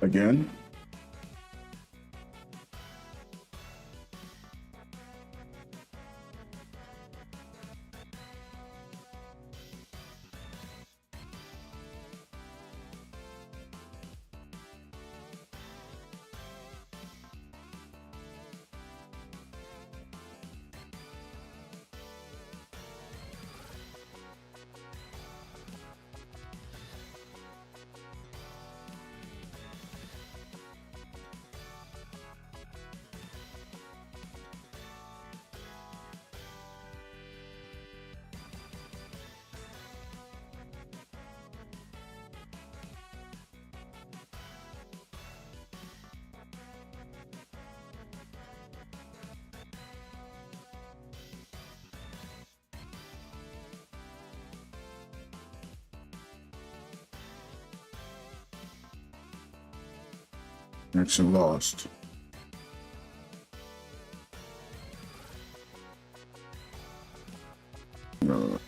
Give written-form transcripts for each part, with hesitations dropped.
again. Connection lost. No.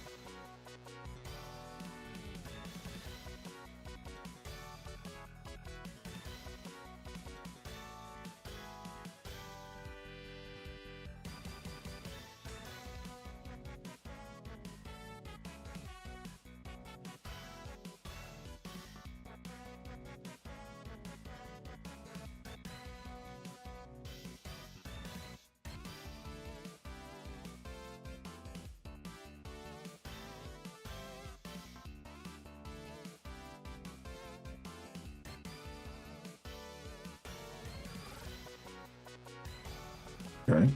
Okay.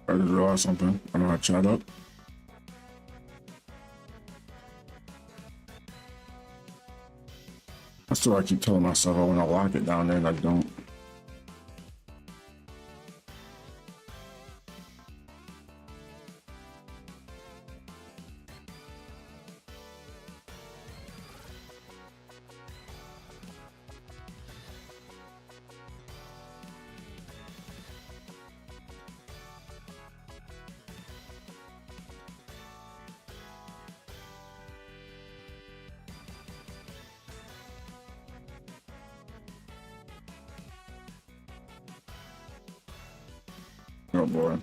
I just realized something. I know I chat up. That's what I keep telling myself I want to lock it down there and I don't. Oh boy.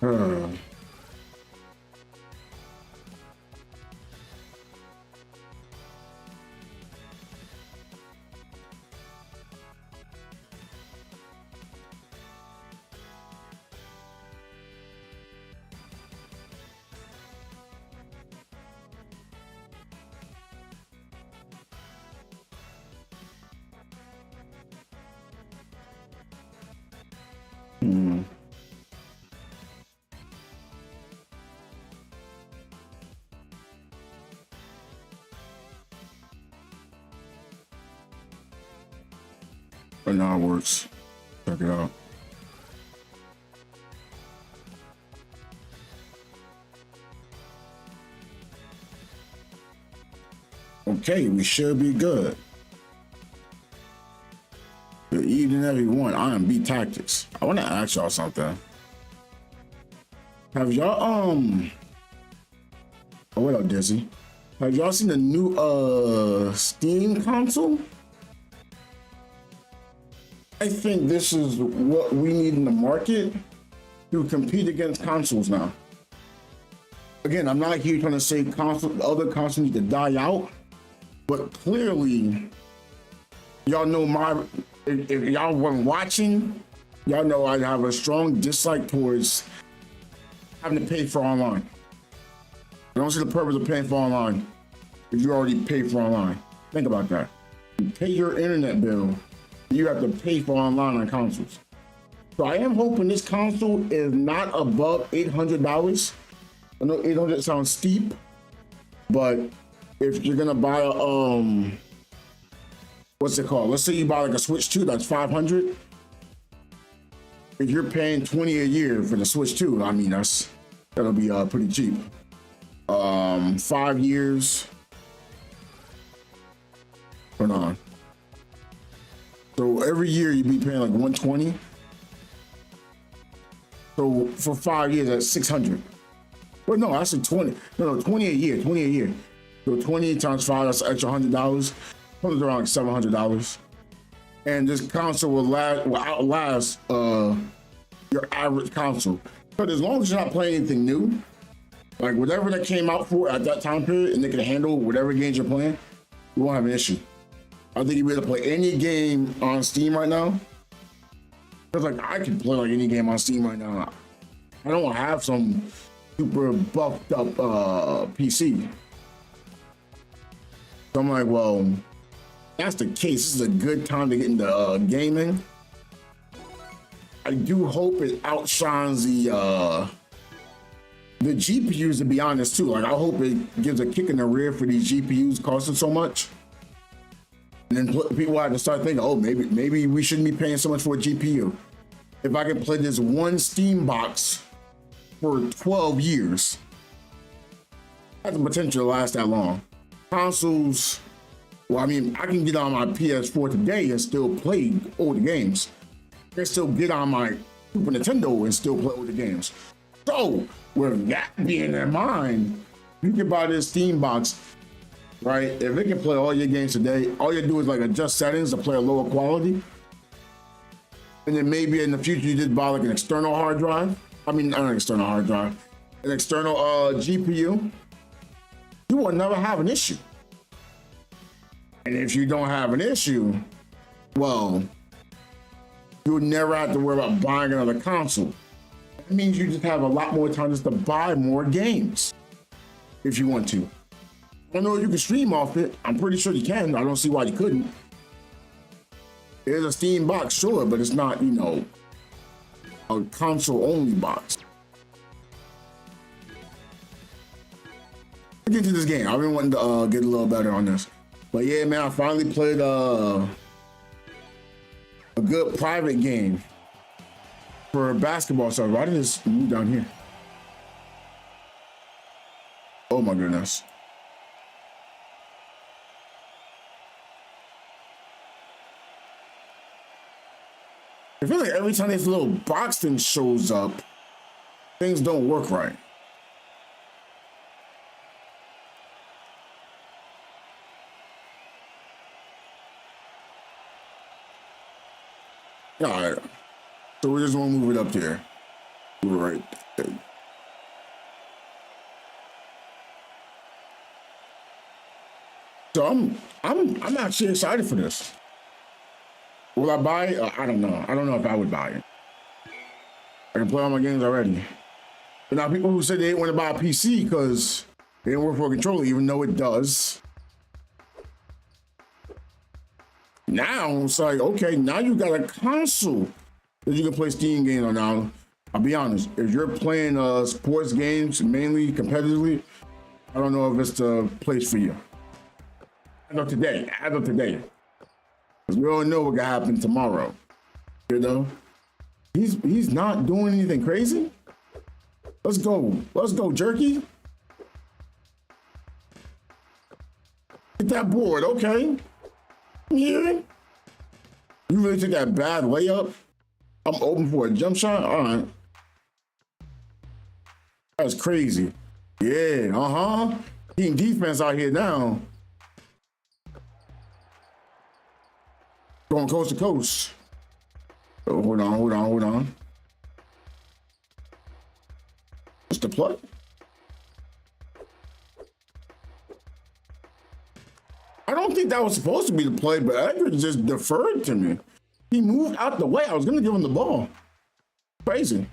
Uh. Hmm. But now it works. Check it out. Okay, we should be good. Good evening, everyone. I am B Tactics. I want to ask y'all something. Have y'all oh, what up, Dizzy? Have y'all seen the new Steam console? I think this is what we need in the market to compete against consoles now. Again, I'm not here trying to say other consoles need to die out, but clearly, y'all know if y'all weren't watching, y'all know I have a strong dislike towards having to pay for online. I don't see the purpose of paying for online if you already pay for online. Think about that. You pay your internet bill, you have to pay for online on consoles. So I am hoping this console is not above $800. I know 800 sounds steep, but if you're gonna buy a what's it called? Let's say you buy like a Switch 2 that's 500. If you're paying 20 a year for the Switch 2, I mean that'll be pretty cheap. 5 years. Hold on. So every year you'd be paying like 120. So for 5 years, that's 600. Well, no, actually 20. No, 20 a year. 20 a year. So 20 times 5, that's an extra $100. Probably around $700. And this console will outlast your average console. But as long as you're not playing anything new, like whatever that came out for at that time period, and they can handle whatever games you're playing, you won't have an issue. I think you'll be able to play any game on Steam right now. Cause like I can play like any game on Steam right now. I don't have some super buffed up PC. So I'm like, well, that's the case. This is a good time to get into gaming. I do hope it outshines the GPUs, to be honest too. Like I hope it gives a kick in the rear for these GPUs costing so much. And then people have to start thinking, oh, maybe we shouldn't be paying so much for a GPU. If I can play this one Steam box for 12 years, has the potential to last that long. Consoles, well, I mean, I can get on my PS4 today and still play older games. I can still get on my Super Nintendo and still play older games. So, with that being in mind, you can buy this Steam box, right? If it can play all your games today, all you do is like adjust settings to play a lower quality. And then maybe in the future, you just buy like an external hard drive. I mean, not an external hard drive, an external GPU. You will never have an issue. And if you don't have an issue, well, you'll never have to worry about buying another console. That means you just have a lot more time just to buy more games if you want to. I don't know if you can stream off it. I'm pretty sure you can. I don't see why you couldn't. There's a Steam box, sure, but it's not, you know, a console only box. Let's get into this game. I've been wanting to get a little better on this. But yeah, man, I finally played a good private game for a basketball server. Why did this move down here? Oh my goodness. I feel like every time this little box thing shows up, things don't work right. All right, so we just want to move it up there. We're right there. So I'm actually excited for this. Will I buy it? I don't know. I don't know if I would buy it. I can play all my games already. But now people who said they didn't want to buy a PC because they didn't work for a controller, even though it does. Now it's like, okay, now you got a console that you can play Steam games on. Now, I'll be honest, if you're playing sports games, mainly competitively, I don't know if it's the place for you. As of today. Because we all know what could happen tomorrow. You know? He's not doing anything crazy. Let's go, Jerky. Get that board, okay. Yeah. You really took that bad layup? I'm open for a jump shot? All right. That's crazy. Yeah, Team defense out here now. Going coast to coast. Oh, hold on. What's the play? I don't think that was supposed to be the play, but Edgar just deferred to me. He moved out the way. I was gonna give him the ball. Crazy.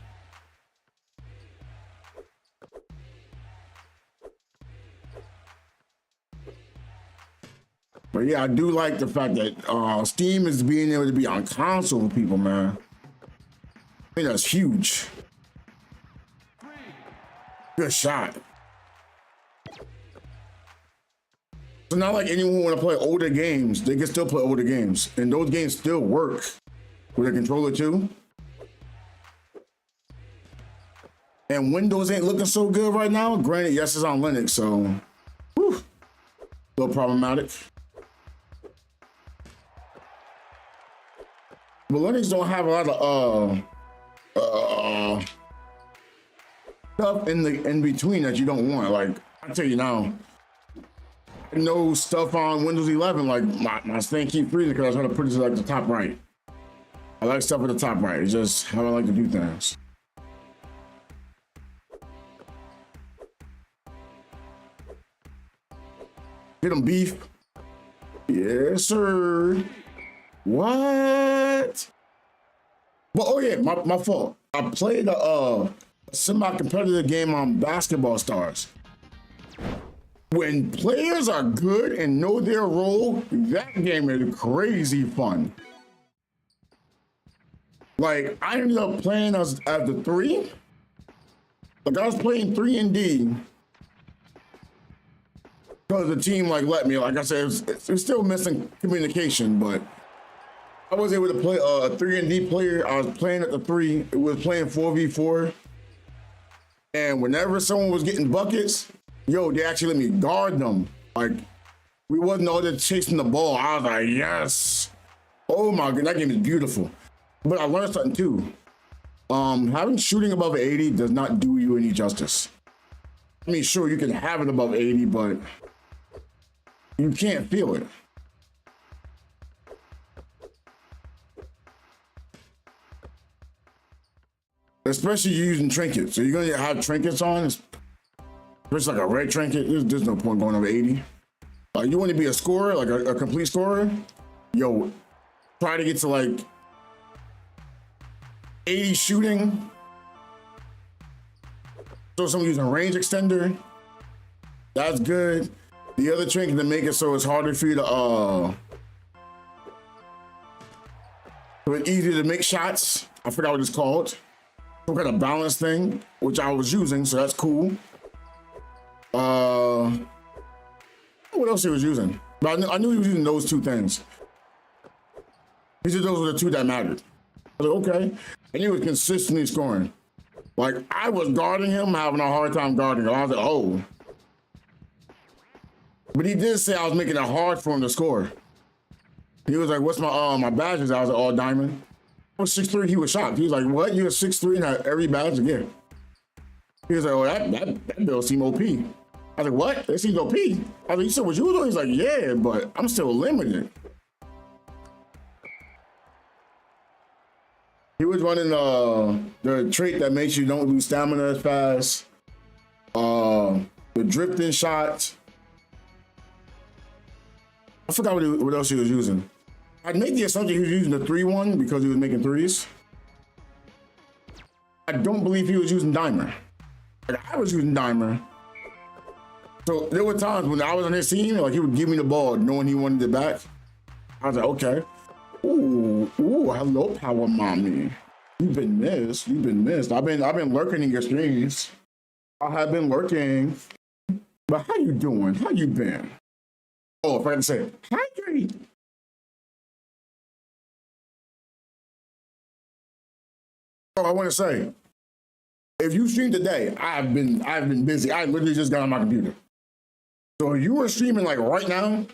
But yeah, I do like the fact that Steam is being able to be on console for people, man. I think that's huge. Good shot. So not like anyone want to play older games, they can still play older games, and those games still work with a controller too. And Windows ain't looking so good right now. Granted, yes, it's on Linux, so whew, a little problematic. But Linux don't have a lot of stuff in between that you don't want. Like I tell you now, no stuff on Windows 11. Like my thing keep freezing because I was trying to put it to like the top right. I like stuff at the top right. It's just how I like to do things. Get them beef. Yes, sir. What? Well, oh yeah, my fault. I played a semi-competitive game on Basketball Stars. When players are good and know their role, that game is crazy fun. Like I ended up playing as the 3. Like I was playing 3 and D. Because the team like let me, like I said, it's still missing communication, but I was able to play a 3 and D player. I was playing at the 3. It was playing 4v4. And whenever someone was getting buckets, yo, they actually let me guard them. Like we wasn't all there chasing the ball. I was like, yes. Oh my god, that game is beautiful. But I learned something too. Having shooting above 80 does not do you any justice. I mean, sure, you can have it above 80, but you can't feel it. Especially using trinkets. So you're gonna have trinkets on, especially like a red trinket. There's no point going over 80. You want to be a scorer, like a complete scorer? Yo, try to get to like 80 shooting. So someone using a range extender, that's good. The other trinket to make it so it's harder for you to so it's easier to make shots. I forgot what it's called. Some kind of balance thing, which I was using, so that's cool. What else he was using? But I knew he was using those 2 things. He said those were the 2 that mattered. I was like, okay. And he was consistently scoring. Like I was guarding him, having a hard time guarding him. I was like, oh. But he did say I was making it hard for him to score. He was like, what's my badges? I was like, all diamond. I was 6'3", he was shocked. He was like, what? You're 6'3" and had every badge again. He was like, oh, that bill seemed OP. I was like, what? It seems OP. I was like, you said what you were doing? He's like, yeah, but I'm still limited. He was running the trait that makes you don't lose stamina as fast. The drifting shot. I forgot what else he was using. I'd make the assumption he was using the 3-1 because he was making 3s. I don't believe he was using dimer. Like I was using dimer. So there were times when I was on his team, like he would give me the ball knowing he wanted it back. I was like, okay. Ooh, hello, Power Mommy. You've been missed. You've been missed. I've been lurking in your streams. I have been lurking. But how you doing? How you been? Oh, if I can say, hydrate. Oh, I want to say, if you stream today, I've been busy. I literally just got on my computer. So if you were streaming like right now,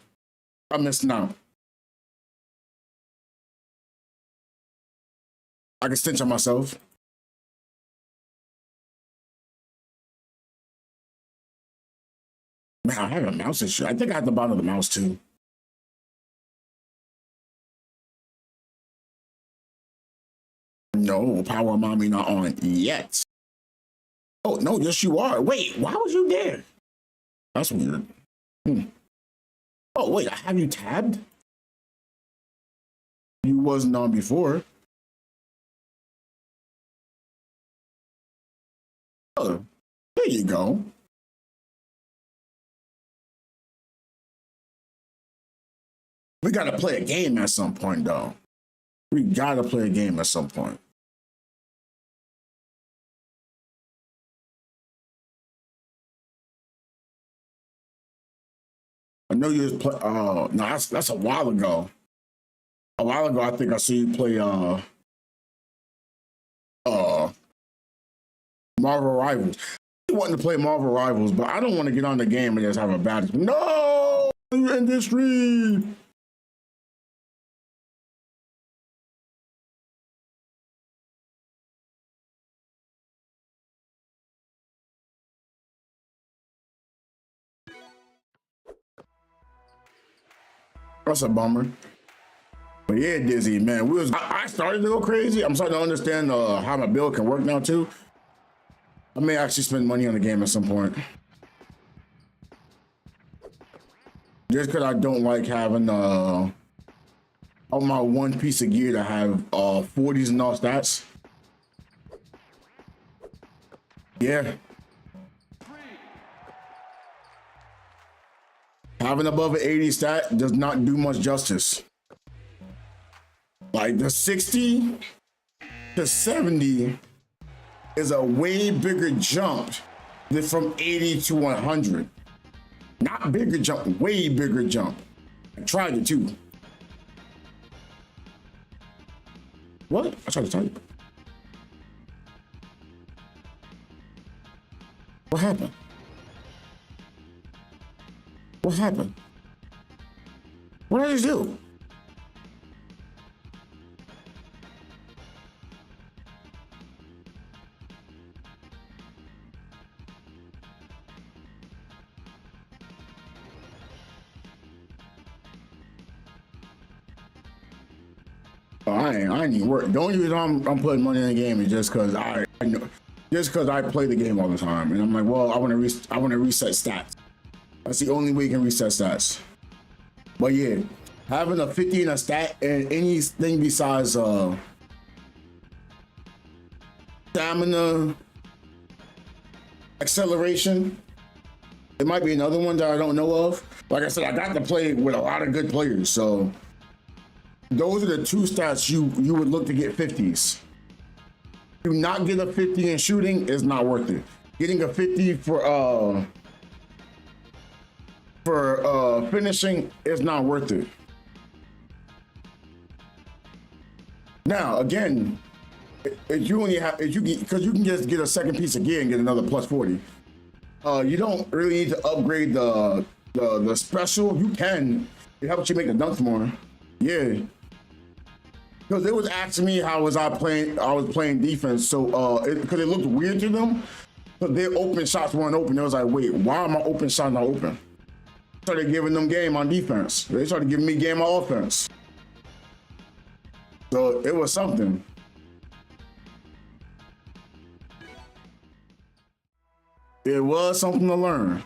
I'm missing out. I can stench on myself. Man, I have a mouse issue. I think I have the bottom of the mouse too. No, Power Mommy not on yet. Oh, no, yes you are. Wait, why was you there? That's weird. Oh, wait, I have you tabbed? You wasn't on before. Oh, there you go. We gotta play a game at some point, though. We gotta play a game at some point. I know you was play. No, that's a while ago. A while ago, I think I saw you play uh Marvel Rivals. I wanted to play Marvel Rivals, but I don't want to get on the game and just have a bad. No industry. That's a bummer. But yeah, Dizzy, man, I started to go crazy. I'm starting to understand how my build can work now too. I may actually spend money on the game at some point. Just because I don't like having on my one piece of gear to have 40s and all stats. Yeah. Having above an 80 stat does not do much justice. Like the 60 to 70 is a way bigger jump than from 80 to 100. Not bigger jump, way bigger jump. I tried it too. What? I tried to type. What happened? What happened? What did I just do? I ain't even work. The only reason I'm putting money in the game is just because I know, just because I play the game all the time, and I'm like, well, I want to reset stats. That's the only way you can reset stats. But yeah, having a 50 in a stat and anything besides stamina, acceleration, it might be another one that I don't know of. Like I said, I got to play with a lot of good players, so those are the two stats you would look to get 50s. Do not get a 50 in shooting is not worth it. Getting a 50 for finishing is not worth it. Now again, if you because you can just get a second piece of gear and get another plus 40. You don't really need to upgrade the special. You can. It helps you make the dunks more. Yeah. Because it was asking me how was I playing defense, so because it looked weird to them, but their open shots weren't open. It was like, wait, why are my open shots not open? Started giving them game on defense. They started giving me game on offense. So it was something. It was something to learn.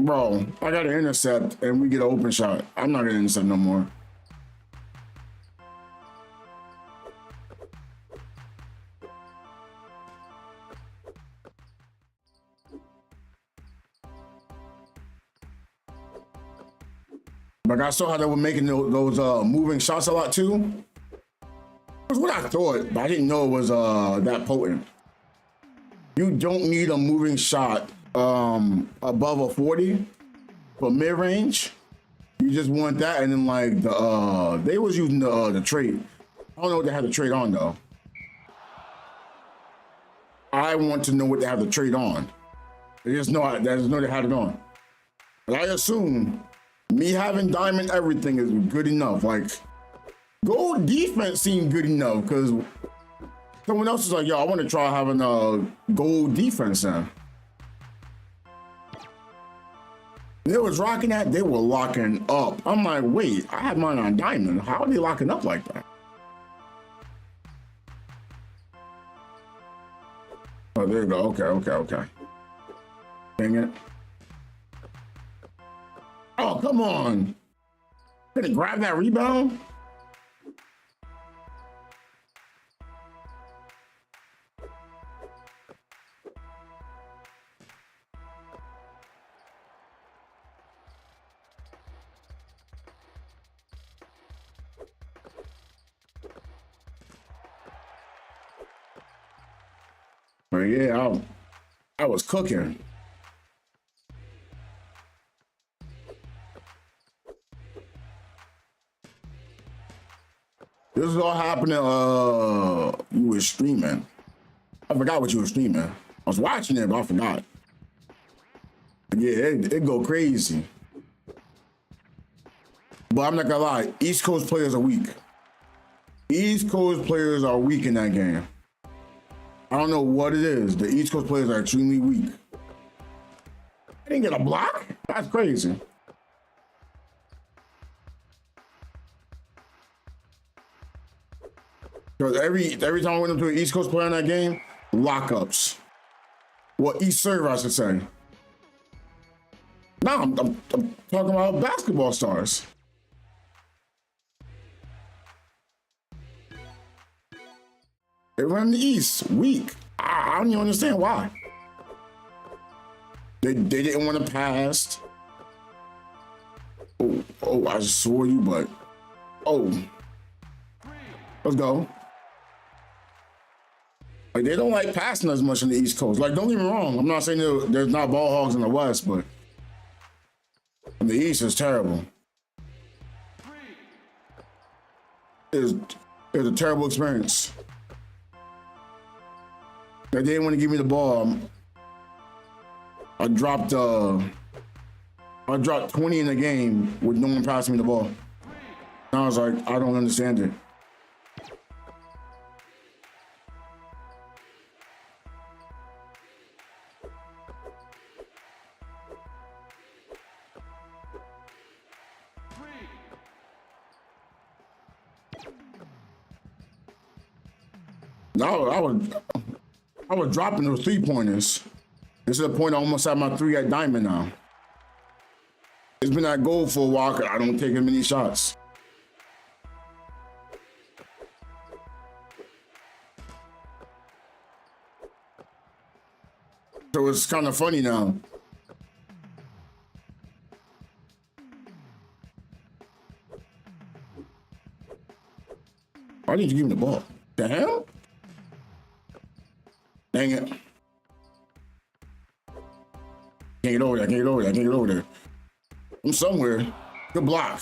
Bro, I got an intercept and we get an open shot. I'm not gonna intercept no more. But I saw how they were making those moving shots a lot too. That's what I thought, but I didn't know it was that potent. You don't need a moving shot above a 40 for mid-range. You just want that, and then like they was using the trait. I don't know what they had the trait on though. I want to know what they have the trait on. They just know they had it on. But I assume me having diamond everything is good enough. Like gold defense seemed good enough because someone else is like, yo, I want to try having a gold defense now. They was rocking that, they were locking up. I'm like, wait, I had mine on diamond. How are they locking up like that? Oh, there you go. Okay. Dang it. Oh, come on. Did it grab that rebound? But yeah, I was cooking. This is all happening. You were streaming. I forgot what you were streaming. I was watching it, but I forgot. Yeah, it go crazy. But I'm not gonna lie, East Coast players are weak. East Coast players are weak in that game. I don't know what it is. The East Coast players are extremely weak. I didn't get a block? That's crazy. Because every time I went into an East Coast player in that game, lockups. Well, East server, I should say. No, I'm talking about basketball stars. They run the East, weak. I don't even understand why. They didn't want to pass. Oh, I just saw you, but let's go. Like, they don't like passing as much in the East Coast. Like, don't get me wrong. I'm not saying there's not ball hogs in the West, but in the East is terrible. It's a terrible experience. They didn't want to give me the ball. I dropped 20 in the game with no one passing me the ball. And I was like, I don't understand it. No, I was dropping those 3-pointers. This is the point I almost have my 3 at diamond now. It's been at gold for a while because I don't take as many shots. So it's kind of funny now. Why didn't you give me the ball? The hell? Dang it. Can't get over there, can't get over there, can't get over there. I'm somewhere. Good block.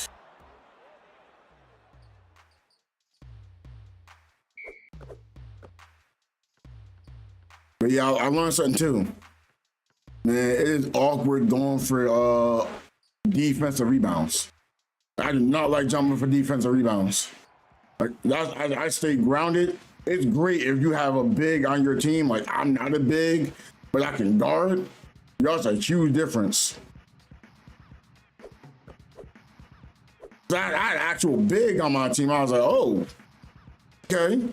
But yeah, I learned something too. Man, it is awkward going for defensive rebounds. I do not like jumping for defensive rebounds. Like I stay grounded. It's great if you have a big on your team. Like, I'm not a big, but I can guard. That's a huge difference. I had actual big on my team. I was like, oh, okay.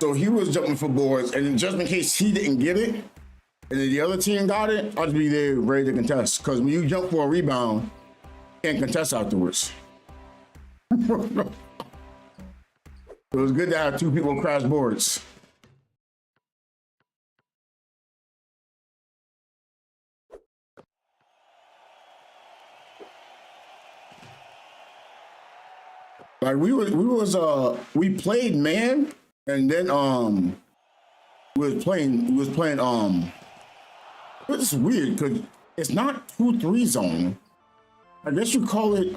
So he was jumping for boards, and then just in case he didn't get it, and then the other team got it, I'd be there ready to contest. Because when you jump for a rebound, you can't contest afterwards. It was good to have 2 people crash boards. Like we played man, and then we was playing it's weird because it's not 2-3 zone. I guess you call it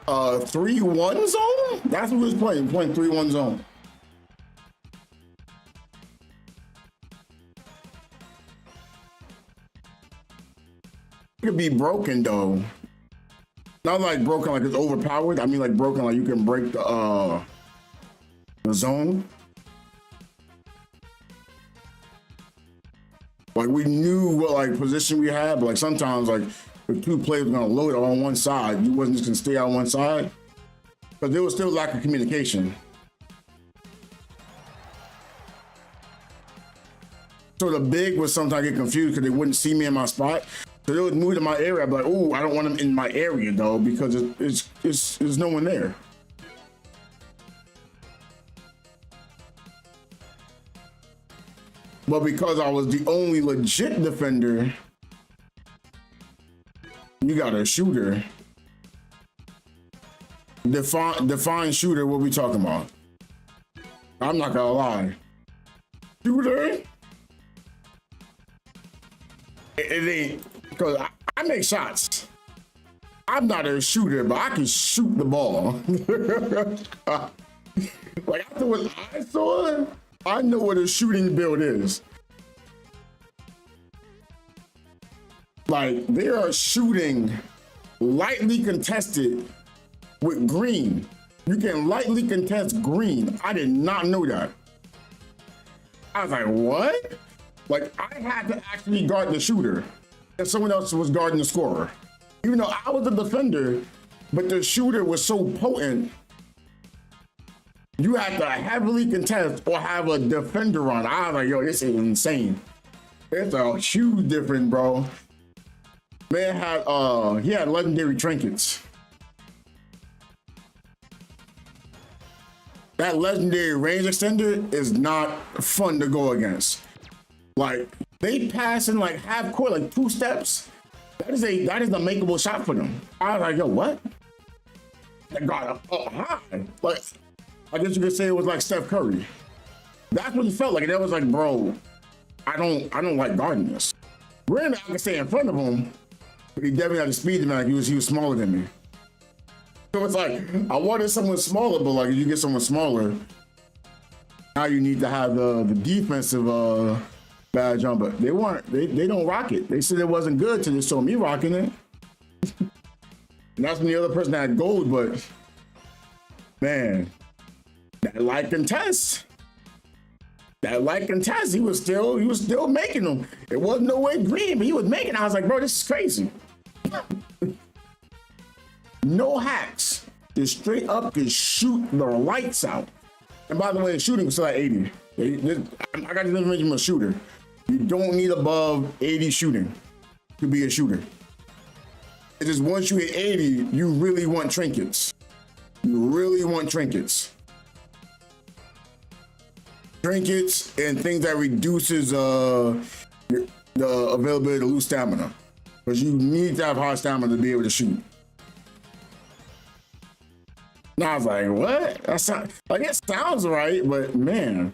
3-1 zone? That's what we was playing 3-1 zone. It could be broken though. Not like broken like it's overpowered. I mean like broken like you can break the zone. Like we knew what like position we had, but like sometimes like if 2 players were gonna load it on one side, you wasn't just gonna stay on one side. But there was still lack of communication. So the big was sometimes get confused because they wouldn't see me in my spot. So they would move to my area. I'd be like, oh, I don't want them in my area though, because there's no one there. But because I was the only legit defender, you got a shooter. Define shooter, what we talking about? I'm not gonna lie. Shooter? It ain't, because I make shots. I'm not a shooter, but I can shoot the ball. Like after what I saw, I know what a shooting build is. Like they are shooting lightly contested with green. You can lightly contest green. I did not know that. I was like, what? Like I had to actually guard the shooter and someone else was guarding the scorer. Even though I was a defender, but the shooter was so potent, you had to heavily contest or have a defender on. I was like, yo, this is insane. It's a huge difference, bro. Man had he had legendary trinkets. That legendary range extender is not fun to go against. Like they pass in like half court, like 2 steps. That is a makeable shot for them. I was like, yo, what? That got up high. Like I guess you could say it was like Steph Curry. That's what it felt like. And it was like, bro, I don't like guarding this. Granted, I can stay in front of him, but he definitely had the speed to me. Like he was smaller than me. So it's like I wanted someone smaller, but like if you get someone smaller, now you need to have the defensive badge on. But they don't rock it. They said it wasn't good till they saw me rocking it. And that's when the other person had gold, but man, that light contest. That light contest, he was still making them. It wasn't no way green, but he was making. I was like, bro, this is crazy. No hacks. Just straight up can shoot the lights out. And by the way, shooting was still at 80. I got to mention him a shooter. You don't need above 80 shooting to be a shooter. It's just once you hit 80, you really want trinkets. You really want trinkets. Trinkets and things that reduces the availability to lose stamina. Because you need to have high stamina to be able to shoot. And I was like, what? It sounds right, but man.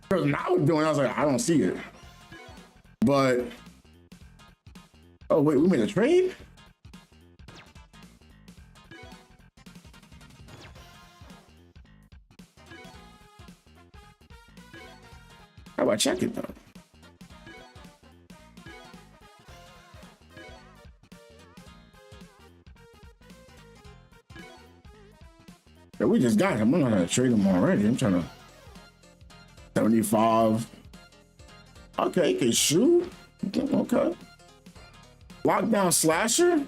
Because when I was doing it, I was like, I don't see it. But, oh wait, we made a trade? How about check it though? Yeah, we just got him. I'm not gonna trade him already. I'm trying to 75. Okay, he can shoot. Okay. Lockdown slasher.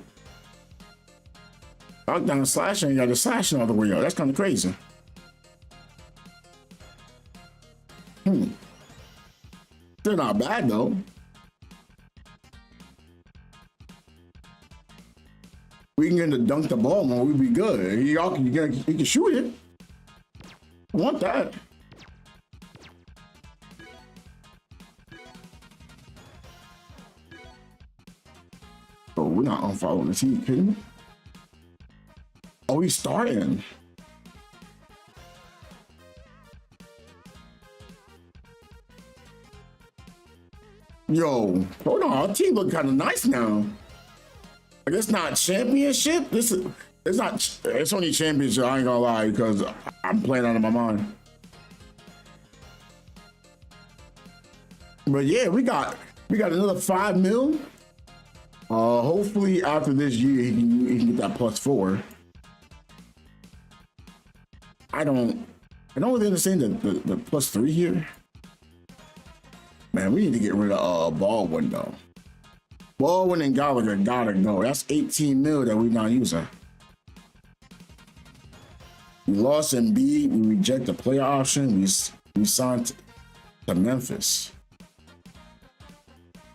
Lockdown slasher and you got the slashing all the way up. That's kind of crazy. They're not bad though. We can get him to dunk the ball more, we'd be good. He can shoot it. I want that. Oh, we're not unfollowing this. Are you kidding me? Oh, he's starting. Yo, hold on. Our team look kind of nice now. Like it's not championship. It's only championship. I ain't gonna lie because I'm playing out of my mind. But yeah, we got another 5 mil. Hopefully after this year he can get that +4. I don't really understand the +3 here. Man, we need to get rid of Baldwin though. Baldwin and Gallagher gotta go. That's 18 mil that we're not using. We lost Embiid. We reject the player option. We signed to Memphis.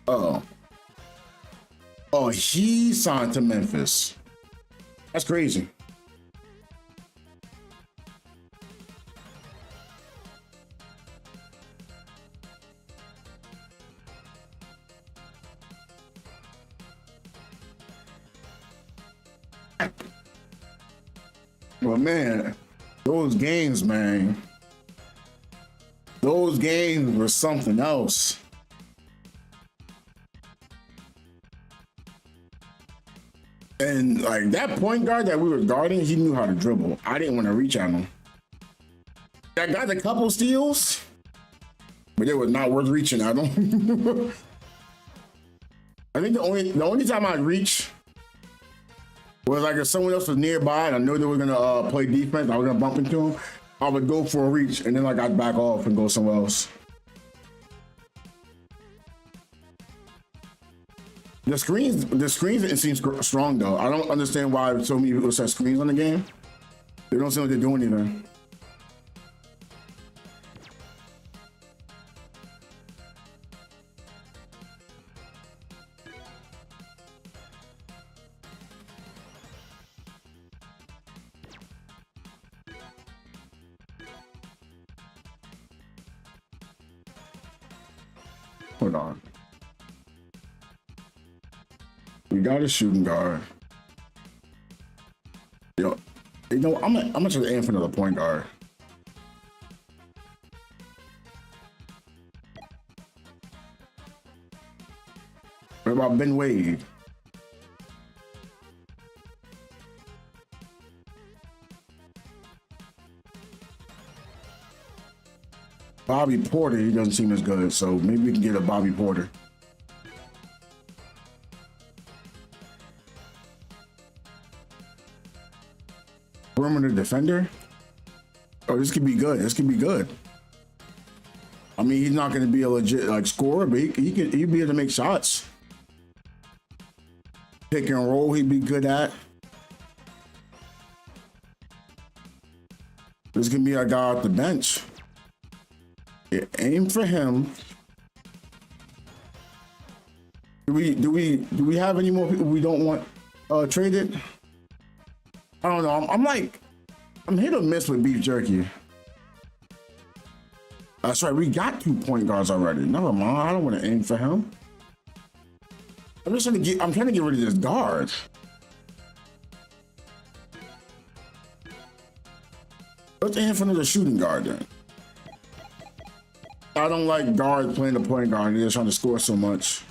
Oh, he signed to Memphis. That's crazy. But man, those games, man, those games were something else. And like that point guard that we were guarding, he knew how to dribble. I didn't want to reach at him. That got a couple steals, but it was not worth reaching at him. I think the only time I'd reach was like if someone else was nearby and I knew they were gonna play defense, I was gonna bump into him, I would go for a reach and then like I'd back off and go somewhere else. The screens didn't seem strong though. I don't understand why so many people set screens on the game. They don't seem like they're doing anything. Hold on. We got a shooting guard. Yo, you know, I'm gonna try to aim for another point guard. What about Ben Wade? Bobby Porter, he doesn't seem as good, so maybe we can get a Bobby Porter. Perimeter defender. Oh, this could be good. This could be good. I mean, he's not going to be a legit like scorer, but he'd be able to make shots. Pick and roll, he'd be good at. This can be a guy off the bench. Yeah, aim for him. Do we have any more people we don't want traded? I don't know. I'm hit or miss with beef jerky. That's right. We got 2 point guards already. Never mind. I don't want to aim for him. I'm trying to get rid of this guard. Let's aim for another shooting guard then. I don't like guards playing the point guard and they're trying to score so much.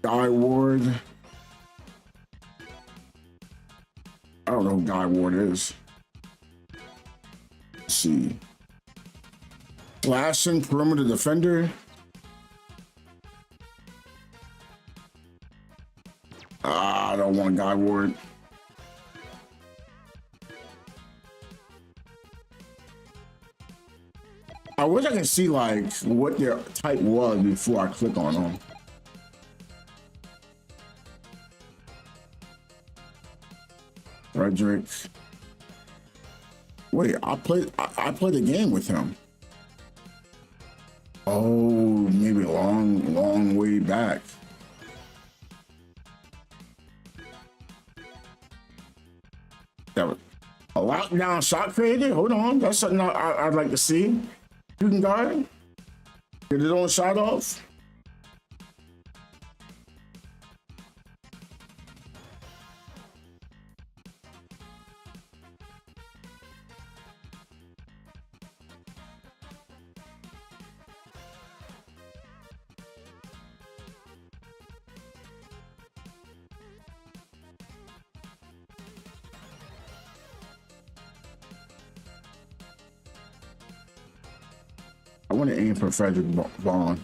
Guy Ward. I don't know who Guy Ward is. Let's see. Slashing perimeter defender. I don't want Guy Ward. I wish I could see like what their type was before I click on them. Frederick. Wait, I played a game with him. Oh, maybe a long way back. That was a lockdown shot creator. Hold on, that's something I'd like to see. Shooting guard, get his own shot off. I want to aim for Frederick Vaughn.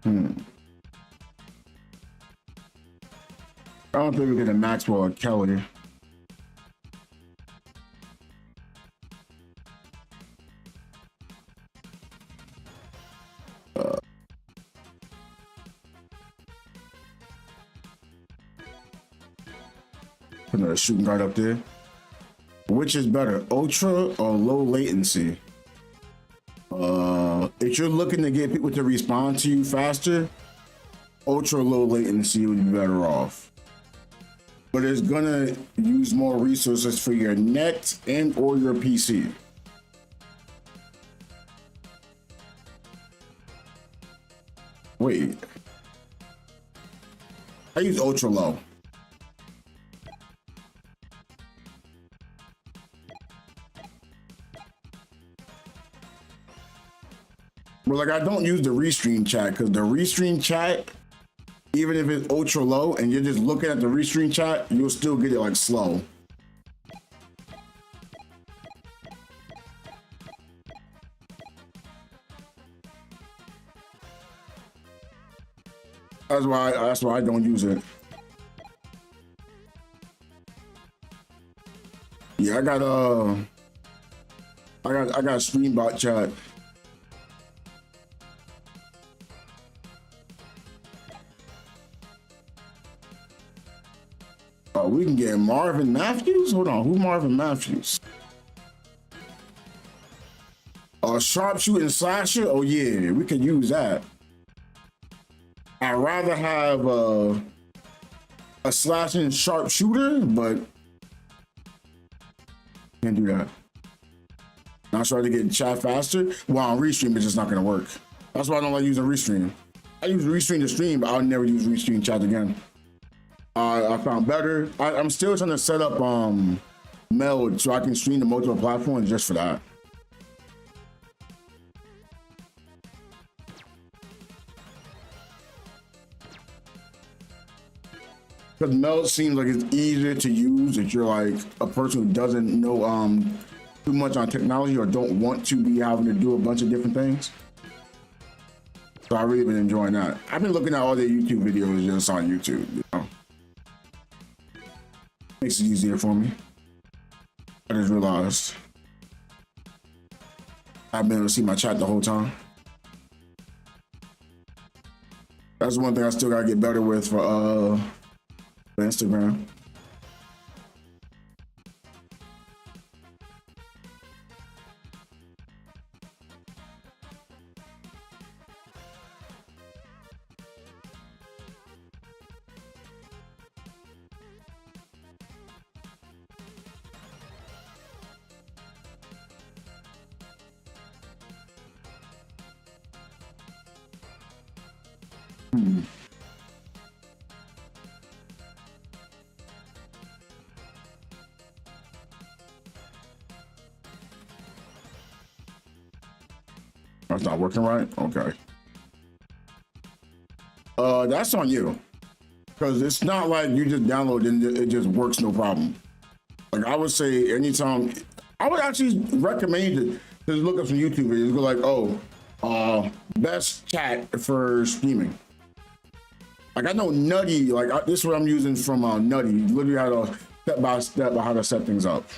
I don't think we get a Maxwell or Kelly. Put another shooting guard up there. Which is better, ultra or low latency? It if you're looking to get people to respond to you faster, ultra low latency would be better off. But it's gonna use more resources for your net and or your PC. Wait, I use ultra low. But like, I don't use the restream chat because the restream chat, even if it's ultra low and you're just looking at the restream chat, you'll still get it like slow. That's why I don't use it. Yeah, I got Streambot chat. We can get Marvin Matthews. Hold on, who Marvin Matthews? Sharpshooting slasher. Oh yeah, we could use that. I'd rather have a slashing sharpshooter, but can't do that. Not sure to get chat faster. Well, on Restream, it's just not gonna work. That's why I don't like using Restream. I use Restream to stream, but I'll never use Restream chat again. I found better. I'm still trying to set up Meld so I can stream to multiple platforms just for that. Because Meld seems like it's easier to use if you're like a person who doesn't know too much on technology or don't want to be having to do a bunch of different things. So I've really been enjoying that. I've been looking at all their YouTube videos just on YouTube, you know. Makes it easier for me. I just realized I've been able to see my chat the whole time. That's one thing I still gotta get better with for Instagram. That's not working right? Okay. That's on you. Because it's not like you just download and it just works no problem. Like I would say anytime, I would actually recommend you to look up some YouTube videos. Go like, oh, best chat for streaming. Like I know Nutty, like this is what I'm using from Nutty. Literally how to step by step how to set things up.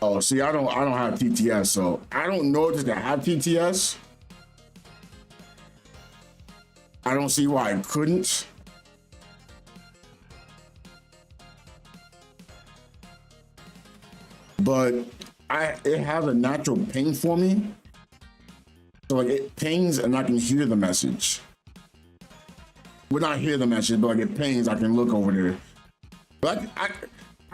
Oh, see, I don't have TTS, so I don't know if I have TTS. I don't see why I couldn't. But it has a natural ping for me. So like it pings and I can hear the message. Well, not hear the message, but like it pings, I can look over there. But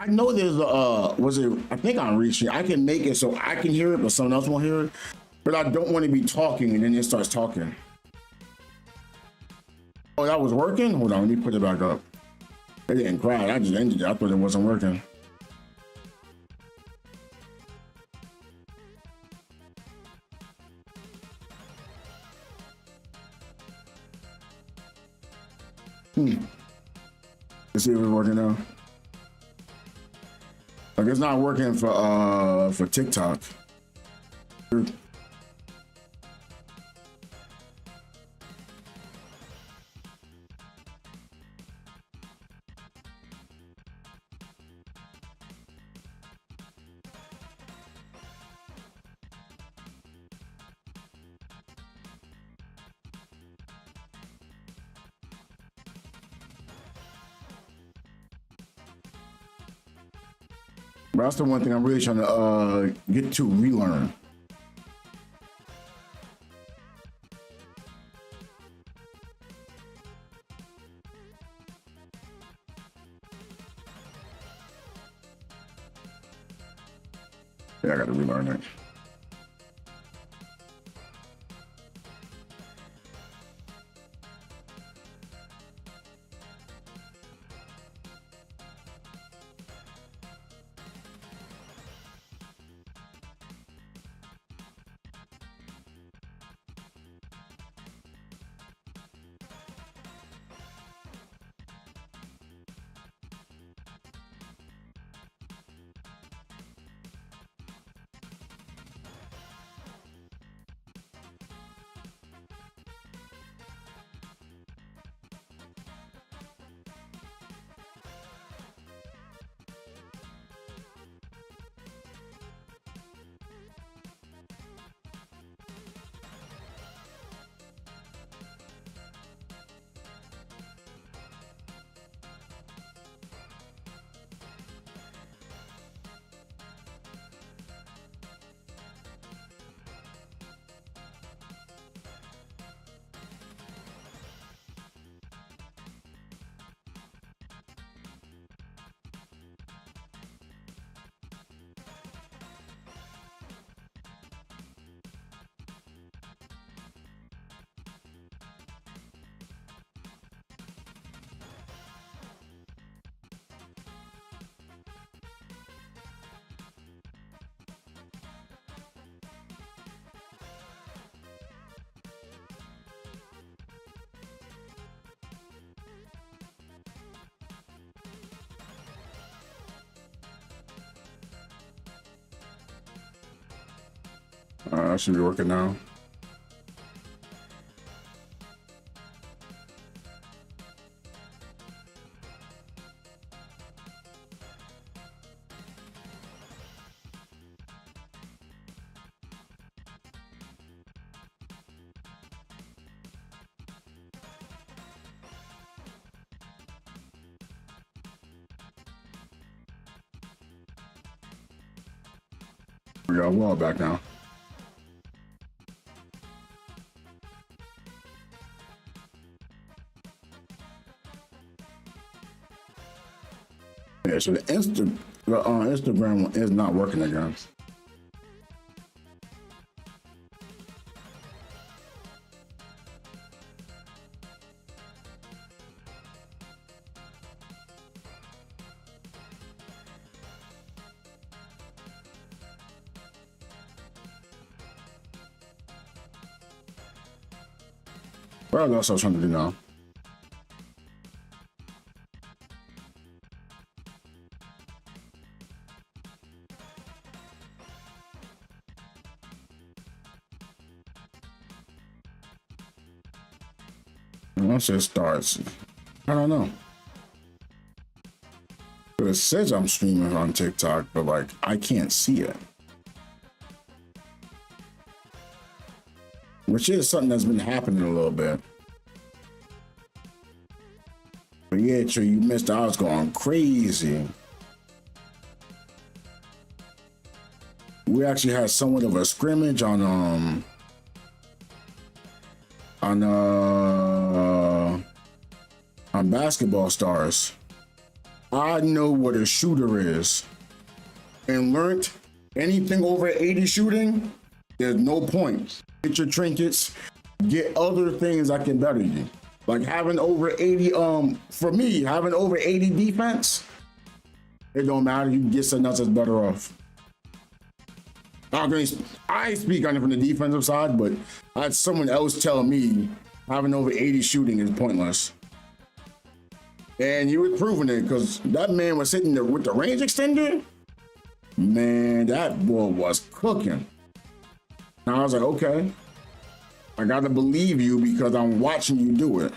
I know there's I think on Reach, I can make it so I can hear it, but someone else won't hear it. But I don't want to be talking and then it starts talking. Oh, that was working? Hold on, let me put it back up. It didn't crash, I just ended it. I thought it wasn't working. Let's see if it's working now. Like it's not working for TikTok. But that's the one thing I'm really trying to get to relearn. Yeah, I got to relearn that. I should be working now. We got a wall back now. Yeah, so the Instagram one is not working again. What else I was trying to do now? Once it starts, I don't know. But it says I'm streaming on TikTok, but like I can't see it. Which is something that's been happening a little bit. But yeah, sure, you missed out. I was going crazy. We actually had somewhat of a scrimmage on Basketball Stars. I know what a shooter is, and learned anything over 80 shooting, there's no point. Get your trinkets, get other things that can better you. Like having over 80, for me, having over 80 defense, it don't matter. You can get something else that's better off. I speak on it from the defensive side, but I had someone else tell me having over 80 shooting is pointless. And you were proving it because that man was sitting there with the range extender. Man, that boy was cooking. And I was like, okay, I got to believe you because I'm watching you do it.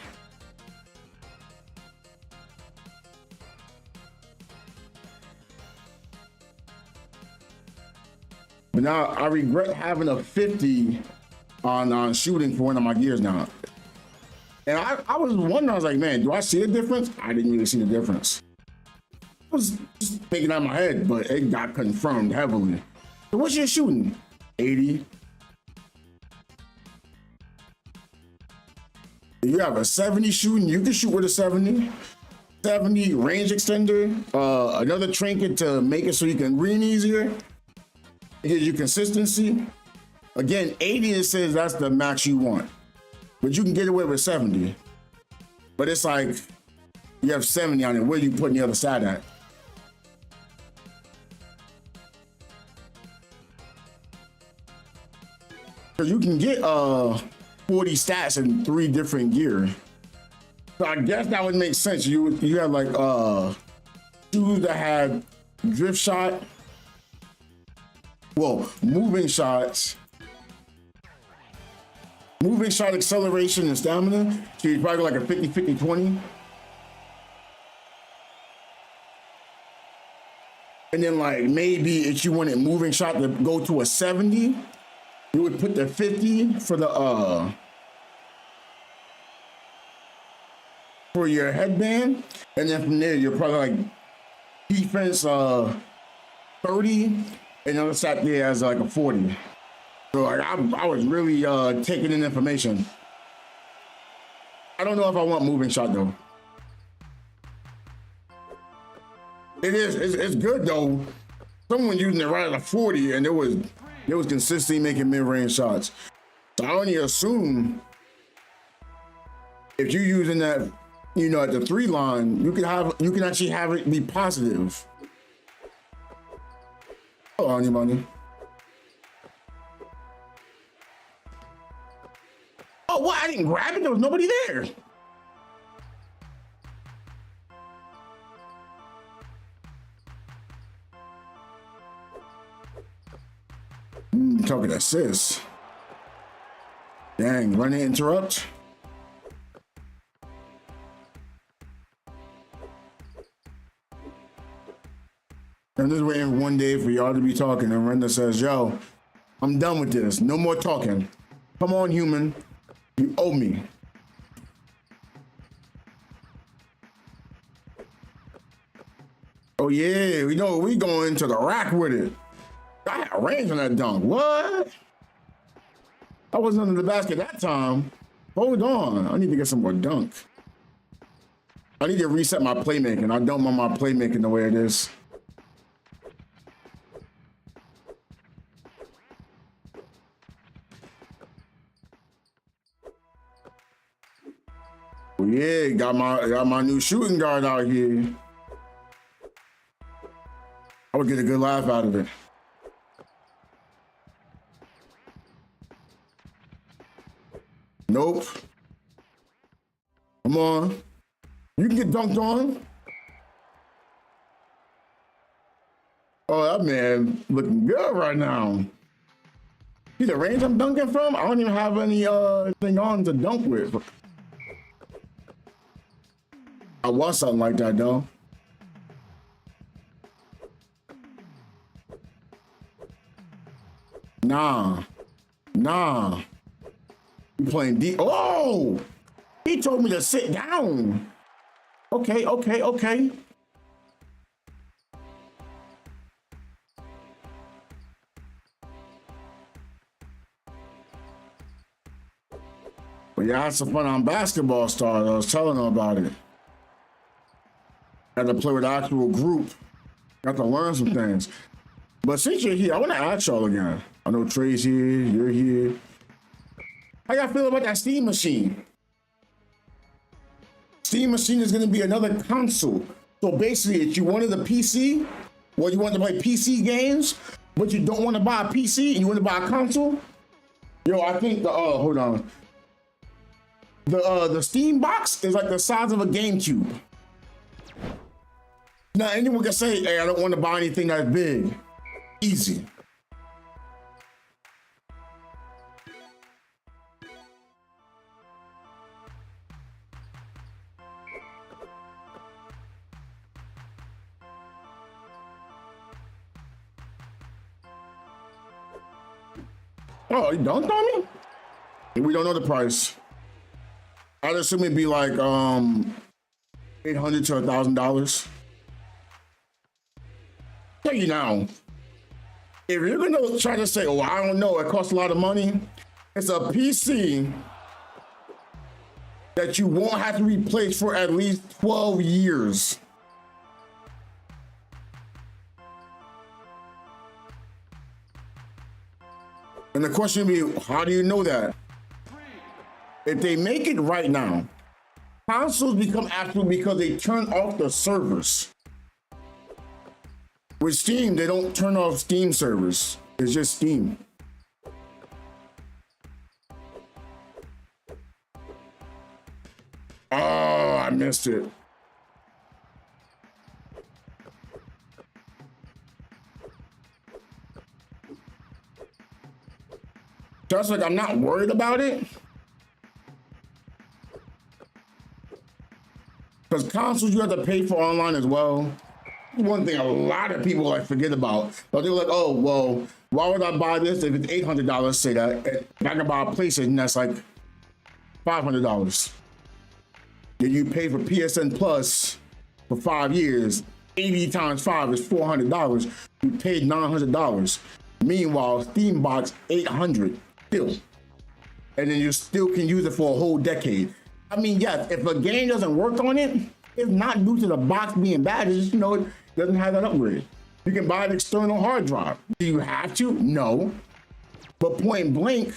But now I regret having a 50 on shooting for one of my gears now. And I was wondering, I was like, man, do I see a difference? I didn't really see the difference. was just thinking out my head, but it got confirmed heavily. So what's your shooting? 80. If you have a 70 shooting, you can shoot with a 70. 70 range extender, another trinket to make it so you can green easier. It gives you consistency. Again, 80, it says that's the max you want, but you can get away with 70. But it's like, you have 70 on it, where you putting the other side at? Because you can get 40 stats in 3 different gear. So I guess that would make sense. You have like shoes that had drift shot, well, moving shot, acceleration, and stamina. So you probably like a 50-50-20. And then like maybe if you wanted moving shot to go to a 70, you would put the 50 for the for your headband, and then from there you're probably like defense 30, and the other side there as like a 40. So like, I was really taking in information. I don't know if I want moving shot though. It's good though. Someone using it right at a 40, and it was consistently making mid-range shots. So I only assume if you're using that, you know, at the 3 line, you can actually have it be positive. Oh, on your money. Oh, what? I didn't grab it. There was nobody there. Talking assist. Dang, run and interrupt. I'm just waiting one day for y'all to be talking, and Renda says, yo, I'm done with this. No more talking. Come on, human. You owe me. Oh yeah, we know we going to the rack with it. I had range on that dunk. What? I wasn't under the basket that time. Hold on. I need to get some more dunk. I need to reset my playmaking. I don't want my playmaking the way it is. Oh yeah, got my new shooting guard out here. I would get a good laugh out of it. Nope. Come on. You can get dunked on. Oh, that man looking good right now. See the range I'm dunking from? I don't even have any thing on to dunk with. I want something like that though. Nah. You playing deep. Oh! He told me to sit down. Okay. But yeah, I had some fun on Basketball Stars. I was telling them about it. Had to play with the actual group. Got to learn some things. But since you're here, I want to ask y'all again. I know Trey's here, you're here. How y'all feel about that Steam Machine? Steam Machine is going to be another console. So basically, if you wanted a PC, or you want to play PC games, but you don't want to buy a PC and you want to buy a console, yo, I think hold on. The Steam box is like the size of a GameCube. Now anyone can say, hey, I don't want to buy anything that's big. Easy. Oh, you dunked on me? We don't know the price. I'd assume it'd be like $800 to $1,000. Tell you now, if you're gonna try to say, oh, I don't know, it costs a lot of money, it's a PC that you won't have to replace for at least 12 years. And the question would be, how do you know that? If they make it right now, consoles become absolute because they turn off the servers. With Steam, they don't turn off Steam servers. It's just Steam. Oh, I missed it. Just like I'm not worried about it. Because consoles you have to pay for online as well. One thing a lot of people like forget about. But they're like, oh, well, why would I buy this if it's $800? Say that. If I can buy a PlayStation that's like $500. Then you pay for PSN Plus for 5 years. 80 times 5 is $400. You paid $900. Meanwhile, Steam box $800 still. And then you still can use it for a whole decade. I mean, yes, if a game doesn't work on it, it's not due to the box being bad. It's just, it doesn't have that upgrade. You can buy an external hard drive. Do you have to? No. But point blank,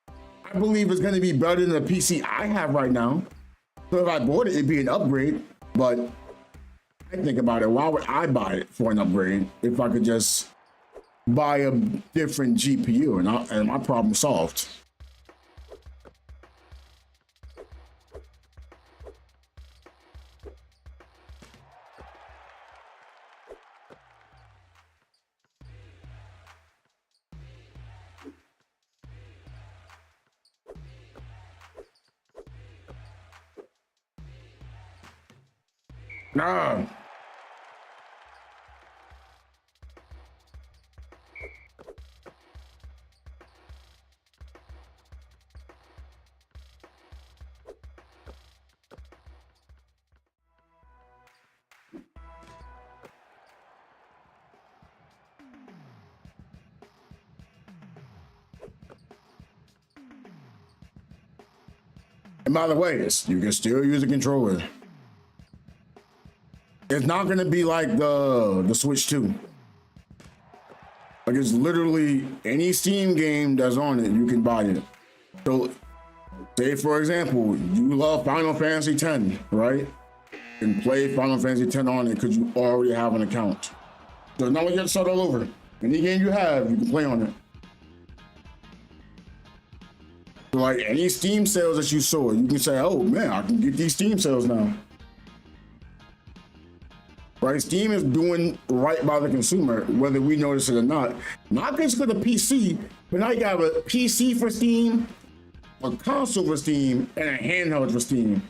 I believe it's going to be better than the PC I have right now. So if I bought it, it'd be an upgrade. But I think about it, why would I buy it for an upgrade if I could just buy a different GPU and my problem solved? Nah. And by the way, you can still use a controller. It's not gonna be like the Switch 2. Like it's literally any Steam game that's on it, you can buy it. So say for example, you love Final Fantasy X, right? And play Final Fantasy X on it because you already have an account. So now you have to start all over. Any game you have, you can play on it. So like any Steam sales that you saw, you can say, oh man, I can get these Steam sales now. Right, Steam is doing right by the consumer, whether we notice it or not. Not just for the PC, but now you have a PC for Steam, a console for Steam, and a handheld for Steam.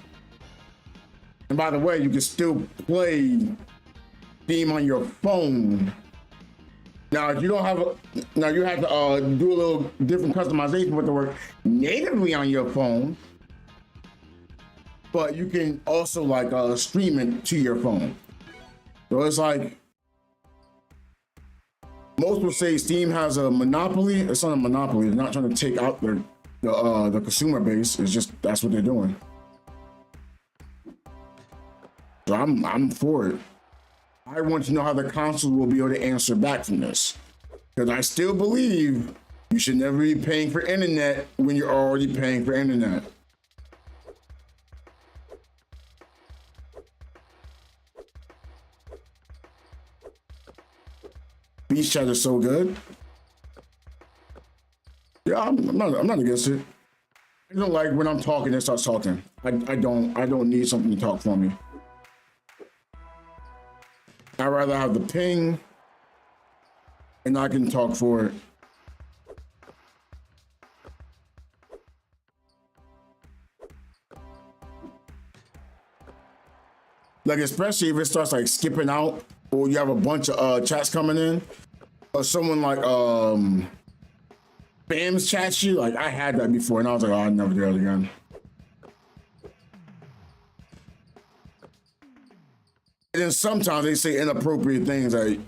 And by the way, you can still play Steam on your phone. Now, if you don't have now you have to do a little different customization with the work natively on your phone, but you can also like stream it to your phone. So it's like, most will say Steam has a monopoly. It's not a monopoly. They're not trying to take out the consumer base. It's just, that's what they're doing. So I'm for it. I want to know how the console will be able to answer back from this. Because I still believe you should never be paying for internet when you're already paying for internet. Beach chat is so good. Yeah, I'm not against it. I don't like when I'm talking, it starts talking. I don't need something to talk for me. I'd rather have the ping and I can talk for it. Like, especially if it starts like skipping out or you have a bunch of chats coming in, or someone like spams chat you. Like, I had that before and I was like, oh, I'll never do that again. And then sometimes they say inappropriate things like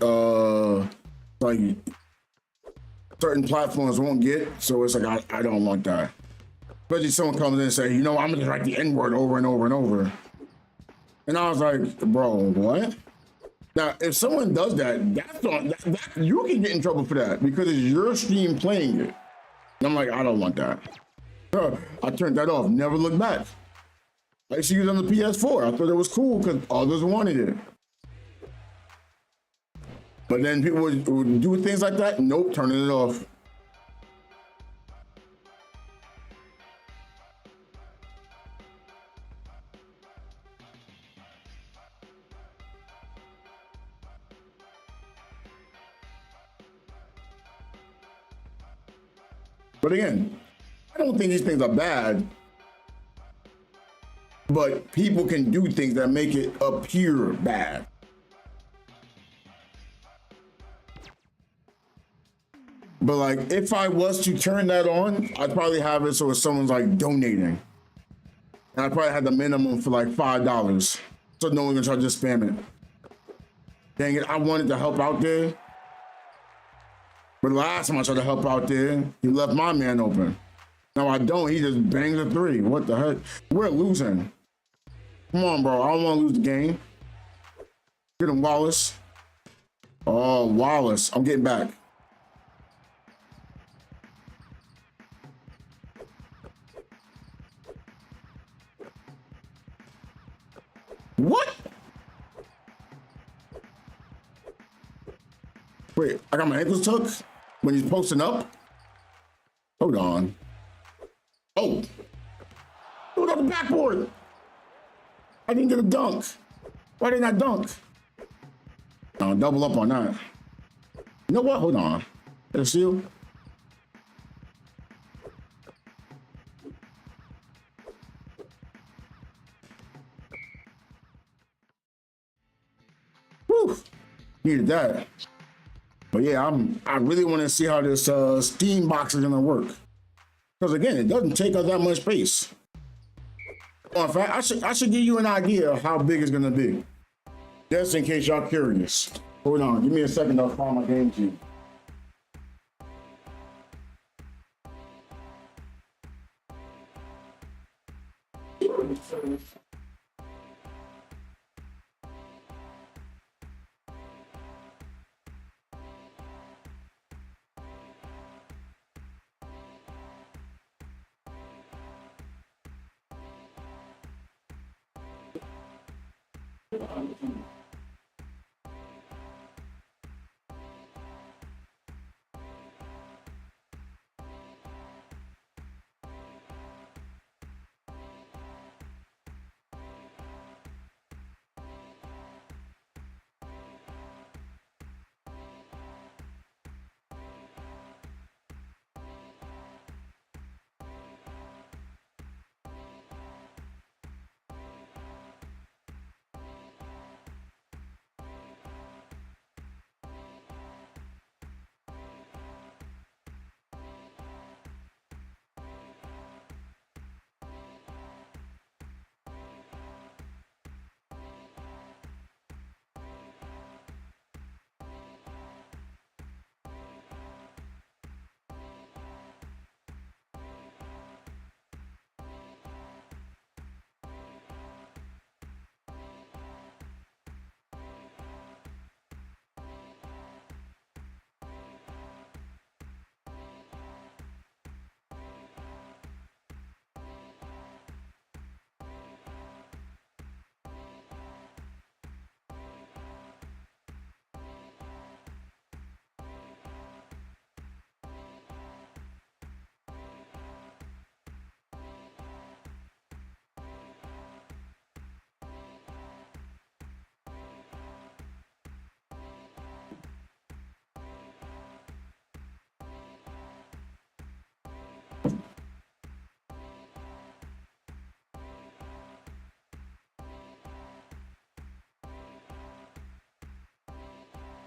certain platforms won't get. So it's like I don't want that. Especially someone comes in and say, you know, I'm gonna just write the N-word over and over and over. And I was like, bro, what? Now, if someone does that, that you can get in trouble for that because it's your stream playing it. And I'm like, I don't want that. So I turned that off, never looked back. I used to use it on the PS4. I thought it was cool because others wanted it. But then people would do things like that. Nope, turning it off. But again, I don't think these things are bad. But people can do things that make it appear bad. But like, if I was to turn that on, I'd probably have it so if someone's like donating. And I'd probably have the minimum for like $5. So no one's gonna try to just spam it. Dang it, I wanted to help out there. But last time I tried to help out there, he left my man open. Now I don't, he just bangs a 3. What the heck? We're losing. Come on, bro, I don't wanna lose the game. Get him, Wallace. Oh, Wallace, I'm getting back. What? Wait, I got my ankles tucked when he's posting up? Hold on. Oh, look at the backboard. I didn't get a dunk. Why didn't I dunk? I'll double up on that. You know what? Hold on. Get a seal. Whew. Needed that. But yeah, I really want to see how this Steam box is gonna work. Because again, it doesn't take up that much space. Well, in fact, I should give you an idea of how big it's gonna be. Just in case y'all curious. Hold on, give me a second, I'll find my game cube.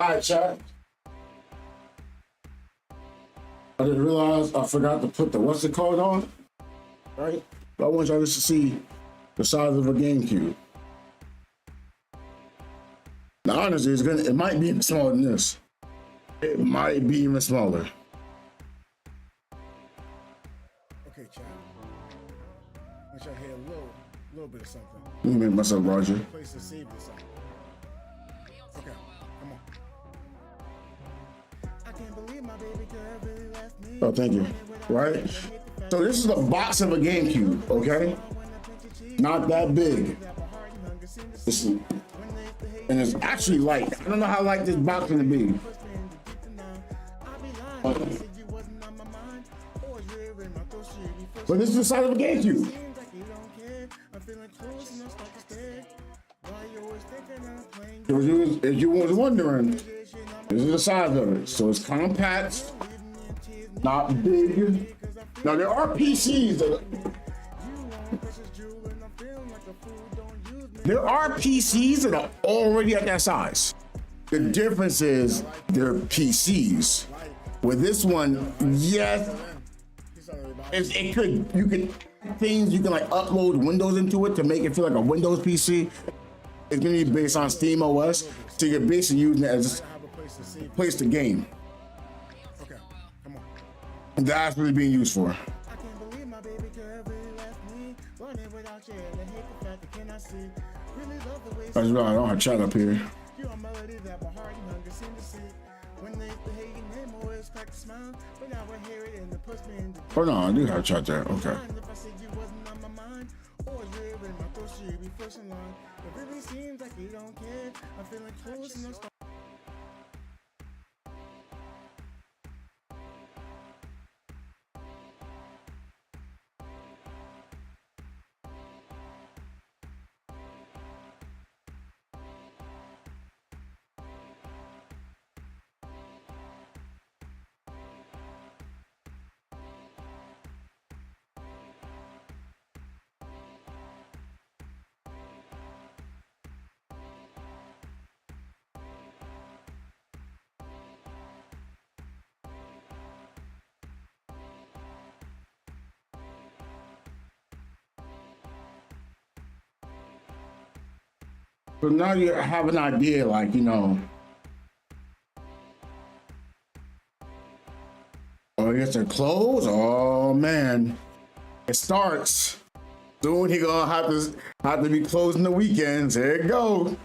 All right, chat. I didn't realize I forgot to put the what's it called on, right? But I want y'all just to see the size of a GameCube. honestly, it might be even smaller than this. It might be even smaller. Okay, Chad. I should hear a little bit of something. Let me make myself Roger. Place to save this up. Okay, come on. I can't believe my baby girl really left me. Oh, thank you. Right? So this is the box of a GameCube, okay? Not that big. And it's actually light. I don't know how light this box is gonna be. But this is the size of a GameCube. If you was wondering, this is the size of it. So it's compact, not big. Now there are PCs that are already at that size. The difference is they're PCs. With this one, yes, you can like upload Windows into it to make it feel like a Windows PC. It's gonna be based on Steam OS, so you're basically using it as a place to game. Okay, come on. And that's what it's being used for. That's right, I don't have chat up here. Oh no, I do have chat there, okay. So now you have an idea, like, you know, oh, I guess they're closed. Oh man, it starts soon. He gonna have to be closing the weekends. There it goes.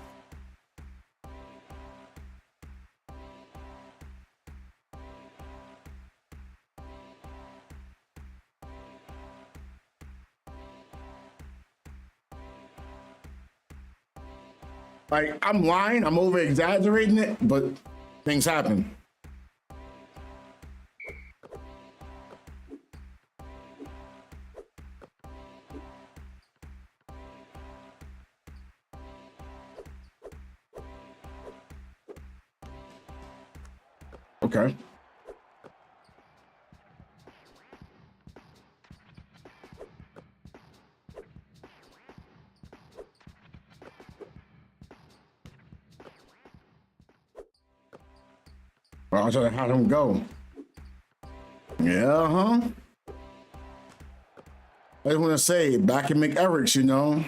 Like, I'm lying, I'm over exaggerating it, but things happen. Okay. Well, I'll tell you how them go. Yeah, huh? I just want to say, back in McEric's, you know,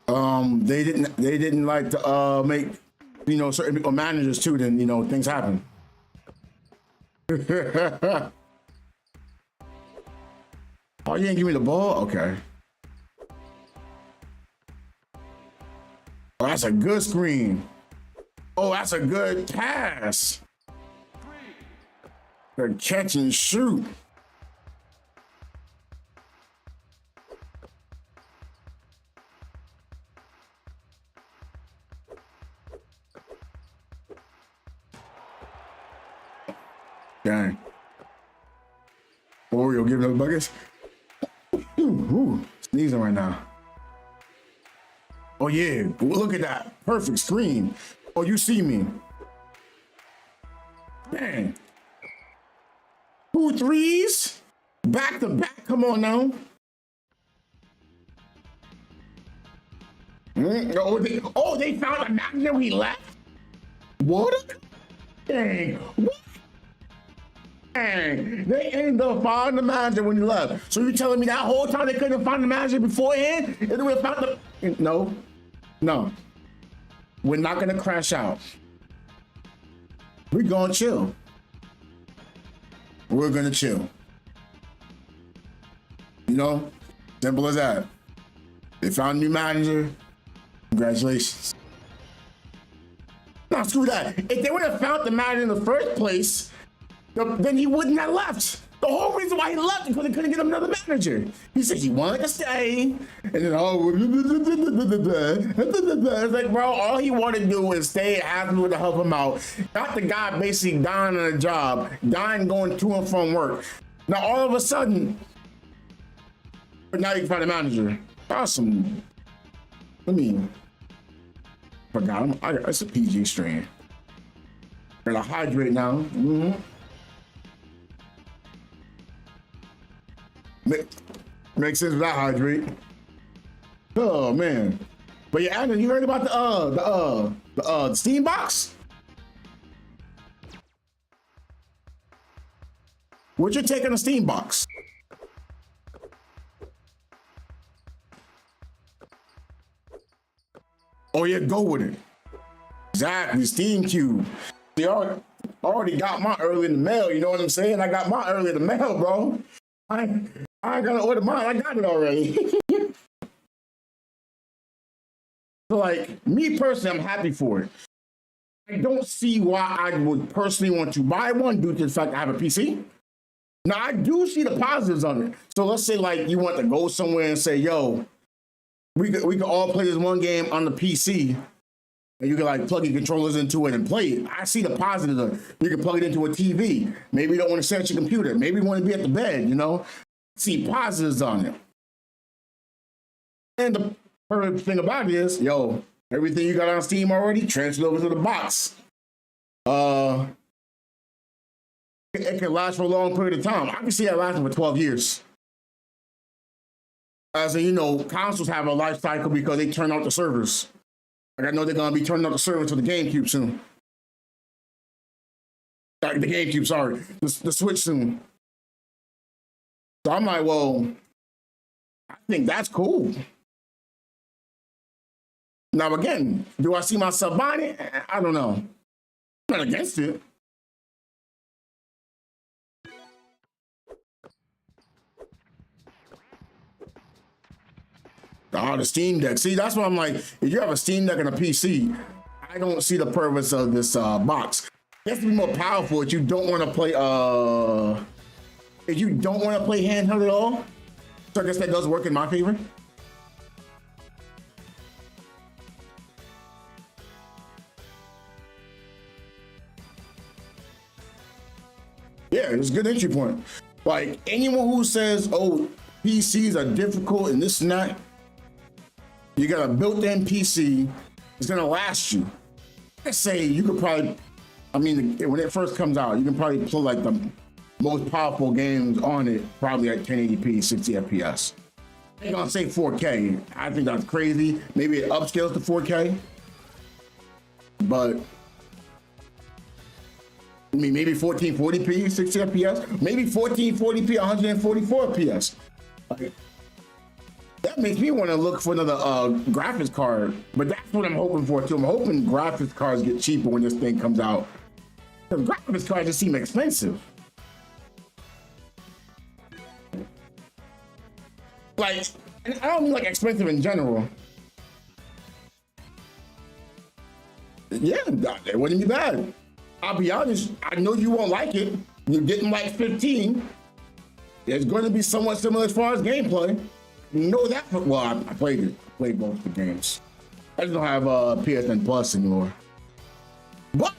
they didn't like to make, you know, certain people managers too. Then, you know, things happen. Oh, you didn't give me the ball? Okay. Oh, that's a good screen. Oh, that's a good pass. Good catch and shoot. Dang. Oreo giving up buckets. Ooh, sneezing right now. Oh yeah, look at that. Perfect screen. Oh, you see me. Dang. 2 threes? Back to back, come on now. Oh, they found a manager we left? What? Dang. What? Dang. They ended up finding the manager when he left. So you telling me that whole time they couldn't find the manager beforehand? And they would have found the... No. We're not gonna crash out. We're gonna chill. We're gonna chill. You know, simple as that. They found a new manager. Congratulations. Now screw that. If they would have found the manager in the first place, then he wouldn't have left. The whole reason why he left is because they couldn't get him another manager. He said he wanted to stay, and then it's like, bro, all he wanted to do was stay, ask people to help him out. Not the guy basically dying on a job, dying going to and from work. Now all of a sudden, now you can find a manager. Awesome. Forgot him. It's a PG strain. Gotta hydrate now. Makes sense without hydrate. Oh man. But yeah, Adam, you heard about the Steam box? What's your take on the Steam box? Oh yeah, go with it. Exactly, Steam Cube. They already got my early in the mail, you know what I'm saying? I got my early in the mail, bro. I gotta order mine, I got it already. So like, me personally, I'm happy for it. I don't see why I would personally want to buy one due to the fact I have a PC. Now, I do see the positives on it. So let's say like you want to go somewhere and say, yo, we could all play this one game on the PC, and you can like plug your controllers into it and play it. I see the positives of it. You can plug it into a TV. Maybe you don't want to set your computer. Maybe you want to be at the bed, you know? See positives on it. And the perfect thing about it is, yo, everything you got on Steam already, transfer over to the box. It can last for a long period of time. I can see that lasting for 12 years. As in, you know, consoles have a life cycle because they turn out the servers. Like I know they're gonna be turning out the servers for the GameCube soon. The GameCube, sorry, the Switch soon. So I'm like, well, I think that's cool. Now again, do I see myself buying it? I don't know. I'm not against it. Oh, the Steam Deck. See, that's why I'm like, if you have a Steam Deck and a PC, I don't see the purpose of this box. It has to be more powerful if you don't want to play handheld at all. So I guess that does work in my favor. Yeah, it's a good entry point. Like anyone who says, oh, PCs are difficult and this and that, you got a built-in PC, it's gonna last you. Let's say you could probably, I mean, when it first comes out, you can probably play like the most powerful games on it, probably at 1080p, 60 FPS. I ain't gonna say 4K. I think that's crazy. Maybe it upscales to 4K, but I mean, maybe 1440p, 60 FPS, maybe 1440p, 144 FPS. Like, that makes me want to look for another graphics card, but that's what I'm hoping for too. I'm hoping graphics cards get cheaper when this thing comes out. The graphics cards just seem expensive. Like, and I don't mean like expensive in general. Yeah, it wouldn't be bad. I'll be honest, I know you won't like it. You're getting like 15. It's going to be somewhat similar as far as gameplay. You know that, well, I played it. I played both the games. I just don't have PSN Plus anymore. But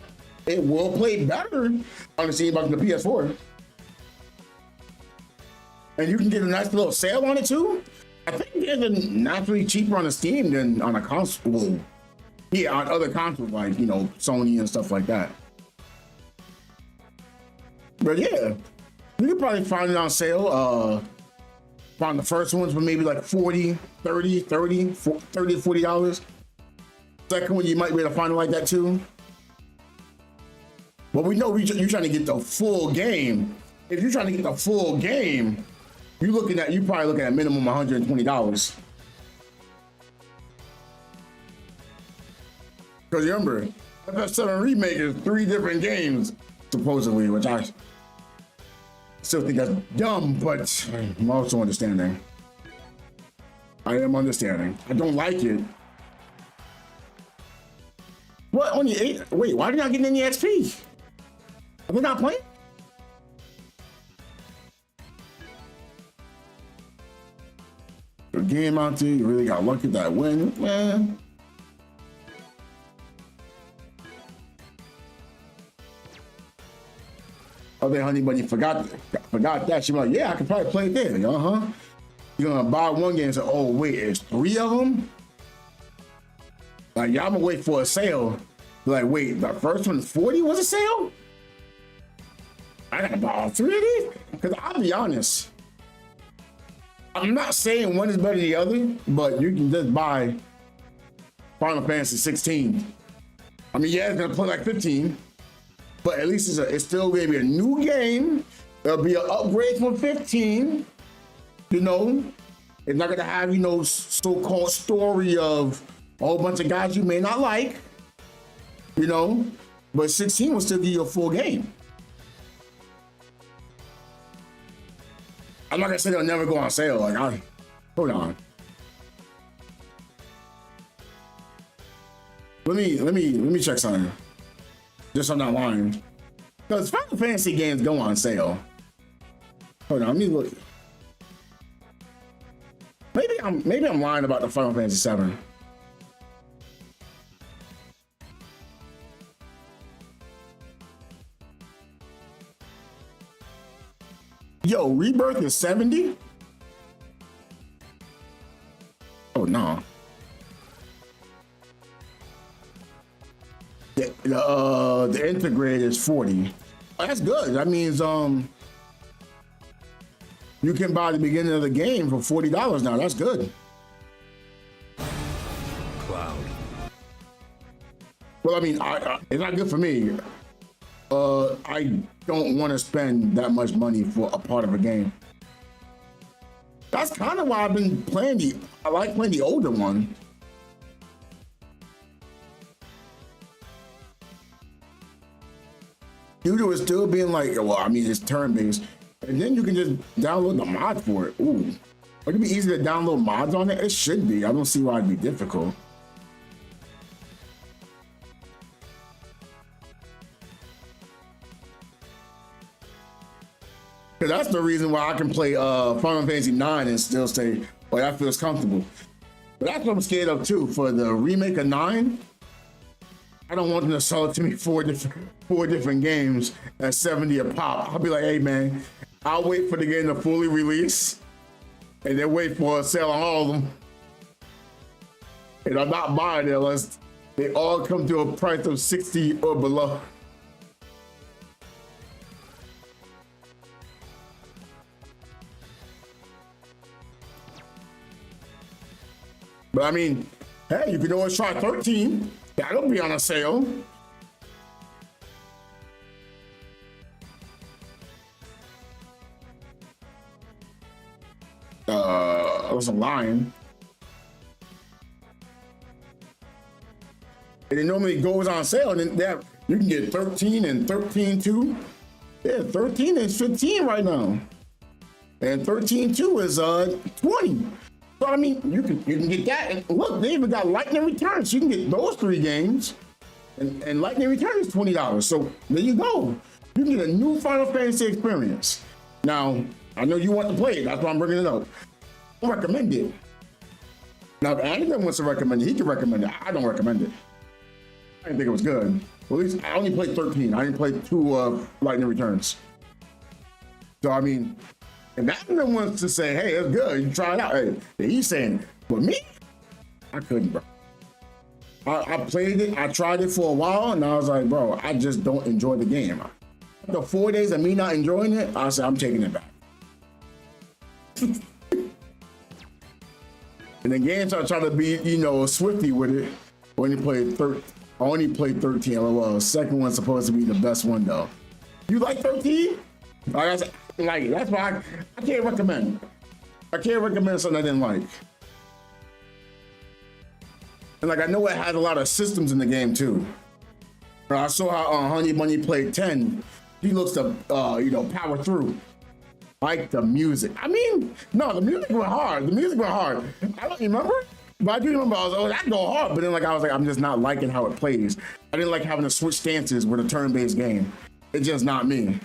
it will play better on the Steam Box than the PS4. And you can get a nice little sale on it too. I think it's naturally cheaper on the Steam than on a console. Yeah, on other consoles like, you know, Sony and stuff like that. But yeah, you could probably find it on sale. Find the first ones for maybe like $40 to $40. Second one, you might be able to find it like that too. But we know you're trying to get the full game. If you're trying to get the full game, you're probably looking at minimum $120. Because remember, FF7 Remake is 3 different games, supposedly, which I still think that's dumb, but I'm also understanding. I am understanding. I don't like it. What, only 8? Wait, why are they not getting any XP? Are they not playing? The game out there, you really got lucky that win, man. Oh, then Honey Bunny forgot that. She was like, yeah, I could probably play it there. You're gonna buy one game and say, oh wait, it's 3 of them? Like, y'all gonna wait for a sale. Like, wait, the first one 40 was a sale? I gotta buy all 3 of these? Because I'll be honest, I'm not saying one is better than the other, but you can just buy Final Fantasy 16. I mean, yeah, it's gonna play like 15, but at least it's still gonna be a new game. It'll be an upgrade from 15. You know, it's not gonna have, you know, so-called story of a whole bunch of guys you may not like, you know, but 16 will still give you a full game. I'm not gonna say they'll never go on sale. Like, hold on. Let me check something. Just so I'm not lying. Because Final Fantasy games go on sale. Hold on, let me look. Maybe I'm lying about the Final Fantasy 7. Yo, Rebirth is 70? Oh no. The integrate is 40. Oh, that's good. That means you can buy the beginning of the game for $40 now. That's good. Cloud. Well, I mean, it's not good for me. I don't want to spend that much money for a part of a game. That's kind of why I've been playing I like playing the older one. Due to it still being like, well, I mean, it's turn-based. And then you can just download the mod for it. Ooh. Would it be easy to download mods on it? It should be. I don't see why it'd be difficult. Cause that's the reason why I can play Final Fantasy 9 and still say, well, that feels comfortable. But that's what I'm scared of too. For the remake of 9, I don't want them to sell it to me four different games at 70 a pop. I'll be like, hey man, I'll wait for the game to fully release and then wait for a sale on all of them. And I'm not buying it unless they all come to a price of 60 or below. But I mean, hey, you could always try 13. That'll be on a sale. I was lying. And it normally goes on sale, and then you can get 13 and 13 too. Yeah, 13 is 15 right now. And 13 too is 20. So I mean, you can get that, and look, they even got Lightning Returns. You can get those 3 games, and Lightning Returns is $20. So there you go. You can get a new Final Fantasy experience. Now, I know you want to play it. That's why I'm bringing it up. I recommend it. Now, if anyone wants to recommend it, he can recommend it. I don't recommend it. I didn't think it was good. Well, at least I only played 13. I didn't play 2 Lightning Returns. So I mean. And that one wants to say, hey, it's good, you try it out. Hey, he's saying, but me, I couldn't, bro. I played it, I tried it for a while, and I was like, bro, I just don't enjoy the game. After 4 days of me not enjoying it, I said, I'm taking it back. And the games I try to be, you know, swifty with it. I only played 13, LOL. Second one's supposed to be the best one, though. You like 13? Like I said, like, that's why I can't recommend. I can't recommend something I didn't like. And like I know it had a lot of systems in the game too. I saw how Honey Bunny played 10. He looks to power through. Like the music. I mean, no, the music went hard. The music went hard. I don't remember, but I do remember I was like, oh, that go hard. But then I was like, I'm just not liking how it plays. I didn't like having to switch stances with a turn-based game. It's just not me.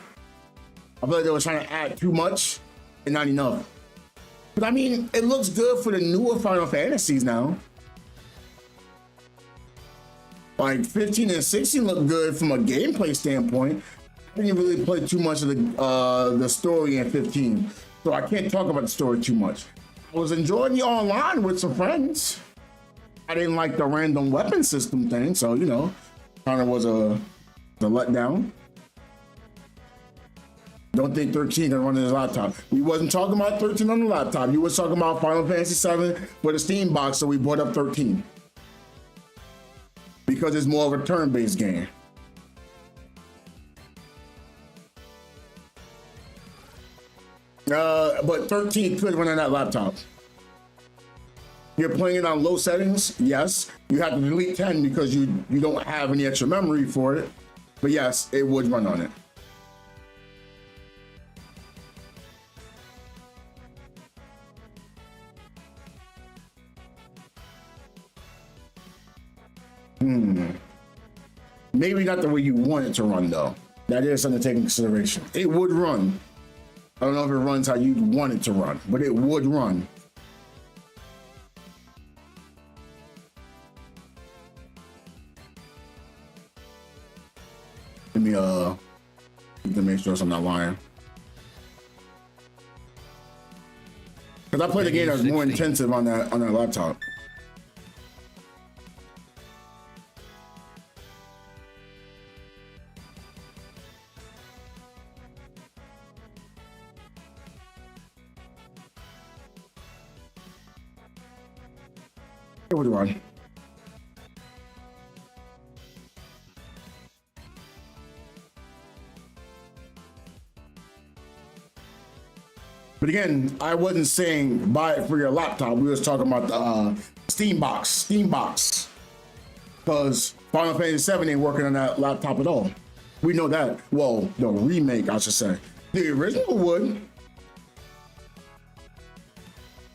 I feel like they were trying to add too much and not enough. But I mean, it looks good for the newer Final Fantasies now. Like 15 and 16 look good from a gameplay standpoint. I didn't really play too much of the story in 15, so I can't talk about the story too much. I was enjoying the online with some friends. I didn't like the random weapon system thing, so kind of was a letdown. Don't think 13 can run on his laptop. We wasn't talking about 13 on the laptop. You was talking about Final Fantasy 7 with a Steam box, so we brought up 13 because it's more of a turn-based game. But 13 could run on that laptop. You're playing it on low settings, yes. You have to delete 10 because you don't have any extra memory for it. But yes, it would run on it. Maybe not the way you want it to run though. That is something to take into consideration. It would run. I don't know if it runs how you'd want it to run, but it would run. Let me to make sure I'm not lying. Because I played a game that was more intensive on that laptop. It would run. But again, I wasn't saying buy it for your laptop. We was talking about the Steam box. Because Final Fantasy VII ain't working on that laptop at all. We know that. Well, the remake, I should say. The original would.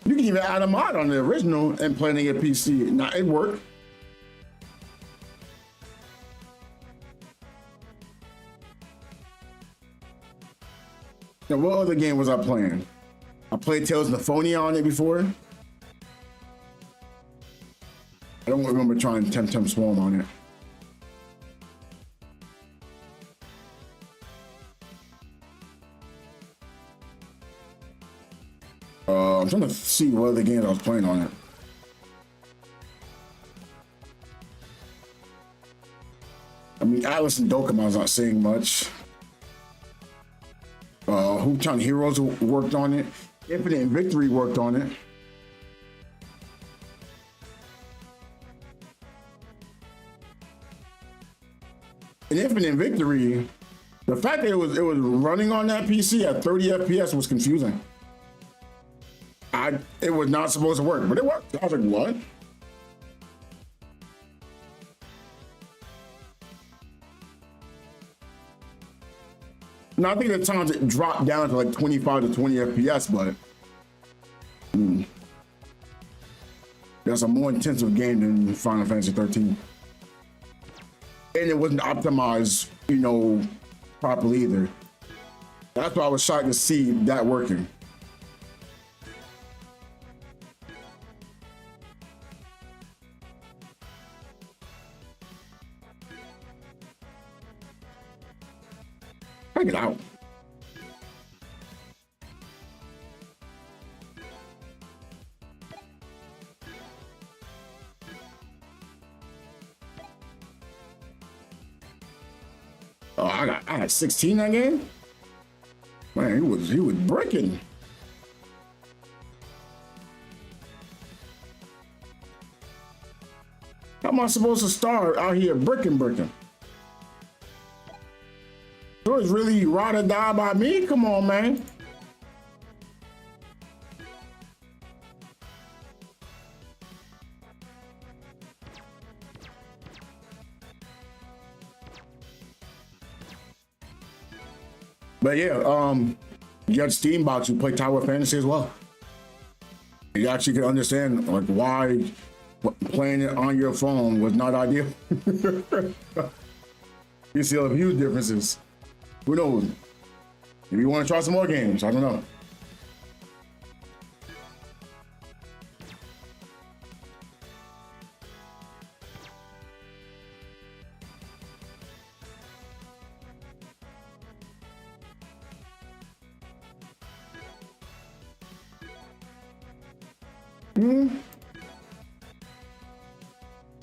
You can even add a mod on the original and play on your PC. Now it worked. Now, what other game was I playing? I played Tales of Symphonia on it before. I don't remember trying Temtem Swarm on it. I'm trying to see what other games I was playing on it. I mean, Atlas and Dokkan's not saying much. Hoopton Heroes worked on it. Infinite and Victory worked on it. In Infinite Victory, the fact that it was running on that PC at 30 FPS was confusing. It was not supposed to work, but it worked. I was like, what? Now I think at times it dropped down to like 25 to 20 FPS, but that's a more intensive game than Final Fantasy 13. And it wasn't optimized, properly either. That's why I was shocked to see that working. Check it out. Oh, I had 16 that game. Man, he was breaking. How am I supposed to start out here bricking? So it's really ride or die by me? Come on, man. But yeah, you got Steam bots who play Tower Fantasy as well. You actually can understand like why playing it on your phone was not ideal. You see a huge differences. Who knows? If you want to try some more games, I don't know.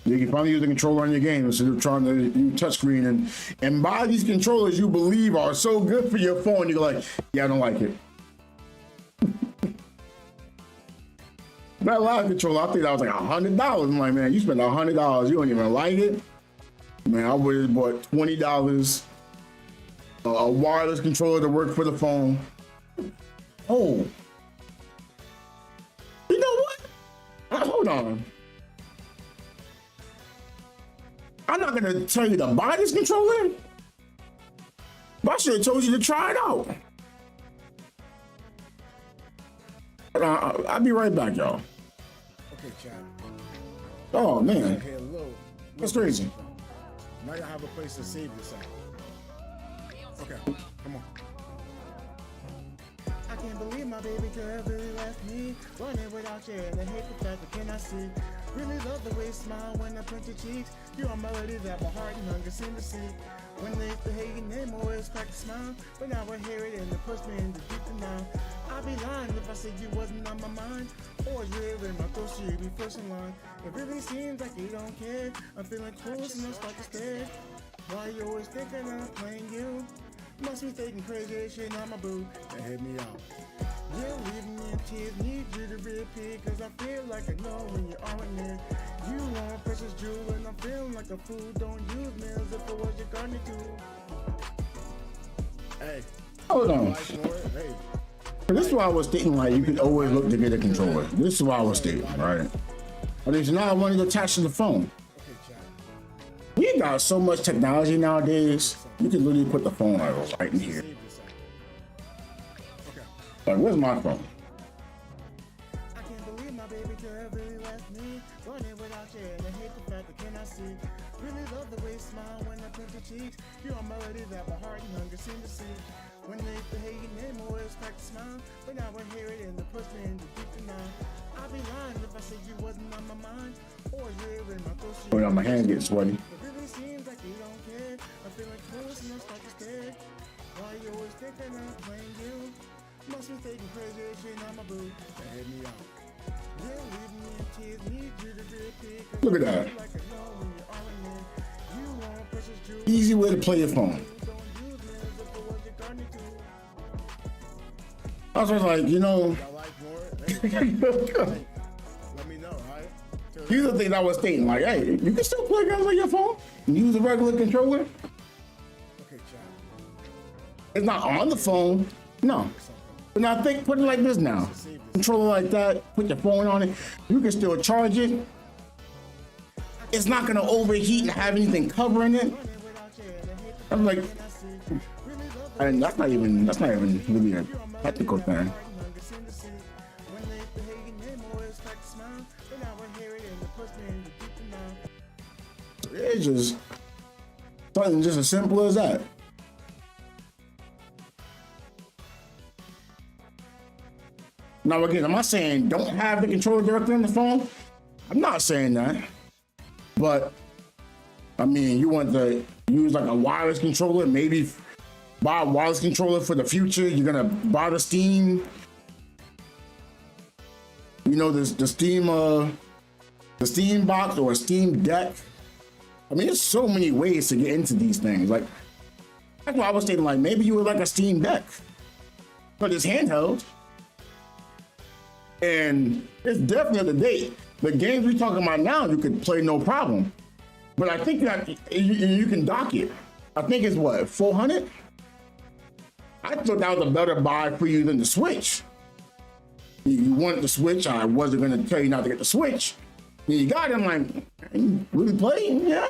You can finally use the controller on your game instead of trying to use touchscreen and buy these controllers you believe are so good for your phone. You're like, yeah, I don't like it. That live controller, I think that was like $100. I'm like, man, you spent $100, you don't even like it. Man, I would have bought $20 a wireless controller to work for the phone. Oh, you know what? Hold on. I'm not gonna tell you to buy this controller, but I should have told you to try it out. I'll be right back, y'all. Okay, Chad. Oh man, Okay, that's crazy. Now you have a place to save yourself. Okay, come on. I can't believe my baby girl really left me. Running without you and I hate the fact that cannot see. Really love the way you smile when I print your cheeks. You're a melody that my heart and hunger seem to see. When they hate your name, always crack a smile. But now I hear it and it puts me in the deep denial. I'd be lying if I said you wasn't on my mind. Or you in my thoughts, you'd be first in line. It really seems like you don't care. I'm feeling close and I start to stare. Why you always thinking I'm playing you? Must be thinking crazy shit on my boo. That hit me out. You're leaving me in tears, need you to repeat. Cause I feel like I know when you aren't there. You want precious jewel and I'm feeling like a fool. Don't use me as if it was your garden too. Hey. Hold on. Hey. This is why I was thinking like you could always look to get a controller. This is why I was thinking, right? But it's now I wanted to attach to the phone. We got so much technology nowadays. You can literally put the phone like right in here. Like, where's my phone? I can't believe my baby girl really left me. Running without you and I hate the fact that cannot see. Really love the way you smile when I print your cheeks. You're a melody that my heart and hunger seem to see. When they hate your name, always crack a smile. But now I hear it and it puts me in the deep denial. I'd be lying if I said you wasn't on my mind. Or you're in my thoughts. Oh yeah, my hand getting sweaty. It really seems like you don't care. I'm feeling close and I start to stare. Why you always thinking I'm playing you? Must be thinking crazy shit on my boo. That hit me out. You're leaving me in tears, need you to repeat. Look at that. Like I know when you are in there. You want precious jewels. Easy way to play your phone. Don't use me as if it was your garden too. I was just like, you know, Y'all like more? Hey, let me know, alright? these are the things I was thinking. Like, hey, you can still play games on your phone and use a regular controller. Okay, Chad. It's not on the phone. No. But now think, put it like this now. Controller like that, put your phone on it. You can still charge it. It's not gonna overheat and have anything covering it. I'm like, and that's not even really a technical thing. It's just something just as simple as that. Now again, am I saying don't have the controller directly on the phone? I'm not saying that. But I mean, you want to use like a wireless controller, maybe buy a wireless controller for the future. You're gonna buy the Steam, you know, the Steam box or a Steam Deck. I mean, there's so many ways to get into these things. Like, that's why I was thinking, like, maybe you would like a Steam Deck, but it's handheld. And it's definitely up to date. The games we're talking about now, you could play no problem. But I think that you can dock it. I think it's what, 400? I thought that was a better buy for you than the Switch. You wanted the Switch, I wasn't gonna tell you not to get the Switch. And you got it, I'm like, are you really playing? Yeah,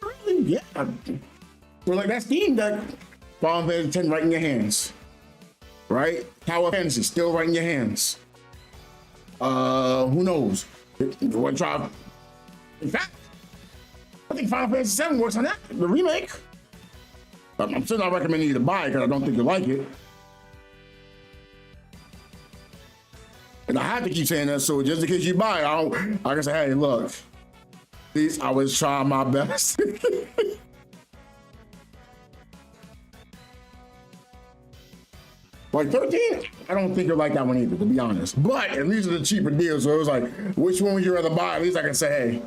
really? Yeah. So like that Steam Deck, Final Fantasy 10 right in your hands. Right? Tower Fantasy still right in your hands. Who knows? You want to try? In fact, I think Final Fantasy 7 works on that, the remake. I'm still not recommending you to buy it because I don't think you'll like it. And I have to keep saying that, so just in case you buy it, I can say, hey, look, at least I was trying my best. Like 13, I don't think you'll like that one either, to be honest. But at least it's a cheaper deal, so it was like, which one would you rather buy? At least I can say, hey,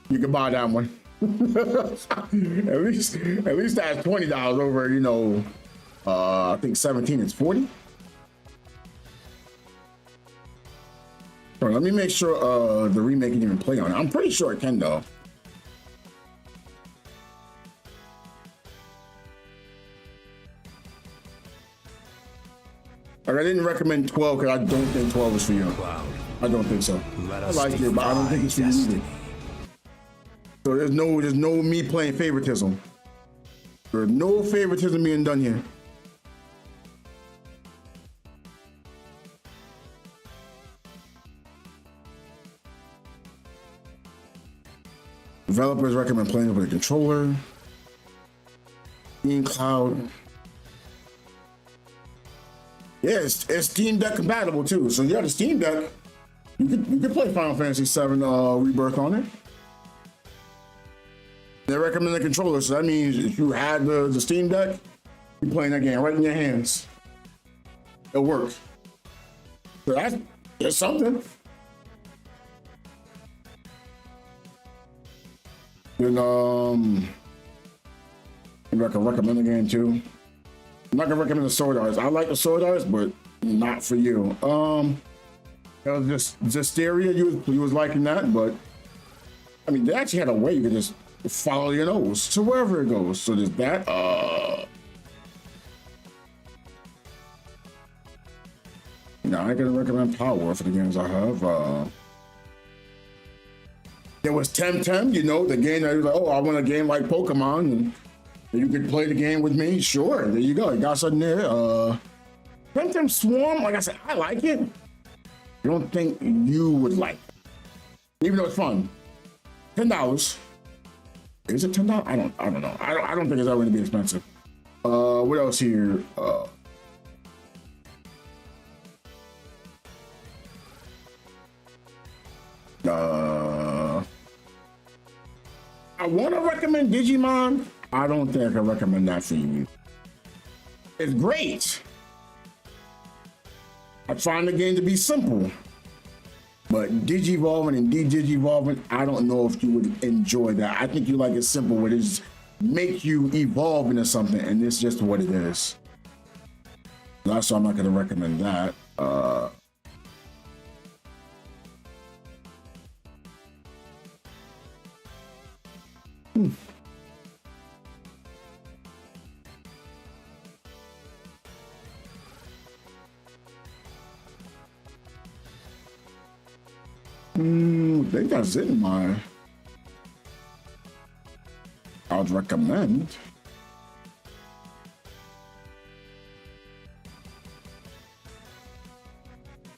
you can buy that one. at least that's $20 over, you know, I think 17 is 40. All right, let me make sure the remake can even play on it. I'm pretty sure it can though. Like, I didn't recommend 12 because I don't think 12 is for you. I don't think so. I like it, but I don't think it's for you either. So there's no me playing favoritism. There's no favoritism being done here. Developers recommend playing with a controller. Steam Cloud. Yeah, it's Steam Deck compatible too. So yeah, the Steam Deck, you could play Final Fantasy VII Rebirth on it. They recommend the controller, so that means if you had the Steam Deck, you're playing that game right in your hands. It'll work. So that's something. Then maybe I can recommend the game too. I'm not gonna recommend the Sword Arts. I like the Sword Arts, but not for you. That was just Hysteria. You was liking that, but I mean, they actually had a way you could just follow your nose to wherever it goes. So there's that. No, I ain't gonna recommend Power for the games I have. There was Temtem, you know, the game that was like, oh, I want a game like Pokemon, and you could play the game with me. Sure, there you go. You got something there. Temtem Swarm, like I said, I like it. I don't think you would like it, even though it's fun. $10. Is it $10? I don't know. I don't think it's ever going to be expensive. What else here? I want to recommend Digimon. I don't think I can recommend that for you. It's great. I find the game to be simple, but Digivolving and De-Digivolving, I don't know if you would enjoy that. I think you like it simple, where it just make you evolve into something, and it's just what it is. That's why I'm not going to recommend that. I think that's it in my. I would recommend.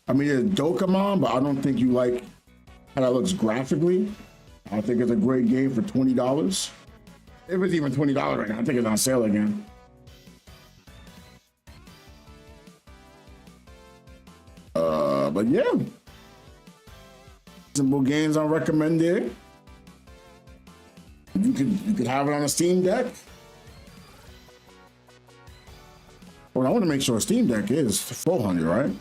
I mean, it's Dokemon, but I don't think you like how that looks graphically. I think it's a great game for $20. If it's even $20 right now, I think it's on sale again. But yeah. Simple games I recommend there. You could have it on a Steam Deck. Well, I want to make sure Steam Deck is $400, right?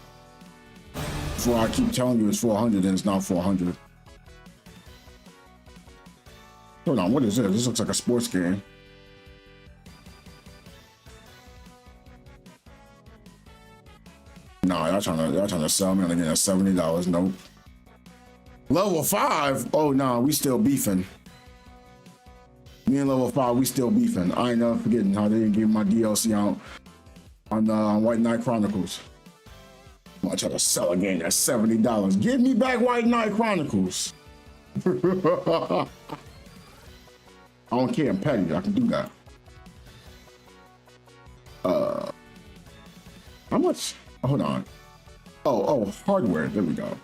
Before I keep telling you it's $400 and it's not $400. Hold on, what is this? This looks like a sports game. No, y'all trying to sell me on again at $70. Nope. Level 5? Oh no, we still beefing. Me and Level 5, we still beefing. I ain't never forgetting how they didn't give my DLC out on White Knight Chronicles. I'm gonna try to sell a game at $70. Give me back White Knight Chronicles. I don't care, I'm petty, I can do that. How much? Hold on. Oh, hardware. There we go.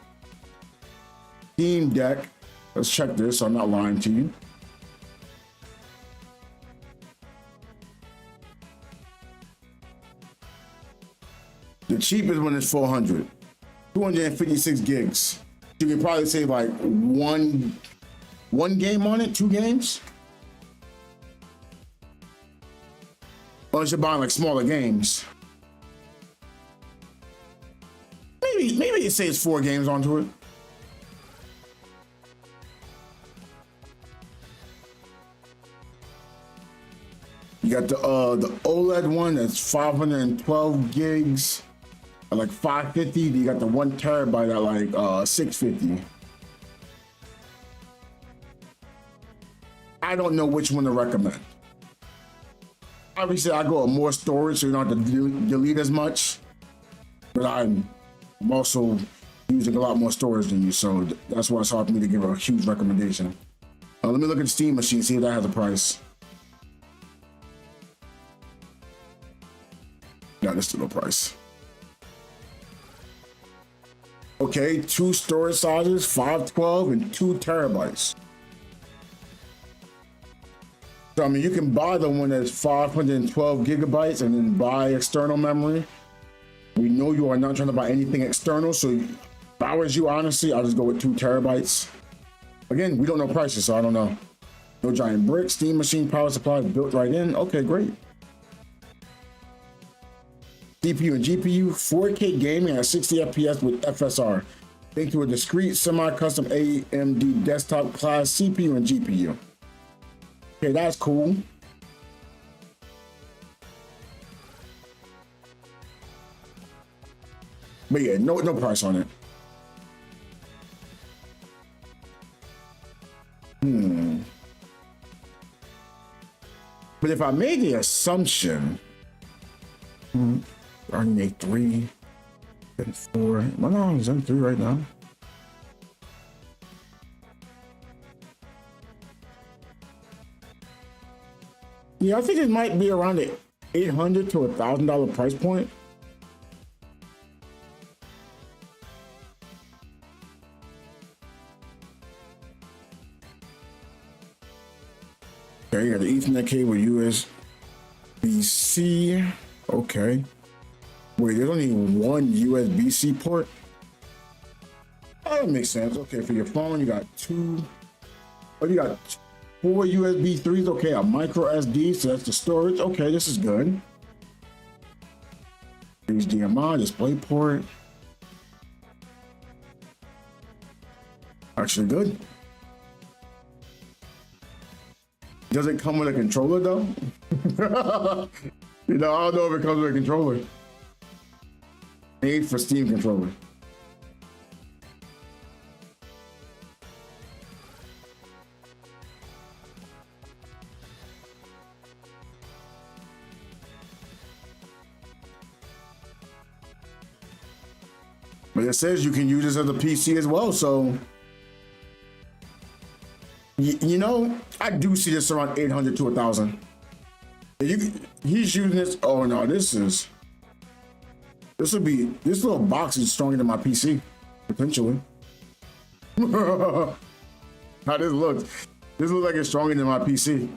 Steam Deck. Let's check this. So I'm not lying to you. The cheapest one is 400. 256 gigs. You can probably save like one game on it, 2 games. Unless you're buying like smaller games. Maybe it says 4 games onto it. You got the OLED one that's 512 gigs at like 550. You got the 1 terabyte at like 650. I don't know which one to recommend. Obviously, I go with more storage so you don't have to delete as much. But I'm also using a lot more storage than you, so that's why it's hard for me to give a huge recommendation. Let me look at the Steam machine, see if that has a price. No, there's still no price. Okay, 2 storage sizes, 512 and 2 terabytes. So, I mean, you can buy the one that's 512 gigabytes and then buy external memory. We know you are not trying to buy anything external, so if I was you, honestly, I'll just go with 2 terabytes. Again, we don't know prices, so I don't know. No giant bricks, Steam machine, power supply built right in. Okay, great. CPU and GPU, 4K gaming at 60 FPS with FSR. Thanks to a discrete semi-custom AMD desktop class CPU and GPU. Okay, that's cool. But yeah, no price on it. But if I made the assumption, running a 3 and 4. Well, no, he's on 3 right now. Yeah, I think it might be around the $800 to $1,000 price point. Okay, you got the Ethernet cable, USB-C. Okay. Wait, there's only one USB-C port? Oh, that makes sense. Okay, for your phone, you got 2. Oh, you got 4 USB 3s. Okay, a micro SD, so that's the storage. Okay, this is good. HDMI, display port. Actually good. Does it come with a controller though? You know, I don't know if it comes with a controller. Made for Steam controller. But it says you can use this as a PC as well, so you know, I do see this around 800 to 1,000. He's using this. Oh no, this little box is stronger than my PC, potentially. How this looks. This looks like it's stronger than my PC.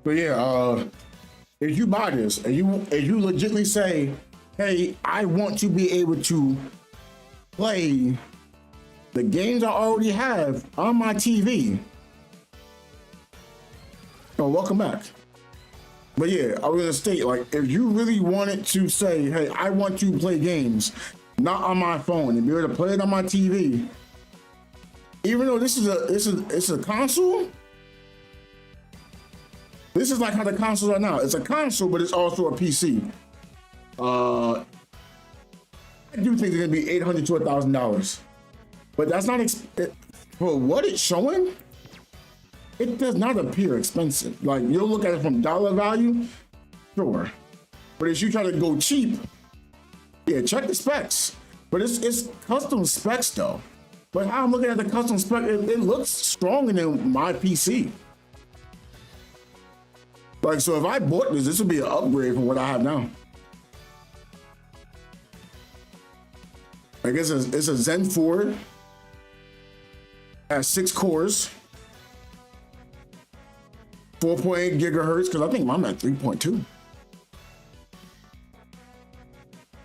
But yeah, if you buy this and you legitimately say, hey, I want to be able to play the games I already have on my TV. Oh, welcome back. But yeah, I was gonna state, like, if you really wanted to say, hey, I want to play games not on my phone and be able to play it on my TV, even though it's a console, This is like how the consoles are now. It's a console, but it's also a PC. I do think it's gonna be $800 to $1,000, but that's not for what it's showing. It does not appear expensive. Like, you'll look at it from dollar value, sure, but if you try to go cheap, yeah, check the specs. But it's custom specs though. But how I'm looking at the custom spec, it looks stronger than my PC. Like, so if I bought this would be an upgrade from what I have now. I guess it's a Zen 4, has 6 cores, 4.8 gigahertz, because I think mine at 3.2.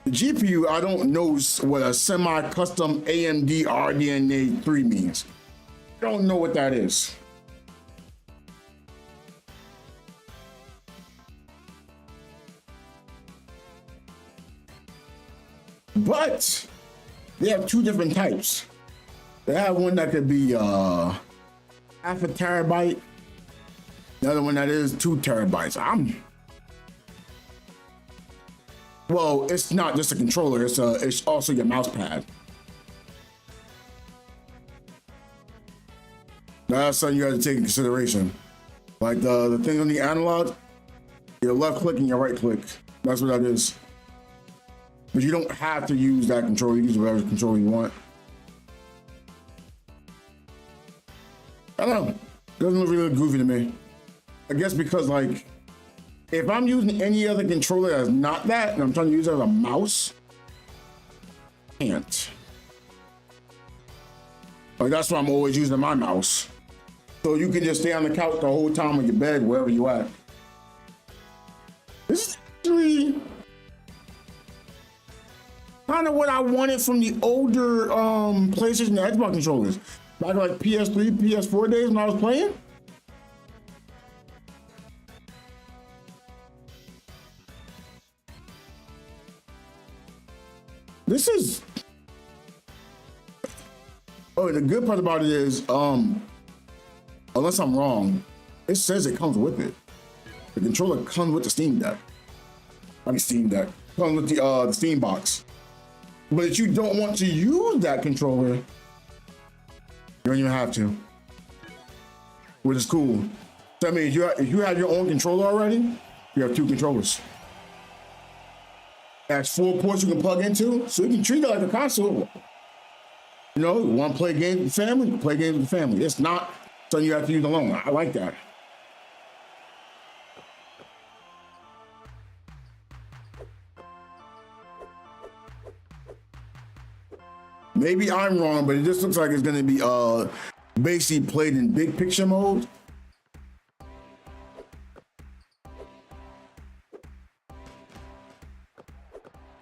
The GPU, I don't know what a semi-custom AMD RDNA 3 means. I don't know what that is. But they have 2 different types. They have one that could be half a terabyte. The other one that is 2 terabytes. Well, it's not just a controller, it's also your mouse pad. That's something you have to take in consideration. Like the thing on the analog, your left click and your right click. That's what that is. But you don't have to use that controller, you use whatever controller you want. I don't know, it doesn't look really goofy to me. I guess because, like, if I'm using any other controller that's not that, and I'm trying to use it as a mouse, I can't. Like, that's why I'm always using my mouse. So you can just stay on the couch the whole time on your bed, wherever you at. This is actually kind of what I wanted from the older PlayStation and Xbox controllers. Back like PS3, PS4 days when I was playing. This is, oh, the good part about it is, unless I'm wrong, it says it comes with it. The controller comes with the Steam Deck. I mean, Steam Deck. Comes with the Steam box. But if you don't want to use that controller, you don't even have to, which is cool. So, I mean, if you have your own controller already, you have 2 controllers. That's 4 ports you can plug into, so you can treat it like a console. You know, you want to play games with the family, you can play games with the family. It's not something you have to use alone. I like that. Maybe I'm wrong, but it just looks like it's going to be basically played in big picture mode.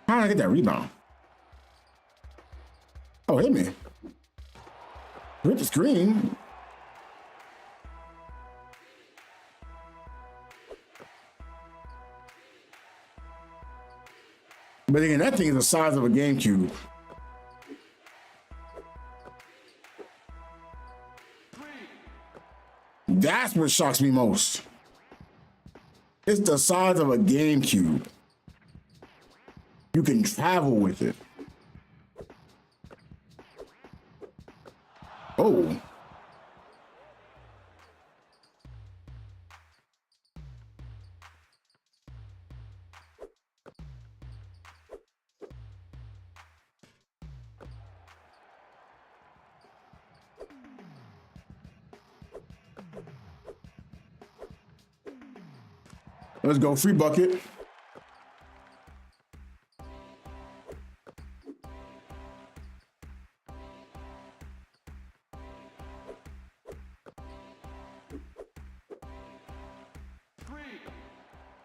How did I get that rebound? Oh, hit me. Hit the screen. But again, that thing is the size of a GameCube. That's what shocks me most. It's the size of a GameCube. You can travel with it. Oh. Let's go, free bucket.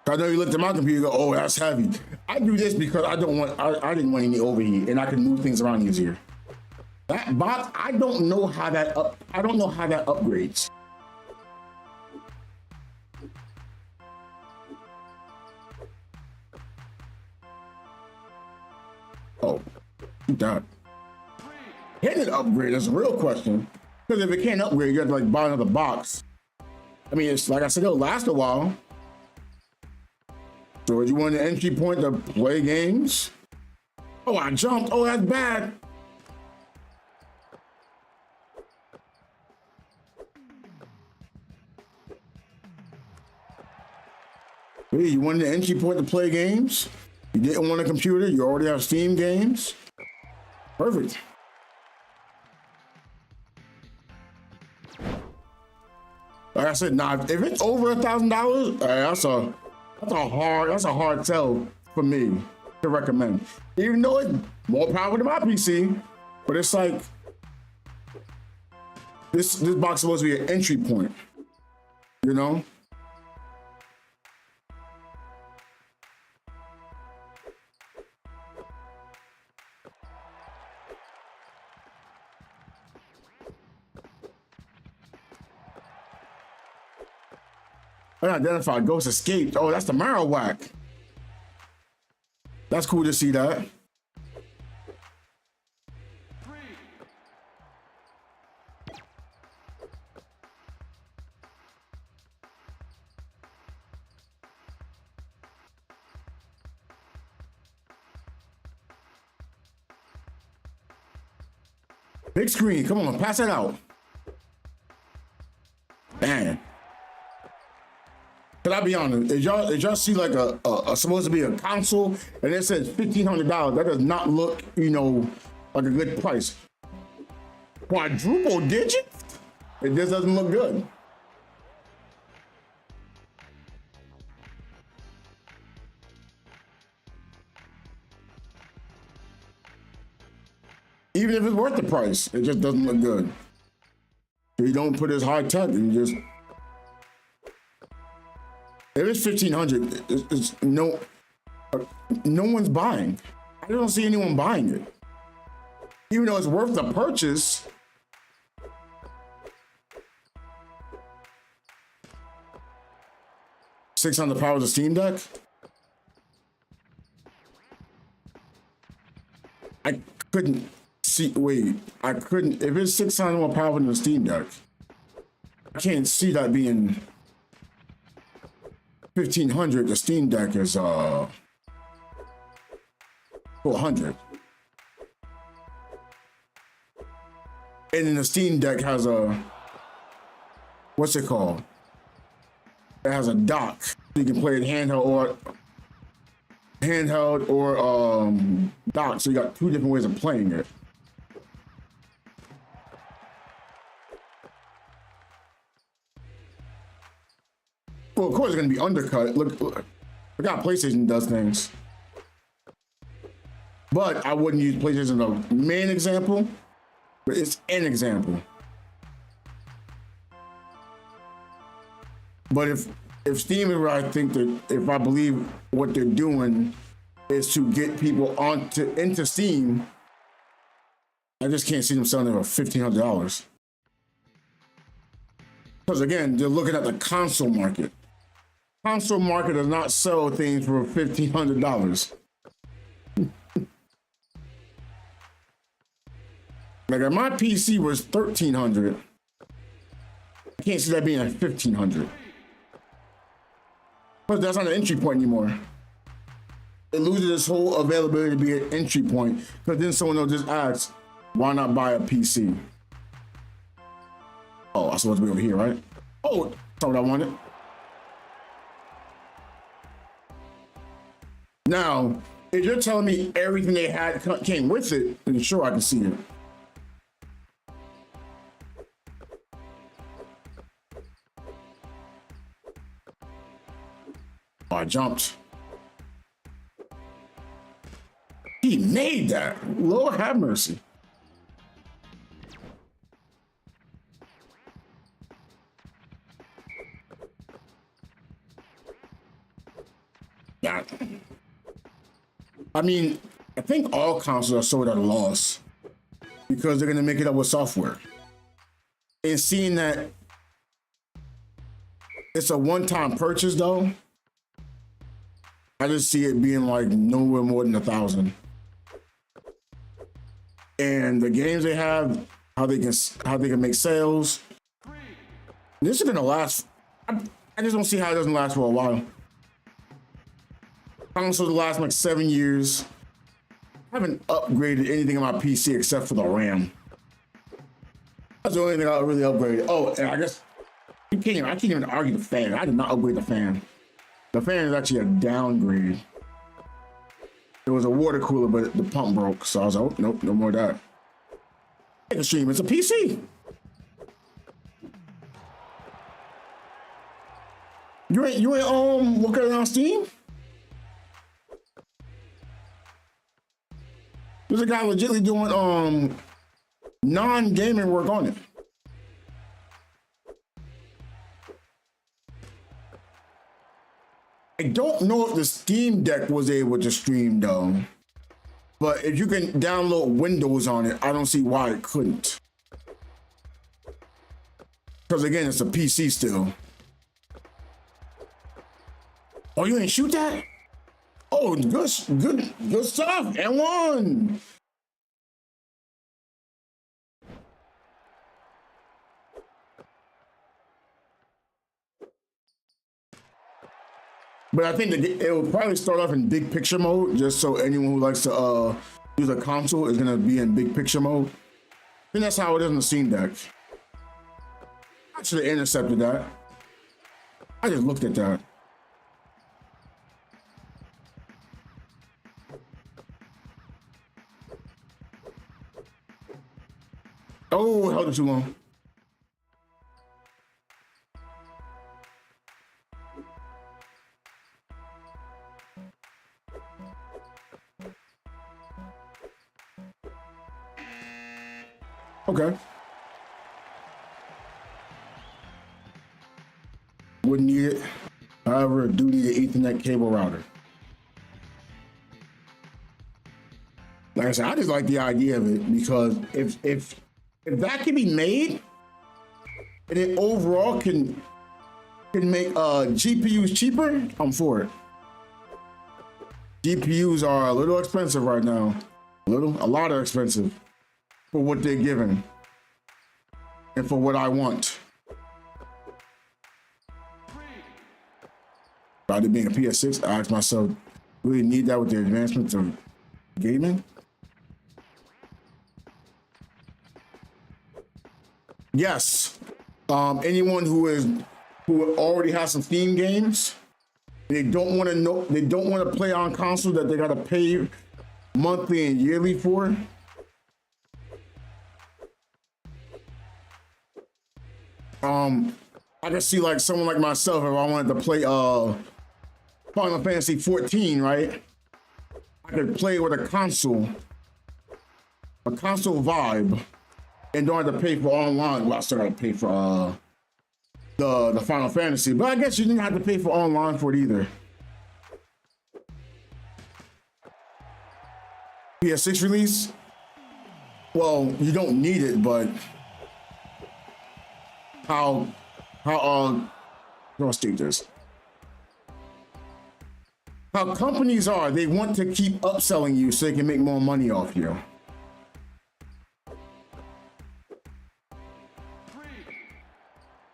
I know you looked at my computer and go, oh, that's heavy. I do this because I didn't want any overheat and I can move things around easier. That box, I don't know how that upgrades. Oh, that. Can it upgrade? That's a real question. Because if it can't upgrade, you have to like buy another box I mean, it's like I said, it'll last a while. So if you want an entry point to play games, oh, I jumped. Oh, that's bad. Hey, you wanted an entry point to play games? You didn't want a computer? You already have Steam games? Perfect. Like I said, nah, if it's over $1,000, that's a hard sell for me to recommend. Even though it's more powerful than my PC, but it's like this box is supposed to be an entry point, you know? Unidentified ghost escaped. Oh, that's the Marowak. That's cool to see that. Big screen, come on, pass it out. Man. But I'll be honest, if y'all see like a supposed to be a console and it says $1,500, that does not look, you know, like a good price. Quadruple digits? It just doesn't look good. Even if it's worth the price, it just doesn't look good. If you don't put it as high tech, you just. If it's $1,500, it's no one's buying. I don't see anyone buying it. Even though it's worth the purchase. $600 a Steam Deck? I couldn't see, wait, I couldn't, if it's 600 more powerful than the Steam Deck, I can't see that being 1,500. The Steam Deck is 400. And then the Steam Deck has a, what's it called? It has a dock. You can play it handheld or dock. So you got two different ways of playing it. Well, of course it's gonna be undercut. Look how PlayStation does things. But I wouldn't use PlayStation as a main example, but it's an example. But if Steam is where I think that if I believe what they're doing is to get people into Steam, I just can't see them selling it for $1,500. Because again, they're looking at the console market. Console market does not sell things for $1,500. Like if my PC was $1,300, I can't see that being at $1,500. But that's not an entry point anymore. It loses its whole availability to be an entry point, because then someone will just ask, why not buy a PC? Oh, I'm supposed to be over here, right? Oh, that's what I wanted. Now, if you're telling me everything they had came with it, then sure, I can see it. Oh, I jumped. He made that. Lord have mercy. Yeah. I mean, I think all consoles are sold at a loss because they're going to make it up with software. And seeing that it's a one-time purchase, though, I just see it being like nowhere more than 1,000. And the games they have, how they can make sales. This is gonna last I just don't see how it doesn't last for a while. Consoles last like 7 years. I haven't upgraded anything on my PC except for the RAM. That's the only thing I really upgraded. Oh, and I guess I can't even argue the fan. I did not upgrade the fan. The fan is actually a downgrade. It was a water cooler, but the pump broke, so I was like, oh, nope, no more of that. Take a stream. It's a PC. You ain't looking at it on Steam? There's a guy legitimately doing non-gaming work on it. I don't know if the Steam Deck was able to stream though, but if you can download Windows on it, I don't see why it couldn't. Because again, it's a PC still. Oh, you didn't shoot that? Oh, good stuff. And one. But I think it will probably start off in big picture mode, just so anyone who likes to use a console is gonna be in big picture mode. I think that's how it is in the Steam Deck. I should have intercepted that. I just looked at that. Oh, held it too long. Okay. Wouldn't need it. However, I do need an Ethernet cable router. Like I said, I just like the idea of it because if that can be made, and it overall can make GPUs cheaper, I'm for it. GPUs are a little expensive right now. A lot of expensive for what they're giving and for what I want. About it being a PS6, I asked myself, really need that with the advancements of gaming? Yes. Anyone who already has some Steam games, they don't want to play on console that they gotta pay monthly and yearly for. I can see like someone like myself, if I wanted to play Final Fantasy 14, right? I could play with a console vibe, and don't have to pay for online. Well, I still gotta pay for the Final Fantasy, but I guess you didn't have to pay for online for it either. PS6 release? Well, you don't need it, but how let's take this. How companies are, they want to keep upselling you so they can make more money off you.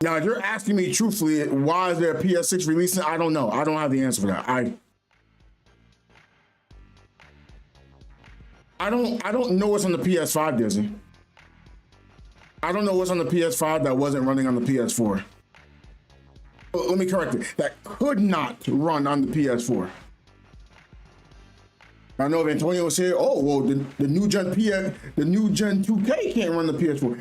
Now, if you're asking me truthfully, why is there a PS6 releasing? I don't know. I don't have the answer for that. I don't know what's on the PS5, Disney. I don't know what's on the PS5 that wasn't running on the PS4. Well, let me correct it. That could not run on the PS4. I know if Antonio was here, oh well, the new gen 2K can't run the PS4.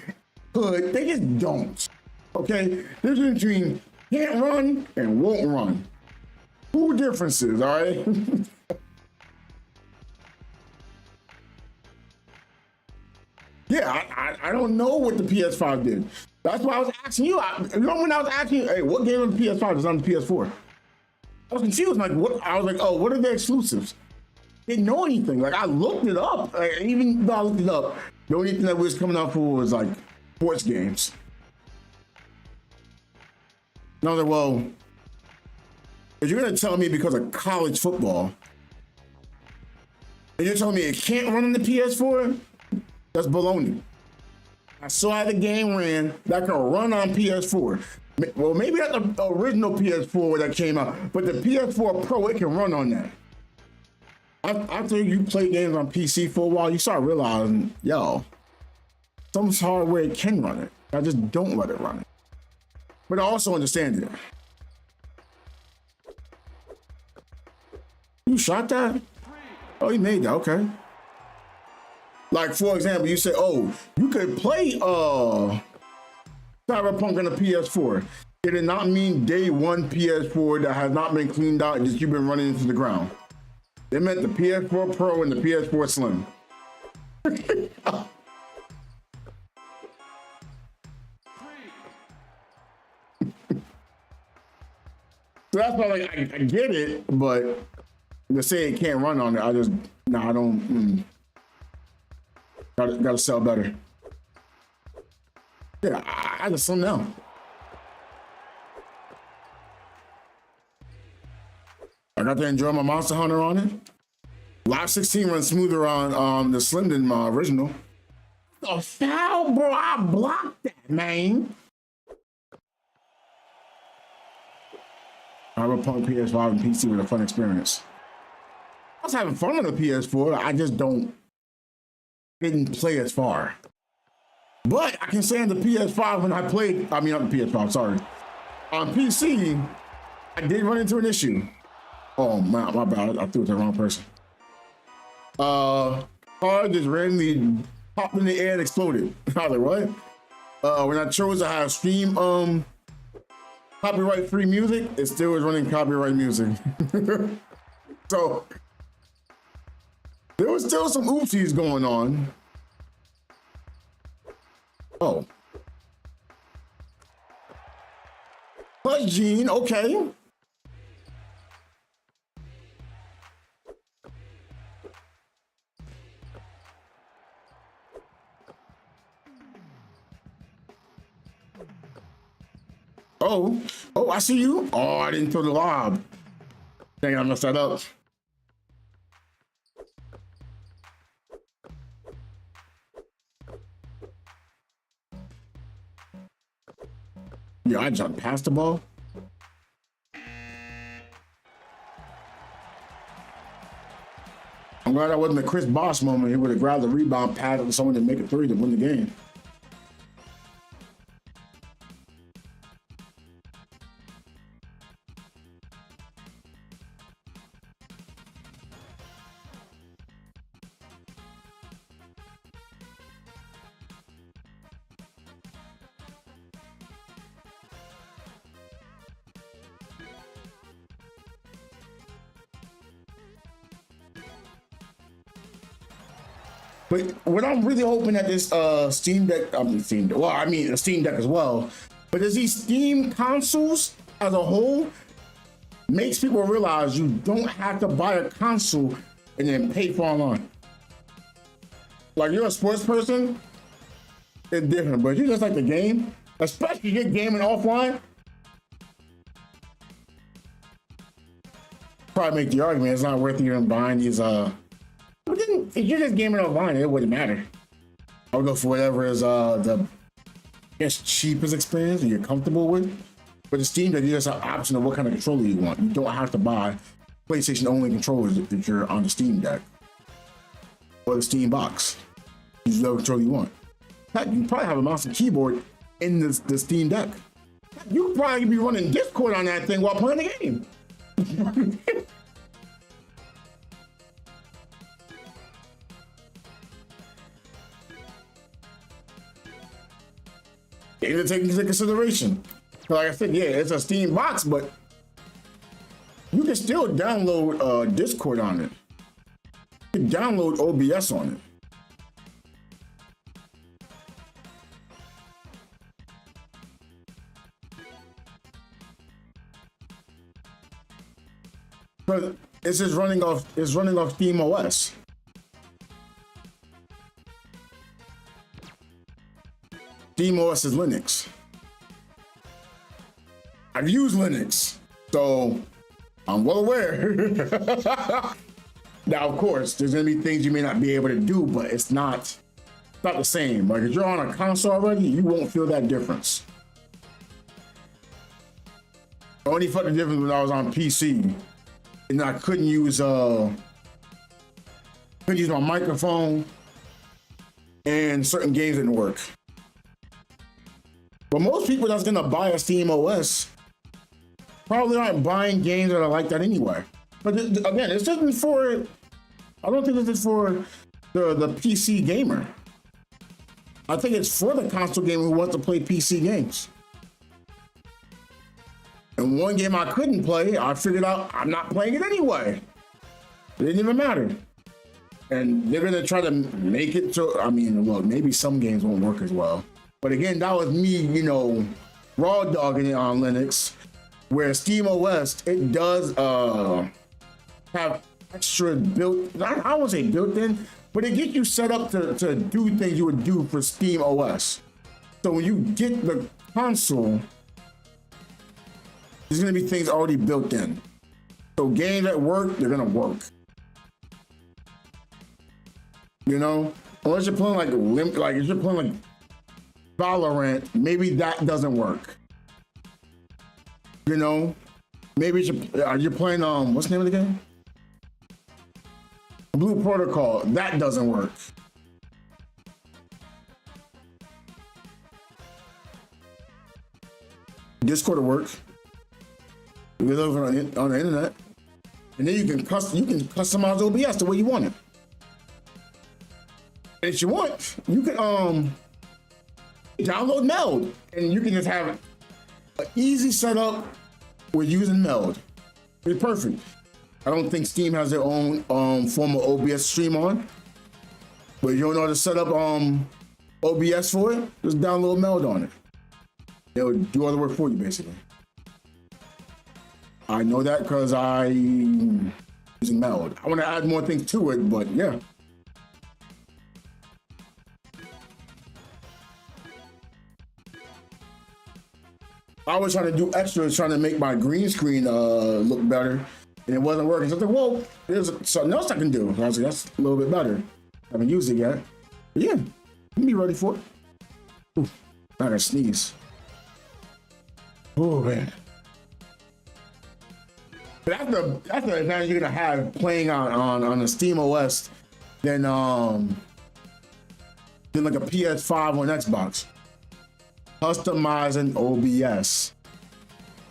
Could, they just don't. Okay, there's a difference between can't run and won't run. Two differences, all right? Yeah, I don't know what the PS5 did. That's why I was asking you. You know when I was asking you, hey, what game on the PS5 is on the PS4? I was confused. Like, what? I was like, oh, what are the exclusives? Didn't know anything. Like, I looked it up. Like, even though I looked it up, the only thing that was coming out for was like sports games. And I was like, well, if you're gonna tell me because of college football, and you're telling me it can't run on the PS4, that's baloney. I saw how the game ran that can run on PS4. Well, maybe that's the original PS4 that came out, but the PS4 Pro, it can run on that. After you play games on PC for a while, you start realizing, yo, some hardware can run it. I just don't let it run it. But I also understand it. You shot that? Oh, you made that, okay. Like, for example, you say, oh, you could play Cyberpunk on the PS4. It did not mean day one PS4 that has not been cleaned out and just you've been running into the ground. It meant the PS4 Pro and the PS4 Slim. So that's why, like, I get it, but to say it can't run on it, I just, no, I don't. Gotta sell better. Yeah, I just don't know. I got to enjoy my Monster Hunter on it. Live 16 runs smoother on the Slim than my original. The foul, bro! I blocked that, man. Cyberpunk PS5 and PC with a fun experience. I was having fun on the PS4. I just didn't play as far. But I can say on the PS5 when I played, I mean on the PS5, sorry. On PC, I did run into an issue. Oh my bad, I threw it to the wrong person. Car just randomly popped in the air and exploded. I was like, what? When I chose to have stream copyright free music, it still was running copyright music. So there was still some oopsies going on. Oh. Plus Gene, okay. Oh, I see you. Oh, I didn't throw the lob. Dang, I messed that up. Yeah, I jumped past the ball. I'm glad that wasn't a Chris Bosh moment. He would have grabbed the rebound, passed it to someone to make a three to win the game. But what I'm really hoping that this Steam Deck, the Steam Deck as well, but as these Steam consoles as a whole makes people realize you don't have to buy a console and then pay for online. Like, you're a sports person, it's different, but you just like the game, especially if you're gaming offline, probably make the argument it's not worth even buying these if you're just gaming online, it wouldn't matter. I would go for whatever is the cheapest experience and you're comfortable with. But the Steam Deck, you just have an option of what kind of controller you want. You don't have to buy PlayStation only controllers if you're on the Steam Deck or the Steam Box. You use whatever controller you want. Heck, you probably have a mouse and keyboard in the Steam Deck. You could probably be running Discord on that thing while playing the game. Things to take into consideration. Like I said, yeah, it's a Steam box, but you can still download Discord on it. You can download OBS on it. But it's just running off Steam OS. Steam OS is Linux. I've used Linux, so I'm well aware. Now, of course, there's gonna be things you may not be able to do, but it's not the same. Like, if you're on a console already, you won't feel that difference. Only fucking difference when I was on PC and I couldn't use my microphone and certain games didn't work. But most people that's gonna buy a Steam OS probably aren't buying games that are like that anyway. But again, it's just for, I don't think this is for the PC gamer. I think it's for the console gamer who wants to play PC games. And one game I couldn't play, I figured out I'm not playing it anyway. It didn't even matter. And they're gonna try to make it so, I mean, look, maybe some games won't work as well. But again, that was me, you know, raw dogging it on Linux, where Steam OS, it does have extra built, I won't say built in, but it gets you set up to do things you would do for Steam OS. So when you get the console, there's gonna be things already built in. So games that work, they're gonna work. You know, unless you're playing like if you're playing like Valorant, maybe that doesn't work. You know, maybe you're playing what's the name of the game? Blue Protocol, that doesn't work. Discord will work. You can live on the internet, and then you can customize OBS the way you want it. And if you want, you can download Meld, and you can just have an easy setup with using Meld. It's perfect. I don't think Steam has their own form of OBS stream on, but you don't know how to set up OBS for it, just download Meld on it. It'll do all the work for you, basically. I know that because I'm using Meld. I want to add more things to it, but yeah. I was trying to do extras, trying to make my green screen look better, and it wasn't working. So I was like, well, there's something else I can do. So I was like, that's a little bit better. I haven't used it yet. But yeah, I'll be ready for it. Ooh, I gotta sneeze. Oh man. But that's the advantage you're gonna have playing on a Steam OS than like a PS5 or an Xbox. Customizing OBS.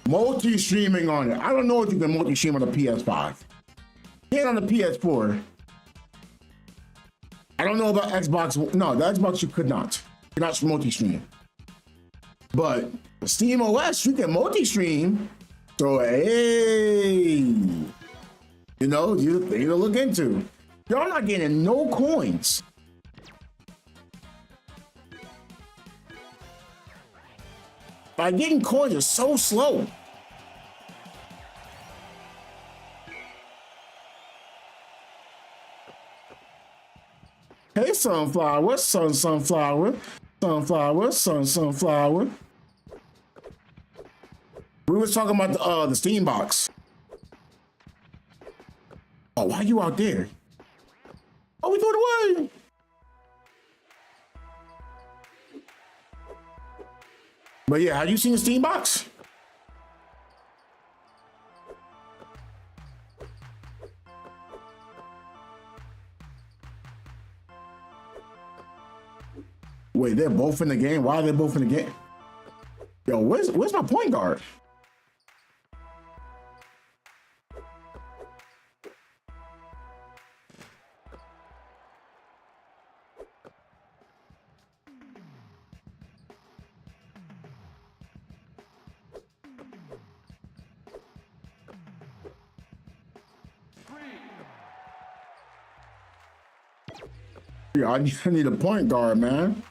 Multi-streaming on it. I don't know if you can multi-stream on the PS5. Can't on the PS4. I don't know about Xbox. No, the Xbox you could not. You're not multi-stream. But the Steam OS, you can multi-stream. So hey, you know, you thing to look into. Y'all not getting no coins. By getting coins is so slow. Hey, sunflower, sunflower, sunflower. We was talking about the Steam box. Oh, why are you out there? Oh, we threw it away. But yeah, have you seen the Steam box? Wait, they're both in the game? Why are they both in the game? Yo, where's my point guard? Yeah, I need a point guard, man.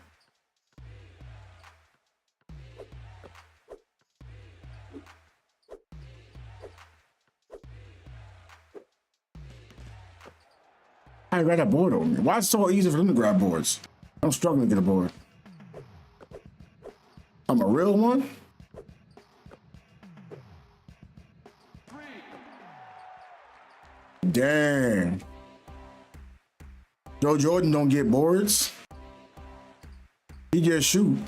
I got a board over me. Why is it so easy for them to grab boards? I'm struggling to get a board. I'm a real one? Damn. Joe Jordan don't get boards. He just shoot.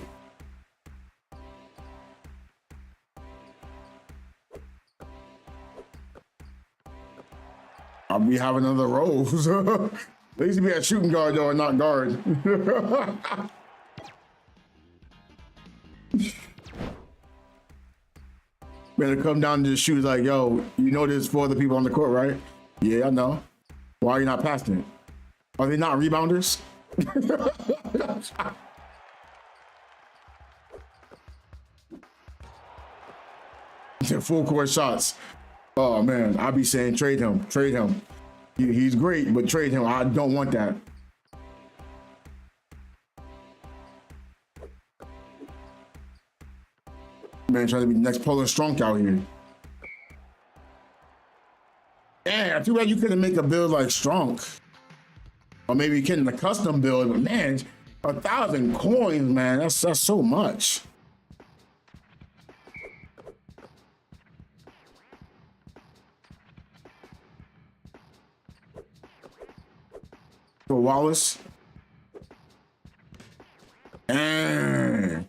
I'll be having other roles. At least be a shooting guard though, and not guard. Better come down to the shoot like, yo, you know there's 4 other people on the court, right? Yeah, I know. Why are you not passing it? Are they not rebounders? Full court shots. Oh man, I'll be saying trade him, trade him. He's great, but trade him. I don't want that. Man, trying to be the next Poland Strunk out here. Yeah, too bad you couldn't make a build like Strunk. Or maybe you can in a custom build, but man, 1,000 coins, man, that's so much. For Wallace. And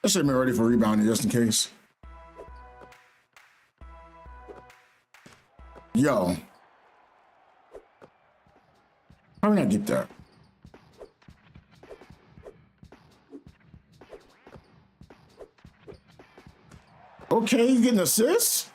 I should have been ready for rebounding just in case. Yo. How did I get that? Okay, he's getting assists.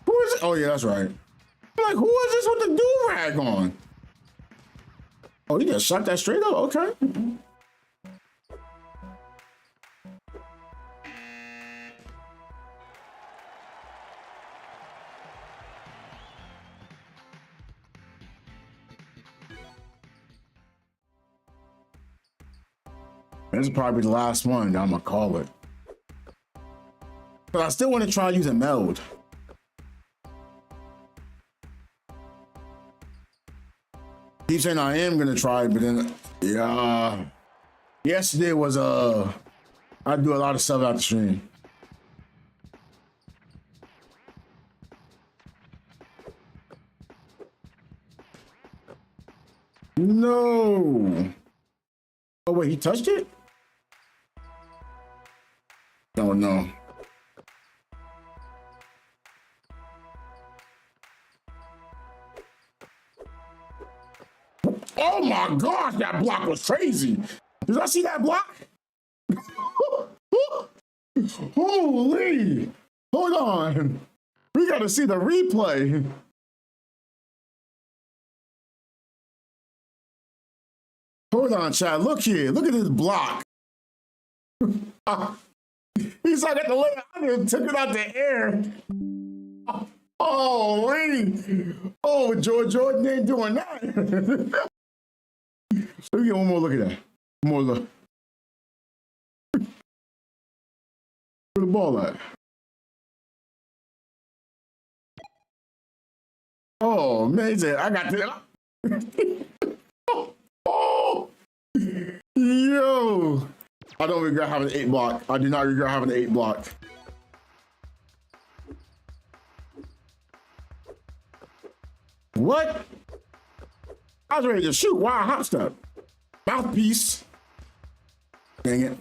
Who is it? Oh yeah, that's right. I'm like, who is this with the do-rag on? Oh, he just shot that straight up? Okay. This is probably the last one that I'm gonna call it. But I still want to try using meld. Keep saying I am gonna try, but then yeah. Yesterday was I do a lot of stuff out the stream. No. Oh wait, he touched it? Oh no. Oh my gosh, that block was crazy. Did I see that block? Holy. Hold on. We gotta see the replay. Hold on, Chad. Look here. Look at this block. He's like at the layup. I just took it out the air. Oh, wait. Oh, George Jordan ain't doing that. Let me get one more look at that. One more look. Where the ball at? Oh, amazing. I got this. Oh, yo. I don't regret having an 8 block. I do not regret having an 8 block. What? I was ready to shoot. Wow, hop step. Mouthpiece. Dang it.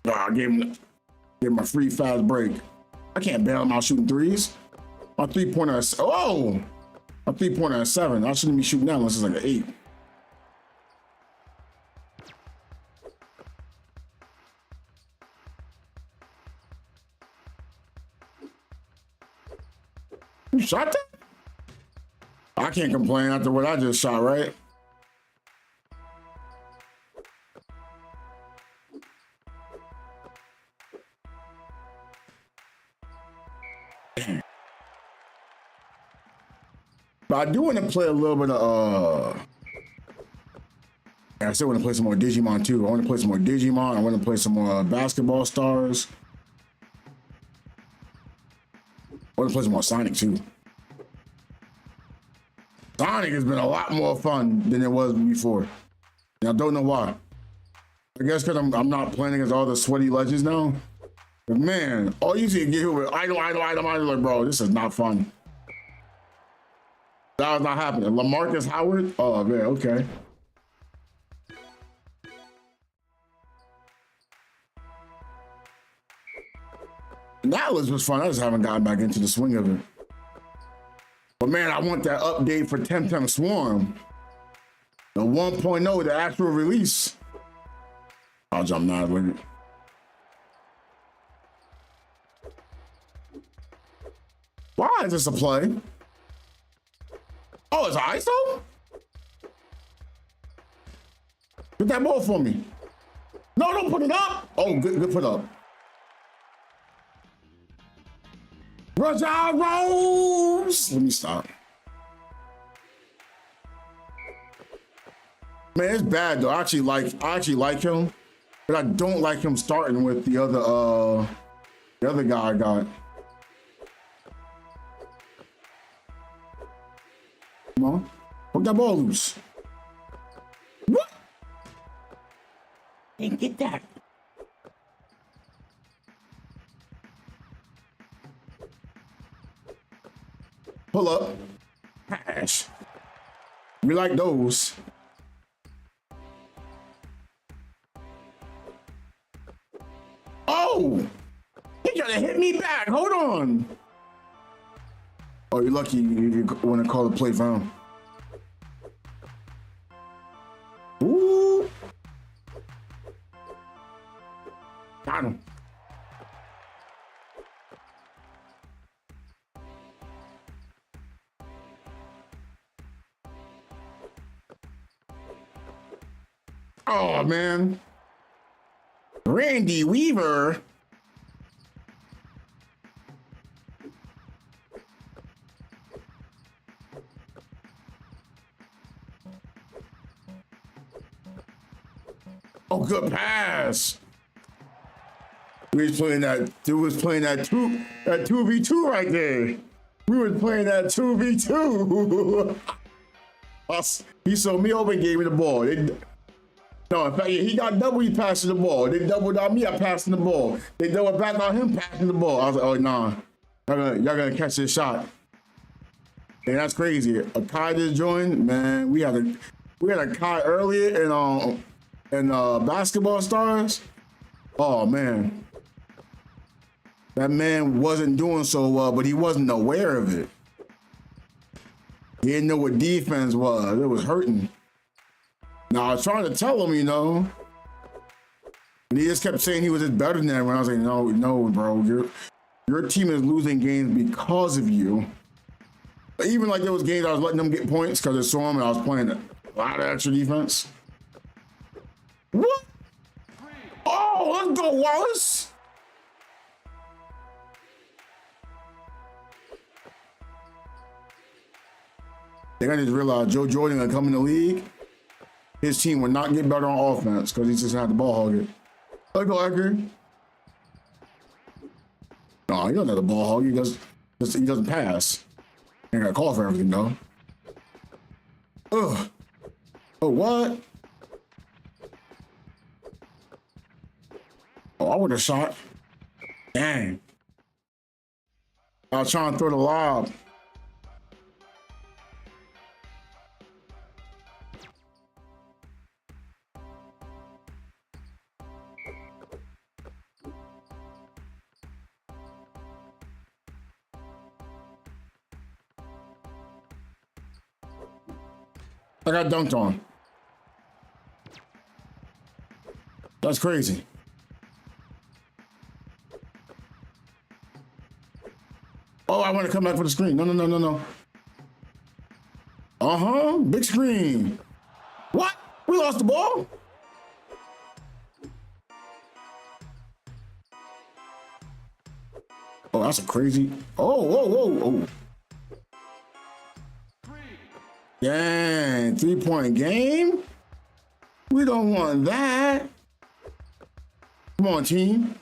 Oh, I gave him a free fast break. I can't bail him out shooting threes. My 3-pointer is, oh! My 3-pointer is 7. I shouldn't be shooting that unless it's like an 8. You shot that? I can't complain after what I just shot, right? But I do want to play a little bit of I still want to play some more Digimon too. I want to play some more Digimon. I want to play some more basketball stars. I want to play some more Sonic too. Sonic has been a lot more fun than it was before. And I don't know why. I guess because I'm not playing against all the sweaty legends now. But man, all you see get hit with idle, like, bro, this is not fun. That was not happening. LaMarcus Howard? Oh, man, okay. That was fun. I just haven't gotten back into the swing of it. But man, I want that update for Temtem Swarm. The 1.0, the actual release. I'll jump now with it. Why is this a play? Oh, it's ISO? Get that ball for me. No, don't put it up. Oh, good put up. Rashad Rose. Let me stop. Man, it's bad though. I actually like him, but I don't like him starting with the other guy I got. Come on, put that ball loose. What? Can't get that. Pull up. Pass. We like those. Oh! He trying to hit me back. Hold on. Oh, you're lucky you want to call the play for him. Ooh. Got him. Oh, man. Randy Weaver. Oh, good pass. We was playing that. Dude was playing that 2v2 right there. We was playing that 2v2. He saw me open, gave me the ball. No, in fact, he got double, he passing the ball. They doubled on me, I passing the ball. They doubled back on him, passing the ball. I was like, oh, nah. Y'all gonna catch this shot. And that's crazy. A Kai just joined, man. We had a Kai earlier in Basketball Stars. Oh, man. That man wasn't doing so well, but he wasn't aware of it. He didn't know what defense was. It was hurting. Now, I was trying to tell him, you know, and he just kept saying he was just better than everyone. I was like, no, bro, your team is losing games because of you. But even like there was games I was letting them get points because I saw him and I was playing a lot of extra defense. What? Oh, let's go, Wallace. They gotta just realize Joe Jordan gonna come in the league. His team would not get better on offense because he just had the ball hog it. Let's go, Edgar. No, he doesn't have the ball hog. He doesn't pass. Ain't got a call for everything though. Ugh. Oh, what? Oh, I would have shot. Dang. I was trying to throw the lob. I got dunked on. That's crazy. Oh, I want to come back for the screen. No. Uh-huh, big screen. What? We lost the ball? Oh, that's a crazy. Oh, whoa. Dang, 3-point game? We don't want that. Come on, team.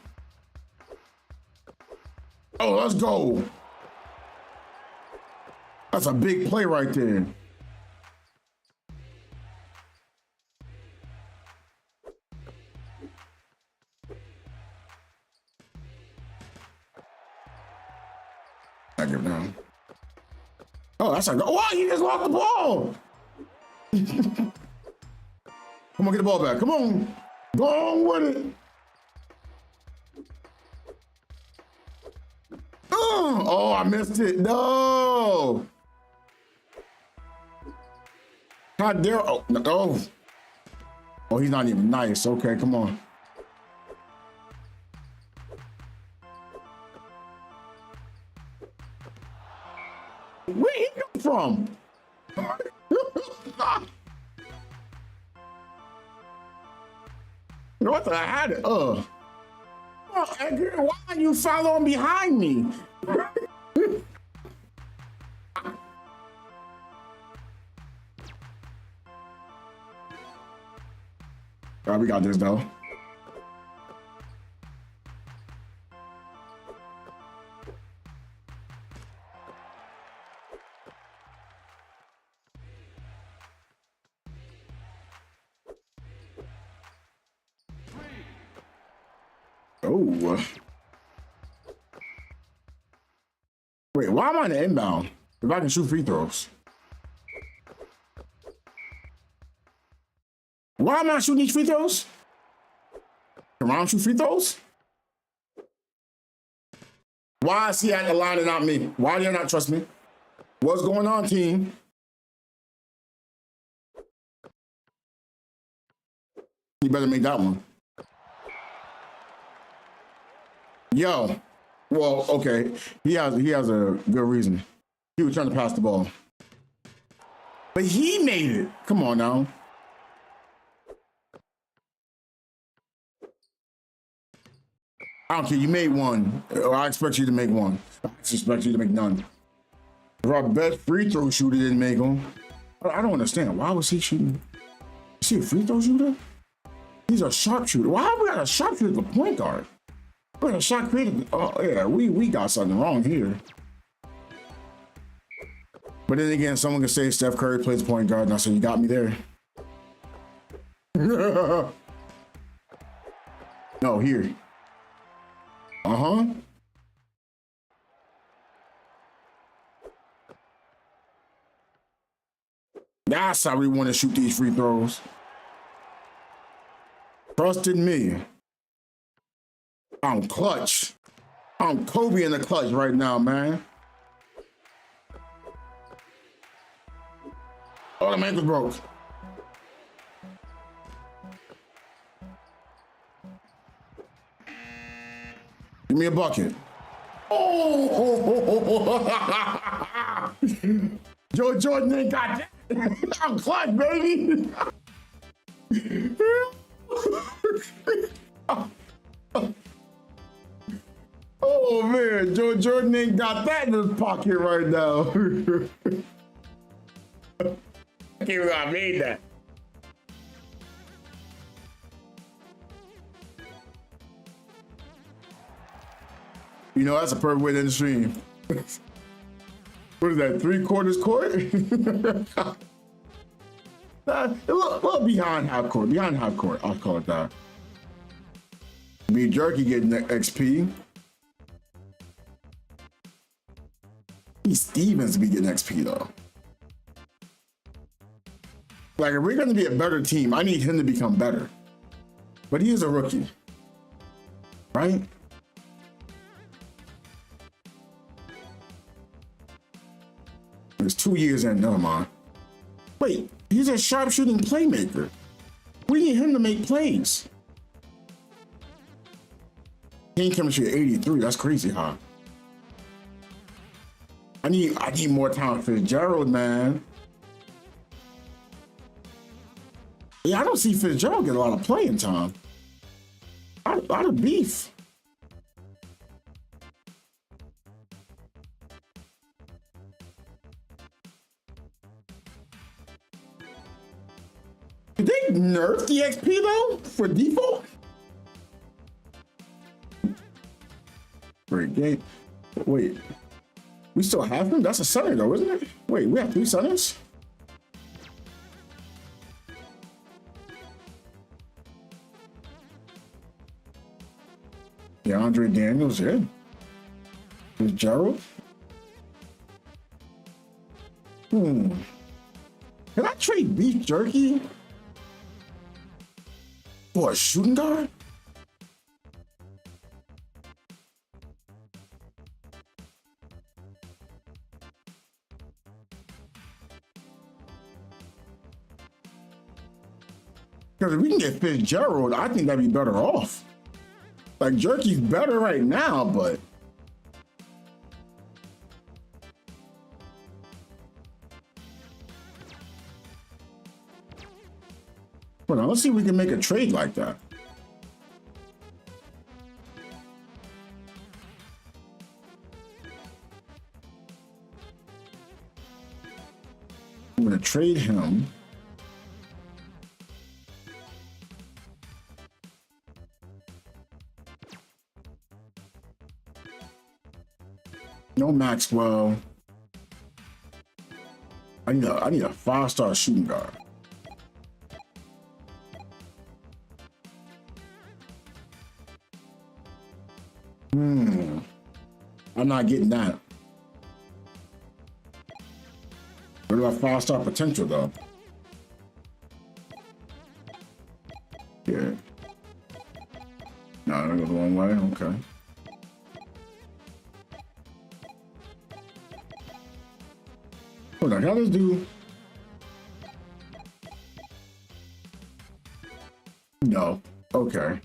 Oh, let's go. That's a big play right there. I give down. Oh, that's a go. Oh, he just lost the ball. Come on, get the ball back. Come on. Go on with it. Oh, I missed it. No. How dare. Oh, no. Oh, he's not even nice. Okay, come on. Where he come from? What the hell? Oh, Edgar, why are you following behind me? All right, we got this though. Oh. Wait, why am I in the inbound? If I can shoot free throws. Why am I shooting these free throws? Come on, shoot free throws? Why is he at the line and not me? Why do you not trust me? What's going on, team? You better make that one. Yo, well, okay. He has a good reason. He was trying to pass the ball. But he made it. Come on now. I don't care, you made one. I expect you to make one. I expect you to make none. If our best free throw shooter didn't make them, I don't understand. Why was he shooting? Is he a free throw shooter? He's a sharpshooter. Why have we got a sharpshooter at the point guard? We're a shot creator. Oh yeah, we got something wrong here. But then again, someone can say Steph Curry plays point guard, and I said, you got me there. No, here. Uh-huh. That's how we want to shoot these free throws. Trust in me. I'm clutch. I'm Kobe in the clutch right now, man. Oh, the ankle's broke. Give me a bucket. Oh! Joe Jordan ain't got that. I'm clutch, baby. Oh man, Joe Jordan ain't got that in his pocket right now. I can't believe I made that. You know, that's a perfect way to end the stream. What is that, 3/4 court? A little behind half court, I'll call it that. Me Jerky getting the XP. He Stevens be getting XP though. Like, if we're gonna be a better team, I need him to become better. But he is a rookie, right? It's 2 years in, never mind. Wait, he's a sharpshooting playmaker. We need him to make plays. Team chemistry at 83, that's crazy, huh? I need more time for Fitzgerald, man. Yeah, I don't see Fitzgerald get a lot of playing time. A lot of beef. Did they nerf the XP though for default? Great game. Wait, we still have him? That's a center though, isn't it? Wait, we have 3 centers? Yeah, Andre Daniels, yeah. There's Gerald. Can I trade beef jerky for a shooting guard? Because if we can get Fitzgerald, I think that'd be better off. Like, jerky's better right now, but hold on, let's see if we can make a trade like that. I'm gonna trade him. No Maxwell. I need a 5-star shooting guard. I'm not getting that. What about 5-star potential though? Yeah. No, that goes the wrong way. Okay. Hold on, how does do? No. Okay.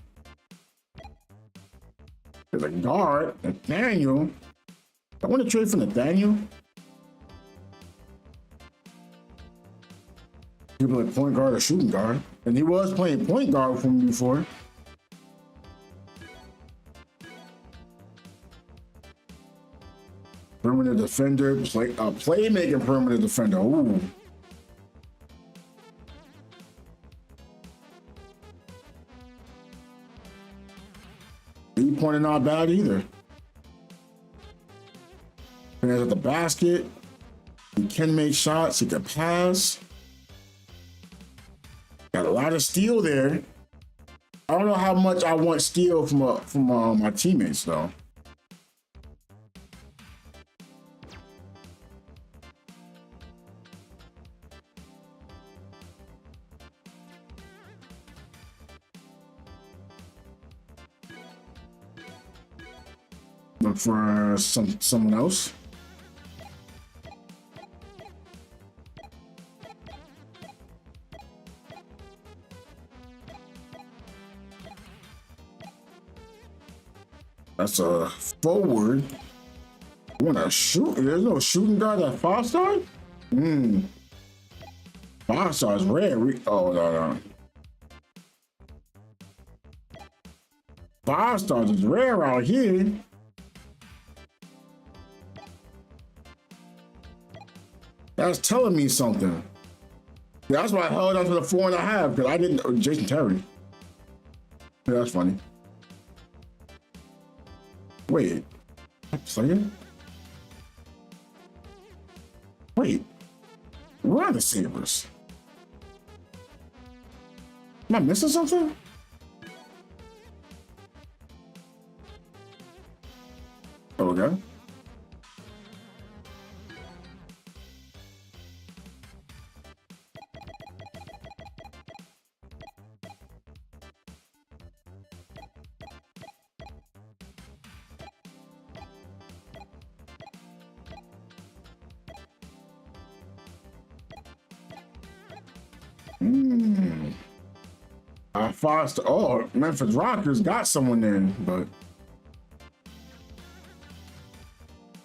There's a guard, Nathaniel. I want to trade for Nathaniel. He played point guard or shooting guard, and he was playing point guard for me before. Perimeter defender, playmaking perimeter defender. Ooh. Three-pointer not bad either. And at the basket, he can make shots. He can pass. Got a lot of steal there. I don't know how much I want steal from my teammates though. Look for someone else. That's a forward. You want to shoot? There's no shooting guard at 5-star? 5-star is rare. Oh, no. 5 stars is rare out here. That's telling me something. Yeah, that's why I held on to the 4.5, because I didn't. Jason Terry. Yeah, that's funny. Wait. Player? Wait. Where are the Sabres? Am I missing something? Okay. Foster. Oh, Memphis Rockers got someone there, but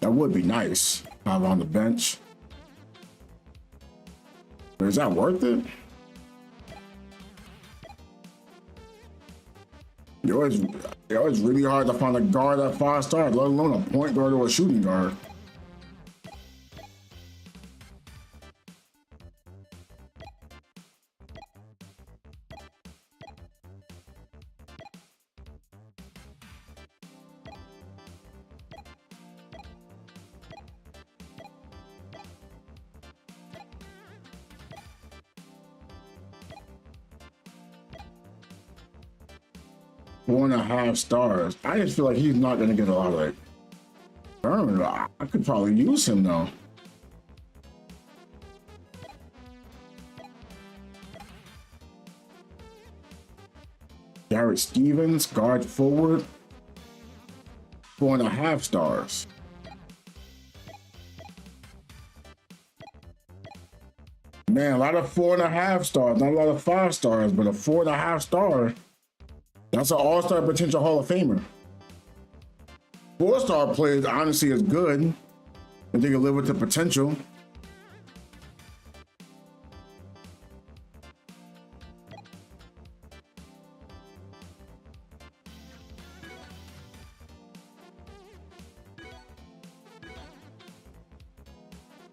that would be nice. Have on the bench. But is that worth it? It's really hard to find a guard at 5-star, let alone a point guard or a shooting guard. One and a half stars. I just feel like he's not going to get a lot of like burn. I could probably use him though. Garrett Stevens, guard forward, 4.5 stars. Man, a lot of 4.5 stars, not a lot of 5 stars, but a 4.5 star. That's an all-star potential Hall of Famer. 4-star players honestly is good if they can live with the potential.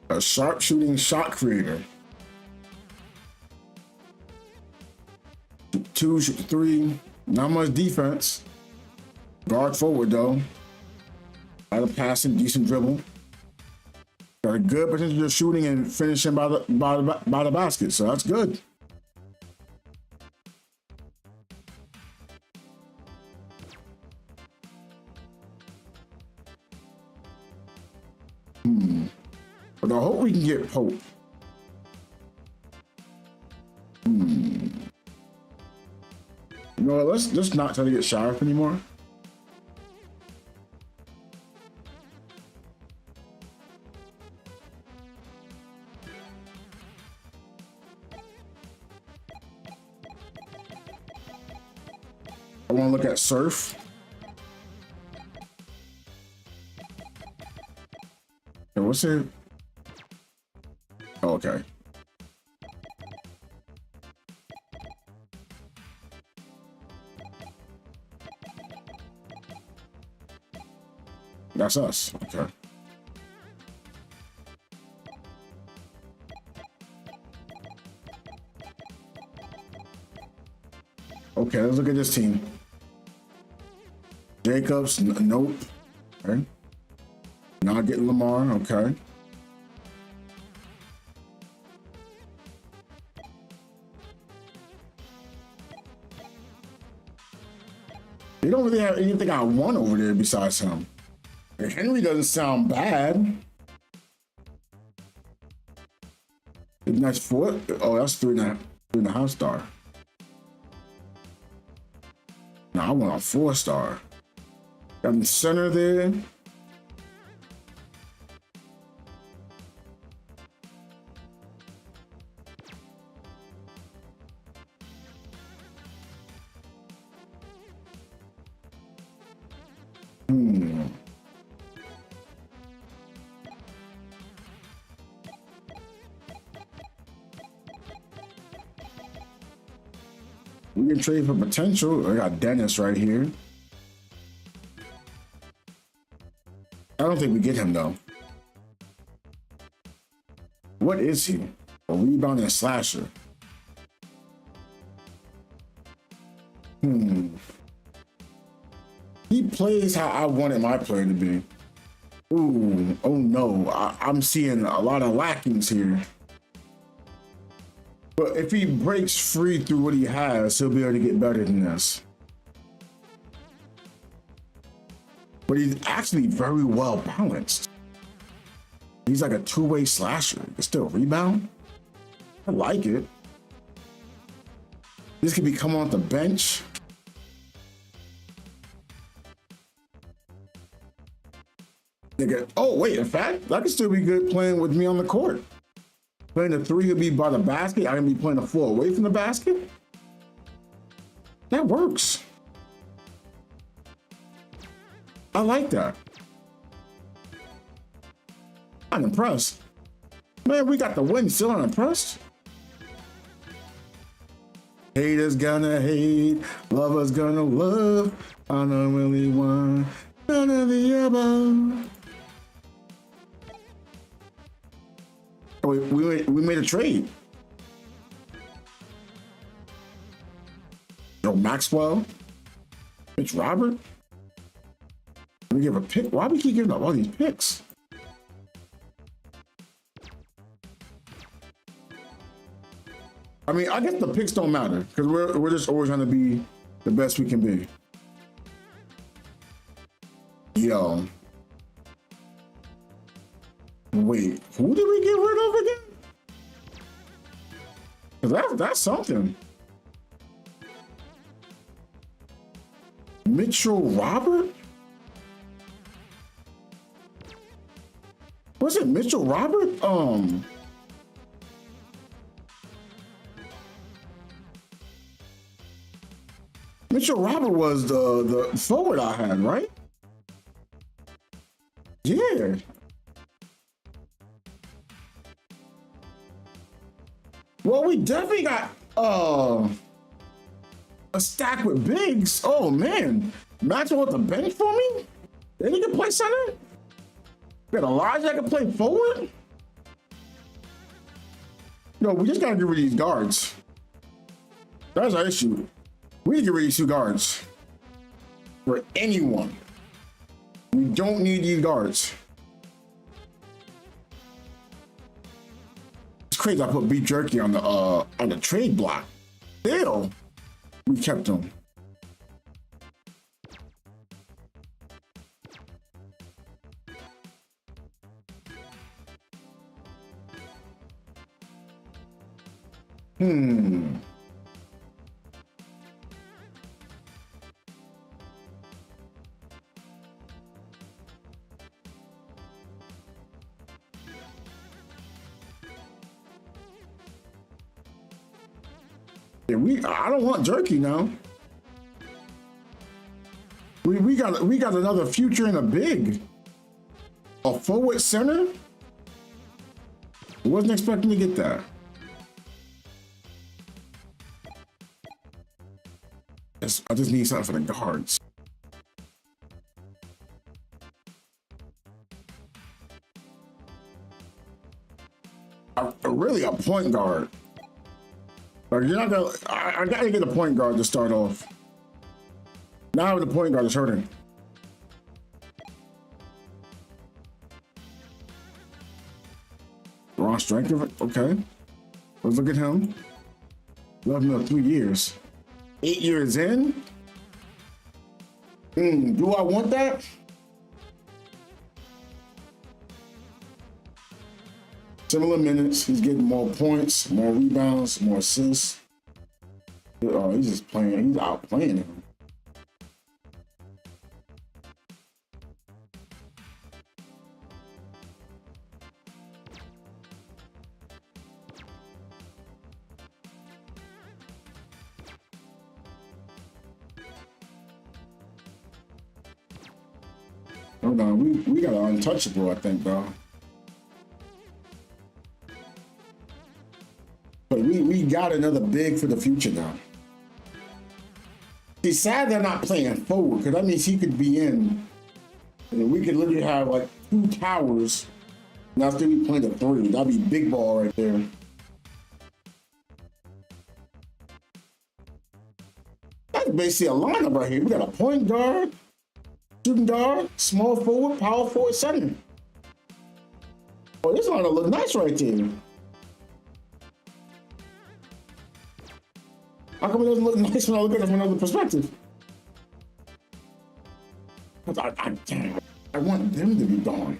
A sharpshooting shot creator. 2, 3, not much defense. Guard forward though. A lot of passing, decent dribble. Got a good potential of shooting and finishing by the basket, so that's good. But I hope we can get Pope. You know what, let's just not try to get Sheriff anymore. I want to look at Surf. Hey, what's it? Oh, okay. That's us. Okay. Okay, let's look at this team. Jacobs, nope. Okay. Not getting Lamar, okay. They don't really have anything I want over there besides him. Henry doesn't sound bad. Nice foot. Oh, that's 3.5 star. No, I want a 4-star. Got the center there. We can trade for potential. I got Dennis right here. I don't think we get him though. What is he? A rebounding slasher. He plays how I wanted my player to be. Ooh, oh no. I'm seeing a lot of lackings here. But if he breaks free through what he has, he'll be able to get better than this. But he's actually very well balanced. He's like a two-way slasher. He can still rebound. I like it. This could be coming off the bench. Oh wait, in fact, that could still be good playing with me on the court. Playing the 3, he'll be by the basket. I can be playing the 4 away from the basket. That works. I like that. I'm impressed. Man, we got the win, still unimpressed. Haters gonna hate, lovers gonna love. I don't really want none of the above. Oh, we made a trade. Joe Maxwell, Mitch Robert. We give a pick. Why we keep giving up all these picks? I mean, I guess the picks don't matter because we're just always trying to be the best we can be. Yo. Wait, who did we get rid of again? Cause that's something. Mitchell Robert? Was it Mitchell Robert? Mitchell Robert was the forward I had, right? Yeah. Well, we definitely got a stack with bigs. Oh man, Matching with the bench for me? Then he can play center? Got Elijah that can play forward? No, we just gotta get rid of these guards. That's our issue. We need to get rid of these two guards. For anyone. We don't need these guards. It's crazy I put beef jerky on the trade block. Still, we kept him. Yeah, I don't want jerky now. We got another future and a big. A forward center? Wasn't expecting to get that. I just need something for the guards. Really a point guard. Like you're not gonna. I gotta get a point guard to start off. Now the point guard is hurting. Raw strength of it. Okay. Let's look at him. Love him 3 years. 8 years in? Do I want that? Similar minutes. He's getting more points, more rebounds, more assists. Oh, he's just playing. He's outplaying him. Hold on, we got an untouchable, I think, though. But we got another big for the future now. It's sad they're not playing forward, because that means he could be in. And we could literally have like 2 towers. Now still be playing the 3. That'd be big ball right there. That's basically a lineup right here. We got a point guard, shooting guard, small forward, power forward, center. Oh, this lineup look nice right there. How come it doesn't look nice when I look at it from another perspective? I want them to be gone.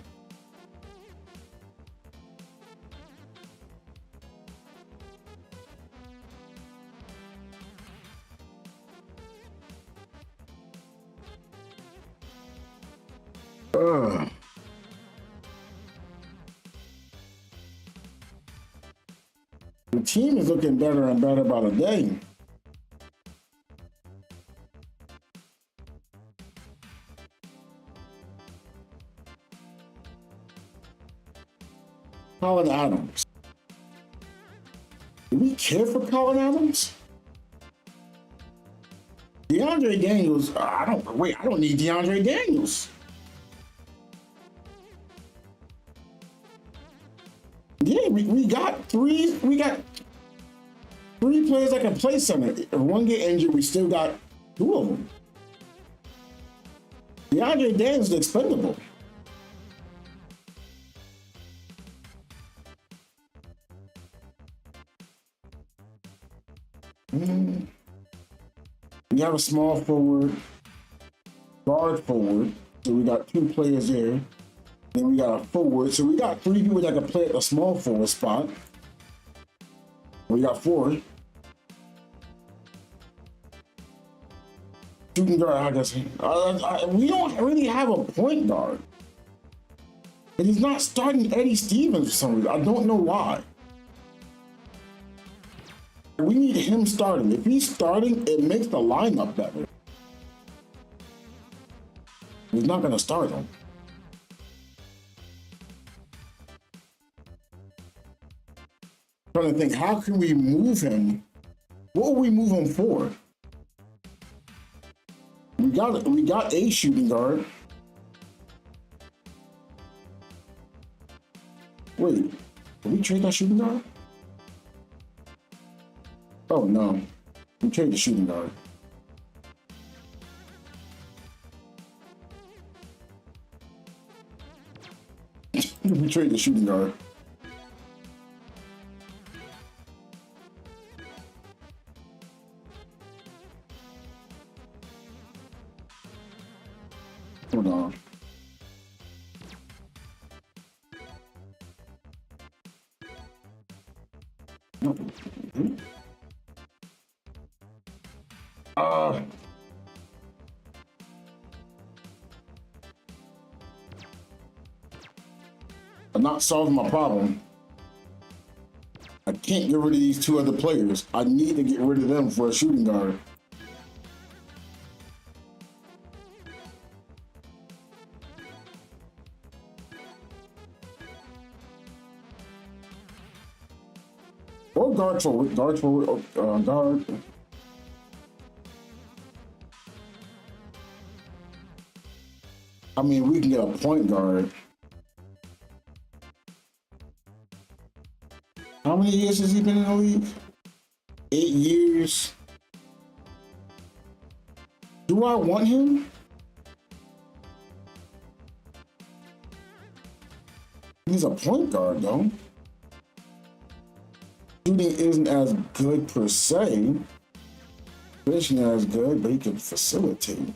The team is looking better and better by the day. Colin Adams. Do we care for Colin Adams? DeAndre Daniels. I don't need DeAndre Daniels. Yeah, we got 3. We got 3 players that can play center. If one get injured, we still got 2 of them. DeAndre Daniels is expendable. We have a small forward, guard forward, so we got 2 players there. Then we got a forward, so we got 3 people that can play at the small forward spot. We got 4. Shooting guard, I guess. We don't really have a point guard. And he's not starting Eddie Stevens for some reason. I don't know why. We need him starting. If he's starting, it makes the lineup better. He's not going to start him. Trying to think, how can we move him? What will we move him for? We got a shooting guard. Wait, did we trade that shooting guard? Oh no, we traded the shooting guard. We traded the shooting guard. Hold on. I'm not solving my problem. I can't get rid of these two other players. I need to get rid of them for a shooting guard. Or guard forward, guard. I mean, we can get a point guard. How many years has he been in the league? 8 years. Do I want him? He's a point guard, though. Shooting isn't as good per se. Finishing as good, but he can facilitate.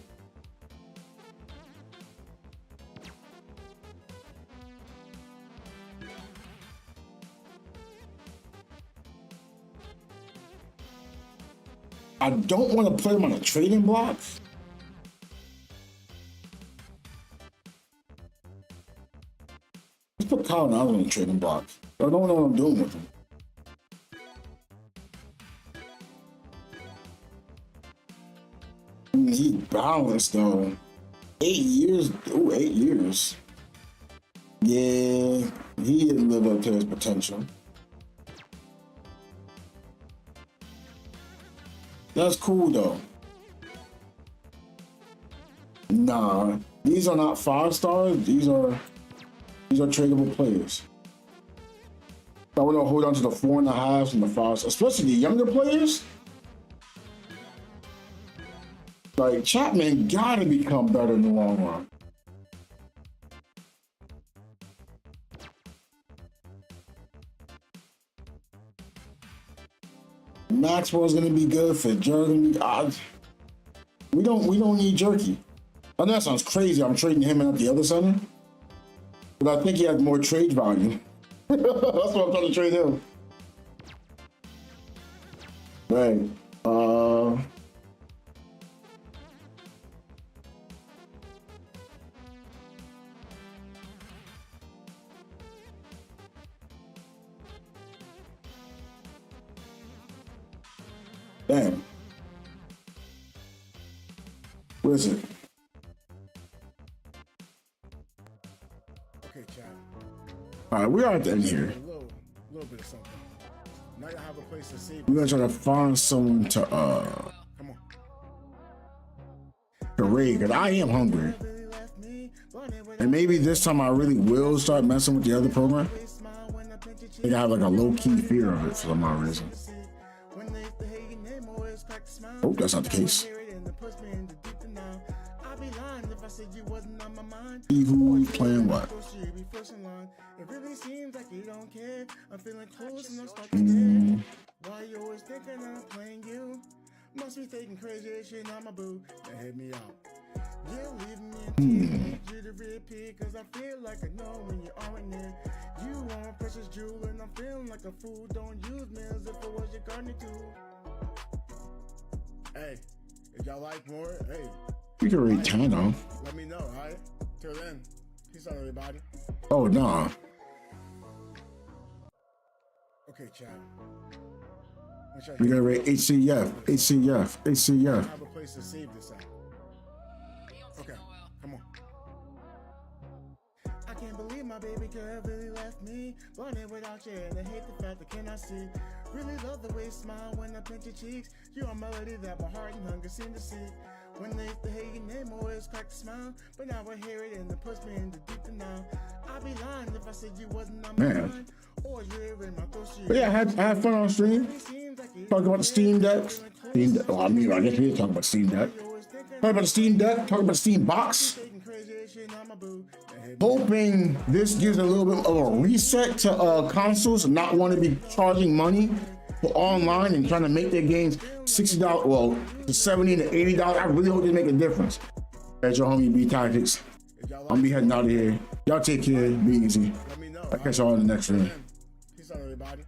I don't want to put him on a trading block. Let's put Kyle Allen on a trading block. I don't know what I'm doing with him. He's balanced though. 8 years. Oh, 8 years. Yeah, he didn't live up to his potential. That's cool though. Nah, these are not 5 stars. These are tradable players. I want to hold on to the 4.5s and the 5s, especially the younger players. Like Chapman gotta become better in the long run. Maxwell's gonna be good for Jerky. We don't need Jerky. I know that sounds crazy. I'm trading him and the other center, but I think he has more trade value. That's what I'm trying to trade him. Right. Damn. Where is it? Okay, Chad. All right, we are at the end here. A little bit of something. Now you have a place to save. We're gonna try to find someone to Come on. raid, because I am hungry. And maybe this time I really will start messing with the other program. I think I have like a low-key fear of it for some odd reason. Oh, that's not the case. See who's playing what. It really seems like you don't care. I'm feeling close and I'm stuck Why you always thinking I'm playing you? Must be thinking crazy shit on my boo. Now hit me out. You leave me in tears, you to repeat, cause I feel like I know when you aren't near. You are a precious jewel and I'm feeling like a fool. Don't use me as if it was your gardening tool. Hey, If y'all like more, hey, You can read 10 though. let me know, alright? Till then, peace out, everybody. Oh, nah. Okay, chat. We gotta rate HCF, HCF, I HCF. have a place to save this at. Okay, come on. I can't believe my baby girl really left me. Running without you, and I hate the fact I cannot see. Really love the way you smile when I pinch your cheeks. You're a melody that my heart and hunger seem to see. When they used to hate your name, always crack a smile. But now I hear it and it puts me into deep denial. I'd be lying if I said you wasn't on my Man. mind. Or you're in my thoughts. But yeah, I had fun on stream. Talking about the Steam Deck. Well, I mean, I guess we did talk about Steam Deck. Talking about the Steam Deck, talking about the Steam Box. Hoping this gives a little bit of a reset to consoles not want to be charging money for online and trying to make their games $60, well, to $70 to $80. I really hope they make a difference. That's your homie B Tactics. I'm be heading out of here. Y'all take care, be easy. I'll catch y'all in the next one. Peace out, everybody.